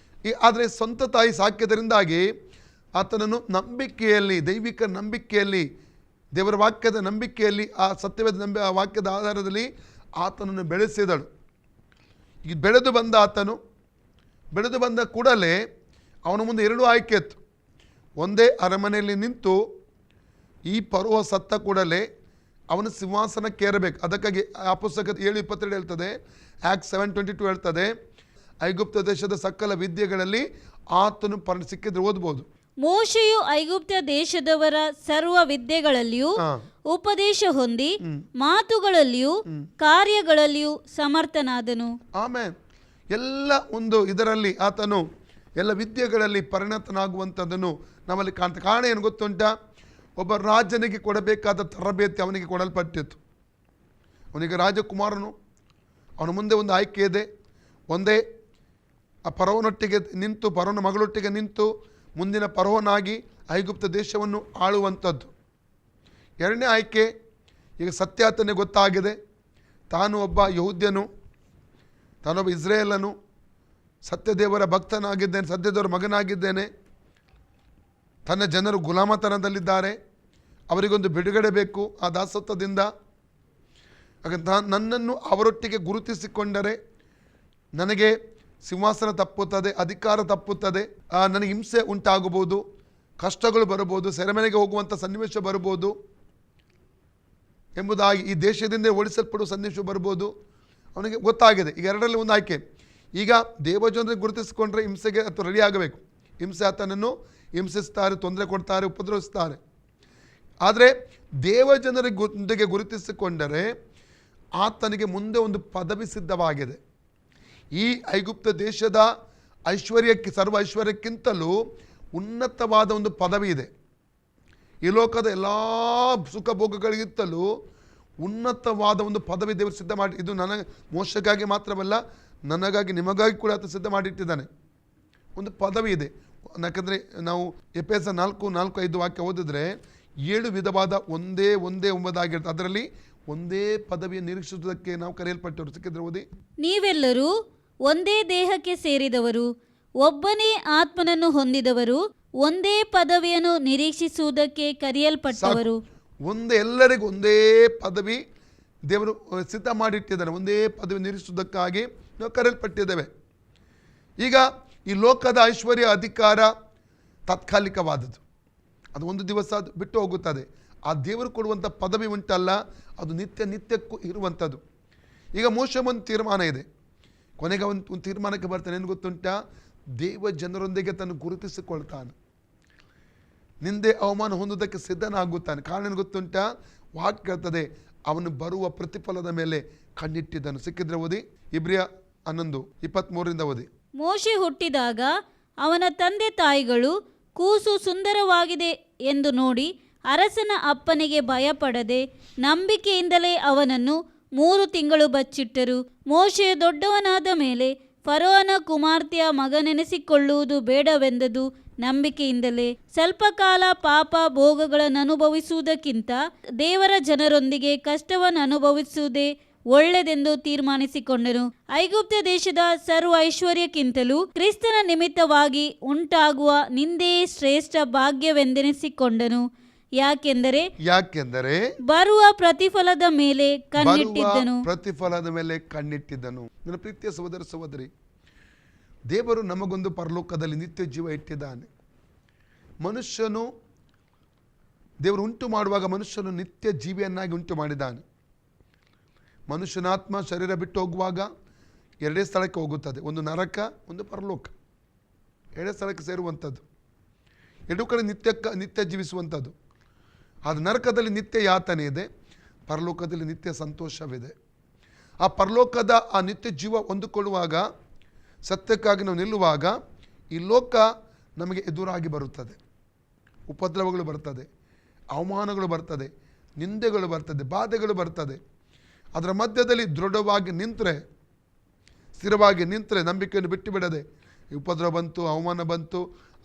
ಆದರೆ ಸ್ವಂತ ತಾಯಿ ಸಾಕಿದರಿಂದಾಗಿ ಆತನನ್ನು ನಂಬಿಕೆಯಲ್ಲಿ, ದೈವಿಕ ನಂಬಿಕೆಯಲ್ಲಿ, ದೇವರ ವಾಕ್ಯದ ನಂಬಿಕೆಯಲ್ಲಿ, ಆ ಸತ್ಯವೇದ ಆ ವಾಕ್ಯದ ಆಧಾರದಲ್ಲಿ ಆತನನ್ನು ಬೆಳೆಸಿದಳು. ಈಗ ಬೆಳೆದು ಬಂದ ಕೂಡಲೇ ಅವನ ಮುಂದೆ 2 ಆಯ್ಕೆ ಇತ್ತು. ಒಂದೇ ಅರಮನೆಯಲ್ಲಿ ನಿಂತು ಈ ಫರೋ ಸತ್ತ ಕೂಡಲೇ ಅವನು ಸಿಂಹಾಸನಕ್ಕೇರಬೇಕು. ಅದಕ್ಕಾಗಿ ಆ ಪುಸ್ತಕ 7:22 ಹೇಳ್ತದೆ, ಆಕ್ಟ್ 7:22 ಹೇಳ್ತದೆ, ಐಗುಪ್ತ ದೇಶದ ಸಕಲ ವಿದ್ಯೆಗಳಲ್ಲಿ ಆತನು ಸಿಕ್ಕಿದ್ರೆ ಓದ್ಬೋದು. ಮೋಶೆಯು ಐಗುಪ್ತ ದೇಶದವರ ಸರ್ವ ವಿದ್ಯೆಗಳಲ್ಲಿಯೂ ಉಪದೇಶ ಹೊಂದಿ ಮಾತುಗಳಲ್ಲಿಯೂ ಕಾರ್ಯಗಳಲ್ಲಿಯೂ ಸಮರ್ಥನಾದನು. ಆಮೇಲೆ ಎಲ್ಲ ಒಂದು ಇದರಲ್ಲಿ ಆತನು ಎಲ್ಲ ವಿದ್ಯೆಗಳಲ್ಲಿ ಪರಿಣತನಾಗುವಂಥದ್ದನ್ನು ನಮ್ಮಲ್ಲಿ ಕಾಣ್ತಾ. ಕಾರಣ ಏನು ಗೊತ್ತುಂಟಾ? ಒಬ್ಬ ರಾಜನಿಗೆ ಕೊಡಬೇಕಾದ ತರಬೇತಿ ಅವನಿಗೆ ಕೊಡಲ್ಪಟ್ಟಿತ್ತು. ಅವನಿಗೆ ರಾಜಕುಮಾರನು, ಅವನ ಮುಂದೆ ಒಂದು ಆಯ್ಕೆ ಇದೆ. ಒಂದೇ ಆ ಫರೋವನೊಟ್ಟಿಗೆ ನಿಂತು, ಫರೋವನ ಮಗಳೊಟ್ಟಿಗೆ ನಿಂತು ಮುಂದಿನ ಫರೋವನಾಗಿ ಐಗುಪ್ತ ದೇಶವನ್ನು ಆಳುವಂಥದ್ದು. 2ನೇ ಆಯ್ಕೆ, ಈಗ ಸತ್ಯಾತನಿಗೆ ಗೊತ್ತಾಗಿದೆ, ತಾನು ಒಬ್ಬ ಯಹೂದ್ಯನು, ತಾನೊಬ್ಬ ಇಸ್ರೇಲನು, ಸತ್ಯದೇವರ ಭಕ್ತನಾಗಿದ್ದೇನೆ, ಸತ್ಯದೇವರ ಮಗನಾಗಿದ್ದೇನೆ, ತನ್ನ ಜನರು ಗುಲಾಮತನದಲ್ಲಿದ್ದಾರೆ, ಅವರಿಗೊಂದು ಬಿಡುಗಡೆ ಬೇಕು ಆ ದಾಸತ್ವದಿಂದ. ಹಾಗಂತ ನನ್ನನ್ನು ಅವರೊಟ್ಟಿಗೆ ಗುರುತಿಸಿಕೊಂಡರೆ ನನಗೆ ಸಿಂಹಾಸನ ತಪ್ಪುತ್ತದೆ, ಅಧಿಕಾರ ತಪ್ಪುತ್ತದೆ, ನನಗೆ ಹಿಂಸೆ ಉಂಟಾಗಬಹುದು, ಕಷ್ಟಗಳು ಬರಬಹುದು, ಸೆರೆಮನೆಗೆ ಹೋಗುವಂಥ ಸನ್ನಿವೇಶ ಬರ್ಬೋದು ಎಂಬುದಾಗಿ, ಈ ದೇಶದಿಂದ ಓಡಿಸಲ್ಪಡುವ ಸನ್ನಿವೇಶ ಬರ್ಬೋದು. ಅವನಿಗೆ ಗೊತ್ತಾಗಿದೆ. ಈಗ 2ರಲ್ಲಿ ಒಂದು ಆಯ್ಕೆ. ಈಗ ದೇವಜನರಿಗೆ ಗುರುತಿಸಿಕೊಂಡ್ರೆ ಹಿಂಸೆಗೆ ಅಥವಾ ರೆಡಿ ಆಗಬೇಕು. ಹಿಂಸೆ ಆತನನ್ನು ಹಿಂಸಿಸ್ತಾರೆ, ತೊಂದರೆ ಕೊಡ್ತಾರೆ, ಉಪದ್ರವಿಸ್ತಾರೆ. ಆದರೆ ದೇವಜನರಿಗೆ ಗುರುತಿಸಿಕೊಂಡರೆ ಆತನಿಗೆ ಮುಂದೆ ಒಂದು ಪದವಿ ಸಿದ್ಧವಾಗಿದೆ. ಈ ಐಗುಪ್ತ ದೇಶದ ಸರ್ವ ಐಶ್ವರ್ಯಕ್ಕಿಂತಲೂ ಉನ್ನತವಾದ ಒಂದು ಪದವಿ ಇದೆ. ಈ ಲೋಕದ ಎಲ್ಲ ಸುಖ ಭೋಗಗಳಿಗಿಂತಲೂ ಉನ್ನತವಾದ ಒಂದು ಪದವಿ ದೇವರು ಸಿದ್ಧ ಮಾಡಿ, ಇದು ನನಗೆ ಮೋಶಕ್ಕಾಗಿ ಮಾತ್ರವಲ್ಲ, ನನಗಾಗಿ ನಿಮಗಾಗಿ ಕೂಡ ಆತ ಸಿದ್ಧ ಮಾಡಿಟ್ಟಿದ್ದಾನೆ. ಒಂದು ಪದವಿ ಇದೆ. ಯಾಕಂದರೆ ನಾವು ಎಫೆಸ 4:4-5 ವಾಕ್ಯ ಓದಿದ್ರೆ 7 ವಿಧವಾದ ಒಂದೇ ಒಂಬುದಾಗಿರುತ್ತೆ. ಅದರಲ್ಲಿ ಒಂದೇ ಪದವಿಯನ್ನು ನಿರೀಕ್ಷಿಸುವುದಕ್ಕೆ ನಾವು ಕರೆಯಲ್ಪಟ್ಟವರು. ಸಿಕ್ಕಿದ್ರೆ ಓದಿ. ನೀವೆಲ್ಲರೂ ಒಂದೇ ದೇಹಕ್ಕೆ ಸೇರಿದವರು, ಒಬ್ಬನೇ ಆತ್ಮನನ್ನು ಹೊಂದಿದವರು, ಒಂದೇ ಪದವಿಯನ್ನು ನಿರೀಕ್ಷಿಸುವುದಕ್ಕೆ ಕರೆಯಲ್ಪಟ್ಟವರು. ಎಲ್ಲರಿಗೂ ಒಂದೇ ಪದವಿ ದೇವರು ಸಿದ್ಧ ಮಾಡಿಟ್ಟಿದ್ದಾನೆ. ಒಂದೇ ಪದವಿ ನಿರೀಕ್ಷಿಸುವುದಕ್ಕಾಗಿ ನಾವು ಕರೆಯಲ್ಪಟ್ಟಿದ್ದೇವೆ. ಈಗ ಈ ಲೋಕದ ಐಶ್ವರ್ಯ ಅಧಿಕಾರ ತಾತ್ಕಾಲಿಕವಾದದ್ದು, ಅದು ಒಂದು ದಿವಸ ಅದು ಬಿಟ್ಟು ಹೋಗುತ್ತದೆ. ಆ ದೇವರು ಕೊಡುವಂಥ ಪದವಿ ಉಂಟಲ್ಲ, ಅದು ನಿತ್ಯಕ್ಕೂ ಇರುವಂಥದ್ದು. ಈಗ ಮೋಶೆ ಒಂದು ತೀರ್ಮಾನ ಇದೆ, ಕೊನೆಗೆ ಒಂದು ತೀರ್ಮಾನಕ್ಕೆ ಬರ್ತಾನೆ. ಏನು ಗೊತ್ತುಂಟಾ? ದೇವ ಜನರೊಂದಿಗೆ ತನ್ನ ಗುರುತಿಸಿಕೊಳ್ತಾನೆ, ನಿಂದೆ ಅವಮಾನ ಹೊಂದುವುದಕ್ಕೆ ಸಿದ್ಧನಾಗುತ್ತಾನೆ. ಕಾರಣ ಏನು ಗೊತ್ತುಂಟಾ? ವಾಕ್ಯ ಹೇಳ್ತದೆ, ಅವನು ಬರುವ ಪ್ರತಿಫಲದ ಮೇಲೆ ಕಣ್ಣಿಟ್ಟಿದ್ದನು. ಸಿಕ್ಕಿದ್ರೆ ಓದಿ. ಇಬ್ರಿಯ 11:23 ಓದಿ. ಮೋಶೆ ಹುಟ್ಟಿದಾಗ ಅವನ ತಂದೆ ತಾಯಿಗಳು ಕೂಸು ಸುಂದರವಾಗಿದೆ ಎಂದು ನೋಡಿ ಅರಸನ ಅಪ್ಪನಿಗೆ ಭಯಪಡದೆ ನಂಬಿಕೆಯಿಂದಲೇ ಅವನನ್ನು 3 ತಿಂಗಳು ಬಚ್ಚಿಟ್ಟರು. ಮೋಶೆ ದೊಡ್ಡವನಾದ ಮೇಲೆ ಫರೋಹನ ಕುಮಾರ್ತೆಯ ಮಗನೆನಿಸಿಕೊಳ್ಳುವುದು ಬೇಡವೆಂದದು ನಂಬಿಕೆಯಿಂದಲೇ. ಸ್ವಲ್ಪ ಕಾಲ ಪಾಪ ಭೋಗಗಳನ್ನು ಅನುಭವಿಸುವುದಕ್ಕಿಂತ ದೇವರ ಜನರೊಂದಿಗೆ ಕಷ್ಟವನ್ನು ಅನುಭವಿಸುವುದೇ ಒಳ್ಳೆಯದೆಂದು ತೀರ್ಮಾನಿಸಿಕೊಂಡನು. ಐಗುಪ್ತ ದೇಶದ ಸರ್ವ ಐಶ್ವರ್ಯಕ್ಕಿಂತಲೂ ಕ್ರಿಸ್ತನ ನಿಮಿತ್ತವಾಗಿ ಉಂಟಾಗುವ ನಿಂದೆಯೇ ಶ್ರೇಷ್ಠ ಭಾಗ್ಯವೆಂದೆನಿಸಿಕೊಂಡನು. ಯಾಕೆಂದರೆ ಬರುವ ಪ್ರತಿಫಲದ ಮೇಲೆ ಕಣ್ಣಿಟ್ಟಿದ್ದನು. ನನ್ನ ಪ್ರೀತಿಯ ಸಹೋದರ ಸಹೋದರಿ, ದೇವರು ನಮಗೊಂದು ಪರಲೋಕದಲ್ಲಿ ನಿತ್ಯ ಜೀವ ಇಟ್ಟಿದ್ದಾನೆ. ಮನುಷ್ಯನು ದೇವರು ಉಂಟು ಮಾಡುವಾಗ ಮನುಷ್ಯನು ನಿತ್ಯ ಜೀವಿಯನ್ನಾಗಿ ಉಂಟು ಮಾಡಿದ್ದಾನೆ. ಮನುಷ್ಯನ ಆತ್ಮ ಶರೀರ ಬಿಟ್ಟು ಹೋಗುವಾಗ 2 ಸ್ಥಳಕ್ಕೆ ಹೋಗುತ್ತದೆ, ಒಂದು ನರಕ, ಒಂದು ಪರಲೋಕ. 2 ಸ್ಥಳಕ್ಕೆ ಸೇರುವಂಥದ್ದು, 2 ಕಡೆ ನಿತ್ಯ ಜೀವಿಸುವಂಥದ್ದು. ಅದು ನರಕದಲ್ಲಿ ನಿತ್ಯ ಯಾತನೆ ಇದೆ, ಪರಲೋಕದಲ್ಲಿ ನಿತ್ಯ ಸಂತೋಷವಿದೆ. ಆ ಪರಲೋಕದ ಆ ನಿತ್ಯ ಜೀವ ಹೊಂದಿಕೊಳ್ಳುವಾಗ, ಸತ್ಯಕ್ಕಾಗಿ ನಾವು ನಿಲ್ಲುವಾಗ, ಈ ಲೋಕ ನಮಗೆ ಎದುರಾಗಿ ಬರುತ್ತದೆ. ಉಪದ್ರವಗಳು ಬರ್ತದೆ, ಅವಮಾನಗಳು ಬರ್ತದೆ, ನಿಂದೆಗಳು ಬರ್ತದೆ, ಬಾಧೆಗಳು ಬರ್ತದೆ. ಅದರ ಮಧ್ಯದಲ್ಲಿ ದೃಢವಾಗಿ ನಿಂತರೆ, ಸ್ಥಿರವಾಗಿ ನಿಂತರೆ, ನಂಬಿಕೆಯನ್ನು ಬಿಟ್ಟು ಬಿಡದೆ, ಉಪದ್ರವ ಬಂತು, ಅವಮಾನ ಬಂತು,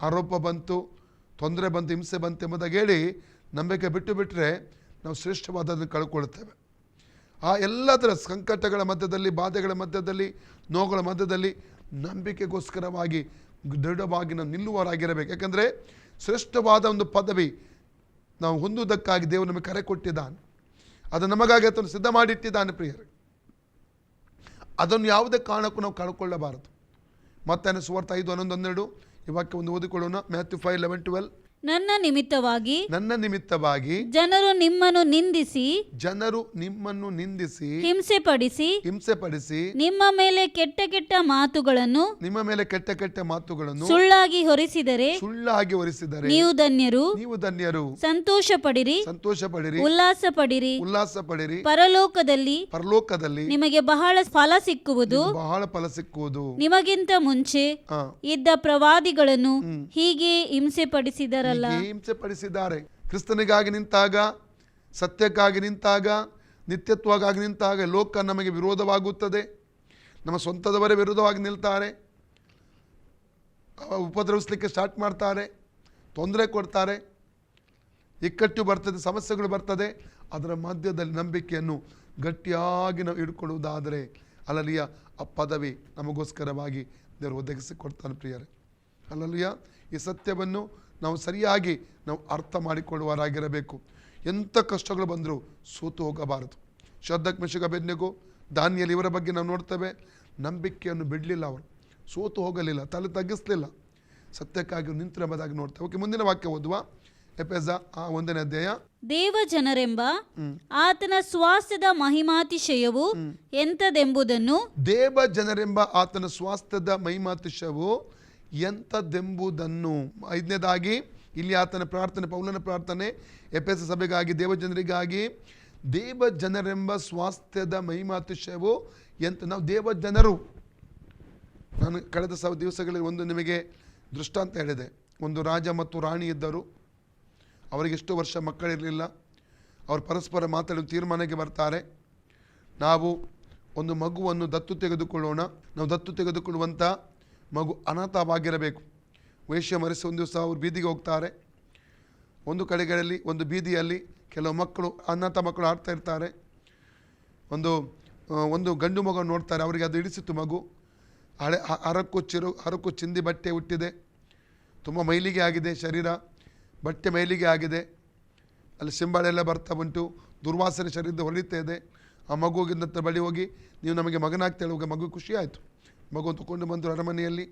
ಆರೋಪ ಬಂತು, ತೊಂದರೆ ಬಂತು, ಹಿಂಸೆ ಬಂತು ಎಂಬುದಾಗಿ ಹೇಳಿ ನಂಬಿಕೆ ಬಿಟ್ಟು ಬಿಟ್ಟರೆ ನಾವು ಶ್ರೇಷ್ಠವಾದದನ್ನು ಕಳ್ಕೊಳ್ತೇವೆ. ಆ ಎಲ್ಲದರ ಸಂಕಟಗಳ ಮಧ್ಯದಲ್ಲಿ, ಬಾಧೆಗಳ ಮಧ್ಯದಲ್ಲಿ, ನೋವುಗಳ ಮಧ್ಯದಲ್ಲಿ ನಂಬಿಕೆಗೋಸ್ಕರವಾಗಿ ದೃಢವಾಗಿ ನಾವು ನಿಲ್ಲುವವರಾಗಿರಬೇಕು. ಯಾಕಂದರೆ ಶ್ರೇಷ್ಠವಾದ ಒಂದು ಪದವಿ ನಾವು ಹೊಂದುವುದಕ್ಕಾಗಿ ದೇವರು ನಮಗೆ ಕರೆ ಕೊಟ್ಟಿದ್ದಾನೆ. ಅದು ನಮಗಾಗಿ ಅದನ್ನು ಸಿದ್ಧ ಮಾಡಿಟ್ಟಿದ್ದಾನೆ. ಪ್ರಿಯರೇ, ಅದನ್ನು ಯಾವುದೇ ಕಾರಣಕ್ಕೂ ನಾವು ಕಳ್ಕೊಳ್ಳಬಾರದು. ಮತ್ತೆ ಸುವಾರ್ತೆ 5:11-12 ಈ ವಾಕ್ಯ ಒಂದು ಓದಿಕೊಳ್ಳೋಣ. ಮ್ಯಾಥ್ಯೂ 5:11-12. ನನ್ನ ನಿಮಿತ್ತವಾಗಿ ಜನರು ನಿಮ್ಮನ್ನು ನಿಂದಿಸಿ ಹಿಂಸೆಪಡಿಸಿ ನಿಮ್ಮ ಮೇಲೆ ಕೆಟ್ಟ ಕೆಟ್ಟ ಮಾತುಗಳನ್ನು ಸುಳ್ಳಾಗಿ ಹೊರಿಸಿದರೆ ನೀವು ಧನ್ಯರು. ಸಂತೋಷ ಪಡಿರಿ, ಉಲ್ಲಾಸ ಪಡಿರಿ. ಪರಲೋಕದಲ್ಲಿ ನಿಮಗೆ ಬಹಳ ಫಲ ಸಿಕ್ಕುವುದು. ನಿಮಗಿಂತ ಮುಂಚೆ ಇದ್ದ ಪ್ರವಾದಿಗಳನ್ನು ಹೀಗೆ ಹಿಂಸೆಪಡಿಸಿದರ ಹಿಂಸೆಪಡಿಸಿದ್ದಾರೆ. ಕ್ರಿಸ್ತನಿಗಾಗಿ ನಿಂತಾಗ, ಸತ್ಯಕ್ಕಾಗಿ ನಿಂತಾಗ, ನಿತ್ಯತ್ವವಾಗಿ ನಿಂತಾಗ ಲೋಕ ನಮಗೆ ವಿರೋಧವಾಗುತ್ತದೆ. ನಮ್ಮ ಸ್ವಂತದವರೇ ವಿರೋಧವಾಗಿ ನಿಲ್ತಾರೆ, ಉಪದ್ರವಿಸಲಿಕ್ಕೆ ಸ್ಟಾರ್ಟ್ ಮಾಡ್ತಾರೆ, ತೊಂದರೆ ಕೊಡ್ತಾರೆ, ಇಕ್ಕಟ್ಟು ಬರ್ತದೆ, ಸಮಸ್ಯೆಗಳು ಬರ್ತದೆ. ಅದರ ಮಧ್ಯದಲ್ಲಿ ನಂಬಿಕೆಯನ್ನು ಗಟ್ಟಿಯಾಗಿ ನಾವು ಹಿಡ್ಕೊಳ್ಳುವುದಾದರೆ ಅಲ್ಲಲಿಯ ಆ ಪದವಿ ನಮಗೋಸ್ಕರವಾಗಿ ದೇವರು ಒದಗಿಸಿಕೊಡ್ತಾನೆ. ಪ್ರಿಯರೇ, ಅಲ್ಲಲಿಯ ಈ ಸತ್ಯವನ್ನು ನಾವು ಸರಿಯಾಗಿ ನಾವು ಅರ್ಥ ಮಾಡಿಕೊಳ್ಳುವರಾಗಿರಬೇಕು. ಎಂಥ ಕಷ್ಟಗಳು ಬಂದರೂ ಸೋತು ಹೋಗಬಾರದು. ಶದ್ರಕ್ ಮೆಷಕ್ ಅಬೇದ್ನೆಗೋ, ದಾನಿಯೇಲ್ ಇವರ ಬಗ್ಗೆ ನಾವು ನೋಡ್ತೇವೆ. ನಂಬಿಕೆಯನ್ನು ಬಿಡಲಿಲ್ಲ, ಅವರು ಸೋತು ಹೋಗಲಿಲ್ಲ, ತಲೆ ತಗ್ಗಿಸಲಿಲ್ಲ, ಸತ್ಯಕ್ಕಾಗಿ ನಿಂತಿರಬಹುದಾಗಿ ನೋಡ್ತೇವೆ. ಓಕೆ, ಮುಂದಿನ ವಾಕ್ಯ ಓದುವ. ಎಫೆಸ 1ನೇ ಅಧ್ಯಾಯ. ದೇವ ಜನರೆಂಬ ಆತನ ಸ್ವಾಸ್ಥ್ಯದ ಮಹಿಮಾತಿಶಯವು ಎಂತದೆಂಬುದನ್ನು ದೇವ ಜನರೆಂಬ ಆತನ ಸ್ವಾಸ್ಥ್ಯದ ಮಹಿಮಾತಿಶಯವು ಎಂಥದ್ದೆಂಬುದನ್ನು. 5ನೇದಾಗಿ ಇಲ್ಲಿ ಆತನ ಪ್ರಾರ್ಥನೆ, ಪೌಲನ ಪ್ರಾರ್ಥನೆ ಎಫೆಸ ಸಭೆಗಾಗಿ, ದೇವಜನರಿಗಾಗಿ. ದೇವಜನರೆಂಬ ಸ್ವಾಸ್ಥ್ಯದ ಮಹಿಮಾತಿಶಯವು ಎಂತ. ನಾವು ದೇವಜನರು. ನಾನು ಕಳೆದ ದಿವಸಗಳಲ್ಲಿ ಒಂದು ನಿಮಗೆ ದೃಷ್ಟಾಂತ ಹೇಳಿದೆ. ಒಂದು ರಾಜ ಮತ್ತು ರಾಣಿ ಇದ್ದರು. ಅವರಿಗೆ ಎಷ್ಟು ವರ್ಷ ಮಕ್ಕಳಿರಲಿಲ್ಲ. ಅವರು ಪರಸ್ಪರ ಮಾತಾಡಿ ತೀರ್ಮಾನಕ್ಕೆ ಬರ್ತಾರೆ, ನಾವು ಒಂದು ಮಗುವನ್ನು ದತ್ತು ತೆಗೆದುಕೊಳ್ಳೋಣ. ನಾವು ದತ್ತು ತೆಗೆದುಕೊಳ್ಳುವಂಥ ಮಗು ಅನಾಥವಾಗಿರಬೇಕು. ವೇಶ್ಯ ಮರೆಸಿ ಒಂದು ದಿವಸ ಅವರು ಬೀದಿಗೆ ಹೋಗ್ತಾರೆ. ಒಂದು ಕಡೆಗಳಲ್ಲಿ ಒಂದು ಬೀದಿಯಲ್ಲಿ ಕೆಲವು ಮಕ್ಕಳು, ಅನಾಥ ಮಕ್ಕಳು ಆಡ್ತಾ ಇರ್ತಾರೆ. ಒಂದು ಗಂಡು ಮಗು ನೋಡ್ತಾರೆ. ಅವರಿಗೆ ಅದು ಹಿಡಿಸಿತ್ತು ಮಗು. ಹರಕು ಚಿಂದಿ ಬಟ್ಟೆ ಹುಟ್ಟಿದೆ, ತುಂಬ ಮೈಲಿಗೆ ಆಗಿದೆ ಶರೀರ, ಬಟ್ಟೆ ಮೈಲಿಗೆ ಆಗಿದೆ, ಅಲ್ಲಿ ಸಿಂಬಾಳೆಲ್ಲ ಬರ್ತಾ ಉಂಟು, ದುರ್ವಾಸನೆ ಶರೀರದ ಹೊಲಿತಾ ಇದೆ. ಆ ಮಗು ಹೋಗಿದ್ದ ಬಳಿ ಹೋಗಿ, ನೀವು ನಮಗೆ ಮಗನಾಗ್ತೇವೆ. ಹೋಗಿ ಮಗು ಖುಷಿ ಆಯಿತು. ಮಗು ತಗೊಂಡು ಬಂದರು ಅರಮನೆಯಲ್ಲಿ.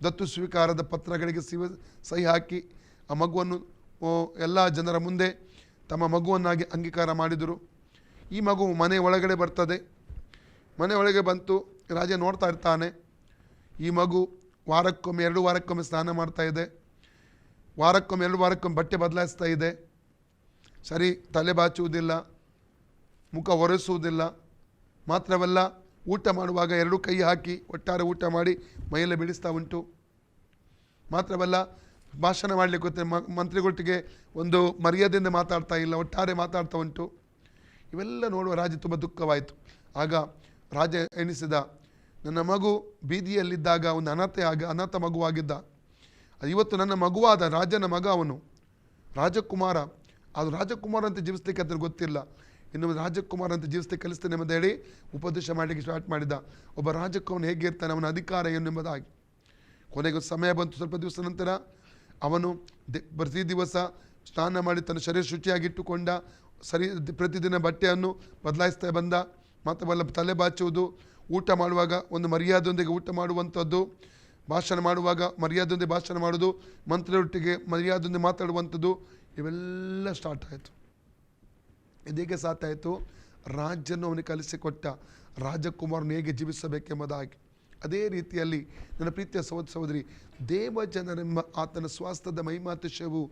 ದತ್ತು ಸ್ವೀಕಾರದ ಪತ್ರಗಳಿಗೆ ಸಹಿ ಹಾಕಿ ಆ ಮಗುವನ್ನು ಎಲ್ಲ ಜನರ ಮುಂದೆ ತಮ್ಮ ಮಗುವನ್ನಾಗಿ ಅಂಗೀಕಾರ ಮಾಡಿದರು. ಈ ಮಗು ಮನೆ ಒಳಗಡೆ ಬರ್ತದೆ. ಮನೆ ಒಳಗೆ ಬಂತು, ರಾಜ ನೋಡ್ತಾ ಇರ್ತಾನೆ. ಈ ಮಗು ವಾರಕ್ಕೊಮ್ಮೆ 2 ವಾರಕ್ಕೊಮ್ಮೆ ಸ್ನಾನ ಮಾಡ್ತಾ ಇದೆ, ವಾರಕ್ಕೊಮ್ಮೆ 2 ವಾರಕ್ಕೊಮ್ಮೆ ಬಟ್ಟೆ ಬದಲಾಯಿಸ್ತಾ ಇದೆ. ಸರಿ ತಲೆ ಬಾಚುವುದಿಲ್ಲ, ಮುಖ ಒರೆಸುವುದಿಲ್ಲ. ಮಾತ್ರವಲ್ಲ, ಊಟ ಮಾಡುವಾಗ 2 ಕೈ ಹಾಕಿ ಒಟ್ಟಾರೆ ಊಟ ಮಾಡಿ ಮೈಯೆಲ್ಲ ಬಿಡಿಸ್ತಾ ಉಂಟು. ಮಾತ್ರವಲ್ಲ, ಭಾಷಣ ಮಾಡಲಿಕ್ಕೆ ಗೊತ್ತೆ, ಮಂತ್ರಿಗೊಟ್ಟಿಗೆ ಒಂದು ಮರ್ಯಾದೆಯಿಂದ ಮಾತಾಡ್ತಾ ಇಲ್ಲ, ಒಟ್ಟಾರೆ ಮಾತಾಡ್ತಾ ಉಂಟು. ಇವೆಲ್ಲ ನೋಡುವ ರಾಜ ತುಂಬ ದುಃಖವಾಯಿತು. ಆಗ ರಾಜ ಎಣಿಸಿದ, ನನ್ನ ಮಗು ಬೀದಿಯಲ್ಲಿದ್ದಾಗ ಒಂದು ಅನಾಥ ಮಗುವಾಗಿದ್ದ. ಇವತ್ತು ನನ್ನ ಮಗುವಾದ ರಾಜನ ಮಗ, ಅವನು ರಾಜಕುಮಾರ. ಅದು ರಾಜಕುಮಾರ ಅಂತ ಜೀವಿಸ್ಲಿಕ್ಕೆ ಅದನ್ನು ಗೊತ್ತಿಲ್ಲ. ಇನ್ನು ರಾಜಕುಮಾರ ಅಂತ ಜೀವಿಸ್ಲಿಕ್ಕೆ ಕಲಿಸ್ತೇನೆ ಎಂಬುದು ಹೇಳಿ ಉಪದೇಶ ಮಾಡಲಿಕ್ಕೆ ಸ್ಟಾರ್ಟ್ ಮಾಡಿದ. ಒಬ್ಬ ರಾಜಕುಮಾರನು ಹೇಗಿರ್ತಾನೆ, ಅವನ ಅಧಿಕಾರ ಏನು ಎಂಬುದಾಗಿ. ಕೊನೆಗೆ ಸಮಯ ಬಂತು. ಸ್ವಲ್ಪ ದಿವಸ ನಂತರ ಅವನು ಪ್ರತಿ ದಿವಸ ಸ್ನಾನ ಮಾಡಿ ತನ್ನ ಶರೀರ ಶುಚಿಯಾಗಿಟ್ಟುಕೊಂಡ. ಪ್ರತಿದಿನ ಬಟ್ಟೆಯನ್ನು ಬದಲಾಯಿಸ್ತಾ ಬಂದ. ಮಾತ್ರವಲ್ಲ, ತಲೆ ಬಾಚುವುದು, ಊಟ ಮಾಡುವಾಗ ಒಂದು ಮರ್ಯಾದೆಯೊಂದಿಗೆ ಊಟ ಮಾಡುವಂಥದ್ದು, ಭಾಷಣ ಮಾಡುವಾಗ ಮರ್ಯಾದೆಯೊಂದಿಗೆ ಭಾಷಣ ಮಾಡೋದು, ಮಂತ್ರಿಯೊಟ್ಟಿಗೆ ಮರ್ಯಾದೆಯೊಂದಿಗೆ ಮಾತಾಡುವಂಥದ್ದು, ಇವೆಲ್ಲ ಸ್ಟಾರ್ಟ್ ಆಯಿತು. ಇದೀಗೆ ಸಾತಾಯಿತು. ರಾಜ್ಯವನ್ನು ಅವನಿಗೆ ಕಲಿಸಿಕೊಟ್ಟ, ರಾಜಕುಮಾರನು ಹೇಗೆ ಜೀವಿಸಬೇಕೆಂಬುದಾಗಿ. ಅದೇ ರೀತಿಯಲ್ಲಿ ನನ್ನ ಪ್ರೀತಿಯ ಸಹೋದರಿ, ದೇವ ಜನರೆಂಬ ಆತನ ಸ್ವಾಸ್ಥ್ಯದ ಮಹಿಮಾತಿಶಯವು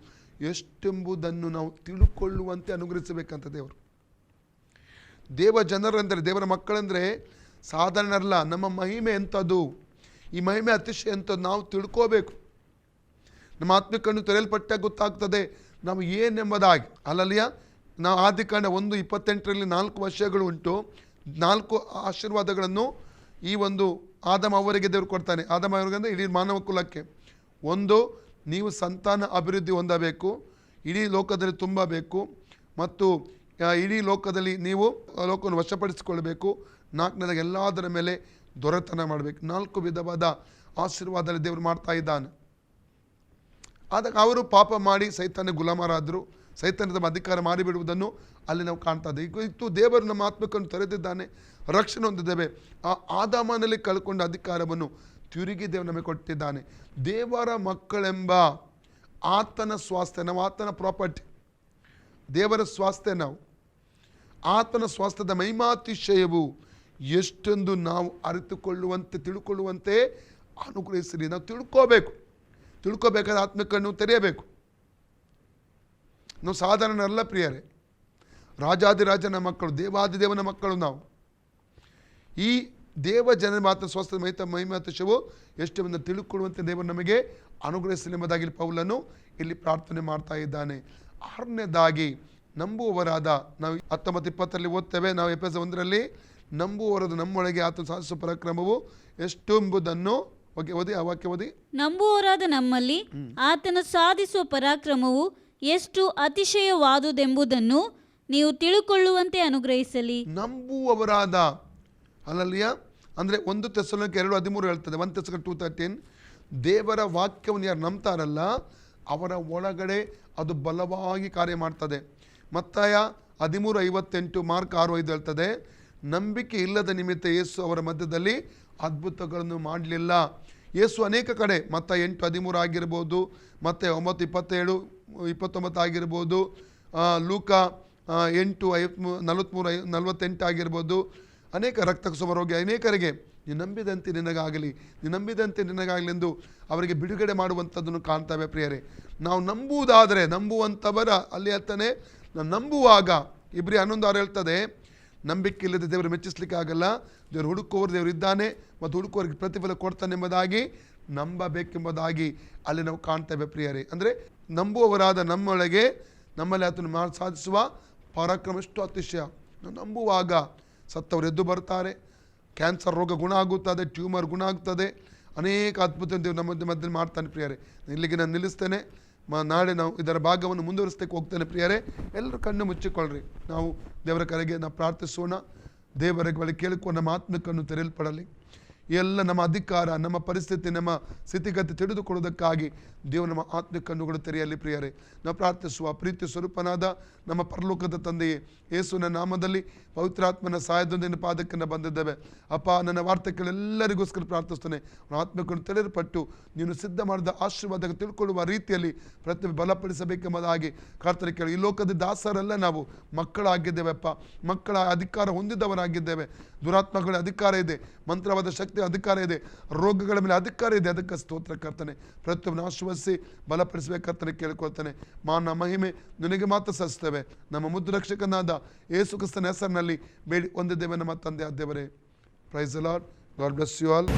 ಎಷ್ಟೆಂಬುದನ್ನು ನಾವು ತಿಳುಕೊಳ್ಳುವಂತೆ ಅನುಗ್ರಹಿಸಬೇಕಂತ ದೇವರು. ದೇವ ಜನರೆಂದರೆ, ದೇವರ ಮಕ್ಕಳೆಂದರೆ ಸಾಧಾರಣರಲ್ಲ. ನಮ್ಮ ಮಹಿಮೆ ಎಂಥದ್ದು, ಈ ಮಹಿಮೆ ಅತಿಶಯ ಎಂಥದ್ದು ನಾವು ತಿಳ್ಕೋಬೇಕು. ನಮ್ಮ ಆತ್ಮಿಕನ್ನು ತೆರೆಯಲ್ಪಟ್ಟಾಗ ಗೊತ್ತಾಗ್ತದೆ ನಾವು ಏನೆಂಬುದಾಗಿ. ಅಲ್ಲಲ್ಲಿಯ ನಾವು ಆದಿಕಾಂಡ 1:28 4 ವರ್ಷಗಳು ಉಂಟು. 4 ಆಶೀರ್ವಾದಗಳನ್ನು ಈ ಒಂದು ಆದಮ ಅವರಿಗೆ ದೇವರು ಕೊಡ್ತಾನೆ. ಆದಮ ಅವರಿಗಂದರೆ ಇಡೀ ಮಾನವ ಕುಲಕ್ಕೆ. 1, ನೀವು ಸಂತಾನ ಅಭಿವೃದ್ಧಿ ಹೊಂದಬೇಕು, ಇಡೀ ಲೋಕದಲ್ಲಿ ತುಂಬಬೇಕು, ಮತ್ತು ಇಡೀ ಲೋಕದಲ್ಲಿ ನೀವು ಲೋಕವನ್ನು ವಶಪಡಿಸಿಕೊಳ್ಬೇಕು. 4ನೇದಾಗಿ ಎಲ್ಲದರ ಮೇಲೆ ದೊರೆತನ ಮಾಡಬೇಕು. 4 ವಿಧವಾದ ಆಶೀರ್ವಾದದಲ್ಲಿ ದೇವರು ಮಾಡ್ತಾ ಇದ್ದಾನೆ. ಆದಾಗ ಅವರು ಪಾಪ ಮಾಡಿ ಸೈತಾನ ಗುಲಾಮರಾದರು. ಸೈತಾನ ತಮ್ಮ ಅಧಿಕಾರ ಮಾಡಿಬಿಡುವುದನ್ನು ಅಲ್ಲಿ ನಾವು ಕಾಣ್ತಾ ಇದ್ದೇವೆ. ಈಗ ಇತ್ತು ದೇವರು ನಮ್ಮ ಆತ್ಮಕನ್ನು ತೆರೆದಿದ್ದಾನೆ, ರಕ್ಷಣೆ ಹೊಂದಿದ್ದೇವೆ. ಆ ಆದಾಮನಲ್ಲಿ ಕಳ್ಕೊಂಡ ಅಧಿಕಾರವನ್ನು ತಿರುಗಿ ದೇವರು ನಮಗೆ ಕೊಟ್ಟಿದ್ದಾನೆ. ದೇವರ ಮಕ್ಕಳೆಂಬ ಆತನ ಸ್ವಾಸ್ಥ್ಯ, ನಾವು ಆತನ ಪ್ರಾಪರ್ಟಿ, ದೇವರ ಸ್ವಾಸ್ಥ್ಯ ನಾವು. ಆತನ ಸ್ವಾಸ್ಥ್ಯದ ಮಹಿಮಾತಿಶಯವು ಎಷ್ಟೊಂದು ನಾವು ಅರಿತುಕೊಳ್ಳುವಂತೆ ತಿಳ್ಕೊಳ್ಳುವಂತೆ ಅನುಗ್ರಹಿಸಲಿ. ನಾವು ತಿಳ್ಕೋಬೇಕಾದ ಆತ್ಮಕನ್ನು ತೆರೆಯಬೇಕು. ನಾವು ಸಾಧಾರಣರಲ್ಲ ಪ್ರಿಯರೇ, ರಾಜಾದಿರಾಜನ ಮಕ್ಕಳು, ದೇವಾದಿದೇವನ ಮಕ್ಕಳು ನಾವು. ಈ ದೇವ ಜನ ಮಾತ್ರ ಸ್ವಸ್ಥ ಮಹಿಮಾತಿಶಯವು ಎಷ್ಟು ಮಂದಿ ತಿಳ್ಕೊಳ್ಳುವಂತೆ ದೇವರು ನಮಗೆ ಅನುಗ್ರಹಿಸಲಿ ಎಂಬುದಾಗಿ ಪೌಲನು ಇಲ್ಲಿ ಪ್ರಾರ್ಥನೆ ಮಾಡ್ತಾ ಇದ್ದಾನೆ. 6ನೇದಾಗಿ ನಂಬುವವರಾದ, ನಾವು 19-20 ಓದ್ತೇವೆ. ನಾವು ಎಫೆಸ 1 ನಂಬುವವರದು ನಮ್ಮೊಳಗೆ ಆತನ ಸಾಧಿಸುವ ಪರಾಕ್ರಮವು ಎಷ್ಟು ಎಂಬುದನ್ನು ಓದಿ, ಆ ವಾಕ್ಯ ಓದಿ. ನಂಬುವವರಾದ ನಮ್ಮಲ್ಲಿ ಆತನ ಸಾಧಿಸುವ ಪರಾಕ್ರಮವು ಎಷ್ಟು ಅತಿಶಯವಾದುದೆಂಬುದನ್ನು ನೀವು ತಿಳುಕೊಳ್ಳುವಂತೆ ಅನುಗ್ರಹಿಸಲಿ. ನಂಬುವವರಾದ, ಅಲ್ಲಲ್ಲಿಯ ಅಂದರೆ 1 ಥೆಸಲೋನಿಕ 2:13 ಹೇಳ್ತದೆ. 1 ಥೆಸಲೋನಿಕ 2:13, ದೇವರ ವಾಕ್ಯವನ್ನು ಯಾರು ನಂಬ್ತಾರಲ್ಲ ಅವರ ಒಳಗಡೆ ಅದು ಬಲವಾಗಿ ಕಾರ್ಯ ಮಾಡ್ತದೆ. ಮತ್ತಾಯ 13:58, ಮಾರ್ಕ್ 6:5 ಹೇಳ್ತದೆ, ನಂಬಿಕೆ ಇಲ್ಲದ ನಿಮಿತ್ತ ಯೇಸು ಅವರ ಮಧ್ಯದಲ್ಲಿ ಅದ್ಭುತಗಳನ್ನು ಮಾಡಲಿಲ್ಲ. ಯೇಸು ಅನೇಕ ಕಡೆ, ಮತ್ತಾಯ 8:13 ಆಗಿರ್ಬೋದು, ಮತ್ತಾಯ 9:27-29 ಆಗಿರ್ಬೋದು, ಲೂಕ 8:43-48 ಆಗಿರ್ಬೋದು, ಅನೇಕ ರಕ್ತಕ್ಷಮ ರೋಗಿ ಅನೇಕರಿಗೆ ನೀನು ನಂಬಿದಂತೆ ನಿನಗಾಗಲಿ, ನೀನು ನಂಬಿದಂತೆ ನಿನಗಾಗಲಿ ಎಂದು ಅವರಿಗೆ ಬಿಡುಗಡೆ ಮಾಡುವಂಥದ್ದನ್ನು ಕಾಣ್ತೇವೆ ಪ್ರಿಯರೇ. ನಾವು ನಂಬುವುದಾದರೆ, ನಂಬುವಂಥವರ ಅಲ್ಲಿ ಹೇಳ್ತಾನೆ, ನಾವು ನಂಬುವಾಗ, ಇಬ್ರಿ 11:6 ಹೇಳ್ತದೆ, ನಂಬಿಕೆ ಇಲ್ಲದೆ ದೇವರು ಮೆಚ್ಚಿಸ್ಲಿಕ್ಕೆ ಆಗಲ್ಲ. ದೇವರು ಹುಡುಕುವವರು ದೇವರು ಇದ್ದಾನೆ ಮತ್ತು ಹುಡುಕುವವರಿಗೆ ಪ್ರತಿಫಲ ಕೊಡ್ತಾನೆ ಎಂಬುದಾಗಿ ನಂಬಬೇಕೆಂಬುದಾಗಿ ಅಲ್ಲಿ ನಾವು ಕಾಣ್ತೇವೆ ಪ್ರಿಯರೇ. ಅಂದರೆ ನಂಬುವವರಾದ ನಮ್ಮೊಳಗೆ ನಮ್ಮಲ್ಲಿ ಆತನು ಸಾಧಿಸುವ ಪರಾಕ್ರಮ ಎಷ್ಟು ಅತಿಶಯ. ನಾವು ನಂಬುವಾಗ ಸತ್ತವರು ಎದ್ದು ಬರ್ತಾರೆ, ಕ್ಯಾನ್ಸರ್ ರೋಗ ಗುಣ ಆಗುತ್ತದೆ, ಟ್ಯೂಮರ್ ಗುಣ ಆಗ್ತದೆ, ಅನೇಕ ಅದ್ಭುತ ದೇವರು ನಮ್ಮ ಮಧ್ಯೆ ಮಾಡ್ತಾನೆ ಪ್ರಿಯರೇ. ಇಲ್ಲಿಗೆ ನಾನು ನಿಲ್ಲಿಸ್ತೇನೆ. ನಾಳೆ ನಾವು ಇದರ ಭಾಗವನ್ನು ಮುಂದುವರಿಸಲಿಕ್ಕೆ ಹೋಗ್ತೇನೆ ಪ್ರಿಯರೇ. ಎಲ್ಲರೂ ಕಣ್ಣು ಮುಚ್ಚಿಕೊಳ್ಳ್ರಿ. ನಾವು ದೇವರ ಕರೆಗೆ ನಾವು ಪ್ರಾರ್ಥಿಸೋಣ. ದೇವರ ಬಳಿ ಕೇಳಿಕೊಂಡು ನಮ್ಮ ಆತ್ಮಕನ್ನು ತೆರೆಯಲ್ಪಡಲಿ. ಎಲ್ಲ ನಮ್ಮ ಅಧಿಕಾರ, ನಮ್ಮ ಪರಿಸ್ಥಿತಿ, ನಮ್ಮ ಸ್ಥಿತಿಗತಿ ತಿಳಿದುಕೊಳ್ಳುವುದಕ್ಕಾಗಿ ದೇವರು ನಮ್ಮ ಆತ್ಮಕಣ್ಣುಗಳು ತೆರೆಯಲಿ ಪ್ರಿಯರೇ. ನಾವು ಪ್ರಾರ್ಥಿಸುವ ಪ್ರೀತಿ ಸ್ವರೂಪನಾದ ನಮ್ಮ ಪರಲೋಕದ ತಂದೆಯೇ, ಯೇಸುವಿನ ನಾಮದಲ್ಲಿ ಪವಿತ್ರಾತ್ಮನ ಸಹಾಯದೊಂದಿಗೆ ಪಾದಕ್ಕೆ ಬಂದಿದ್ದೇವೆ. ಅಪ್ಪ, ನನ್ನ ವಾರ್ತೆಗಳೆಲ್ಲರಿಗೋಸ್ಕರ ಪ್ರಾರ್ಥಿಸ್ತೇನೆ. ಆತ್ಮಕನ್ನು ತೆರೆಯಲ್ಪಟ್ಟು ನೀನು ಸಿದ್ಧ ಮಾಡಿದ ಆಶೀರ್ವಾದ ತಿಳ್ಕೊಳ್ಳುವ ರೀತಿಯಲ್ಲಿ ಪ್ರತಿ ಬಲಪಡಿಸಬೇಕೆಂಬುದಾಗಿ ಕರ್ತನೆ ಕೇಳಿ. ಈ ಲೋಕದ ದಾಸರೆಲ್ಲ ನಾವು ಮಕ್ಕಳಾಗಿದ್ದೇವೆ ಅಪ್ಪ, ಮಕ್ಕಳ ಅಧಿಕಾರ ಹೊಂದಿದವರಾಗಿದ್ದೇವೆ. ದುರಾತ್ಮಗಳ ಅಧಿಕಾರ ಇದೆ, ಮಂತ್ರವಾದ ಶಕ್ತಿ ಅಧಿಕಾರ ಇದೆ, ರೋಗಗಳ ಮೇಲೆ ಅಧಿಕಾರ ಇದೆ. ಅದಕ್ಕೆ ಸ್ತೋತ್ರ ಕರ್ತನೆ. ಪ್ರತಿಯೊಬ್ಬನ ಆಶೀರ್ವದಿಸಿ ಬಲಪಡಿಸಬೇಕರ್ತನೆ ಕೇಳಿಕೊಳ್ತಾನೆ. ಮಾನ ಮಹಿಮೆ ನಿನಗೆ ಮಾತ್ರ ಸಲ್ಲಿಸ್ತೇವೆ. ನಮ್ಮ ಮುದ್ದು ರಕ್ಷಕನಾದ ಯೇಸು ಕ್ರಿಸ್ತನ ಹೆಸರಿನಲ್ಲಿ ಬೇಡಿ ಹೊಂದಿದ್ದೇವೆ ನಮ್ಮ ತಂದೆ ದೇವರೇ. Praise the lord. God bless you all.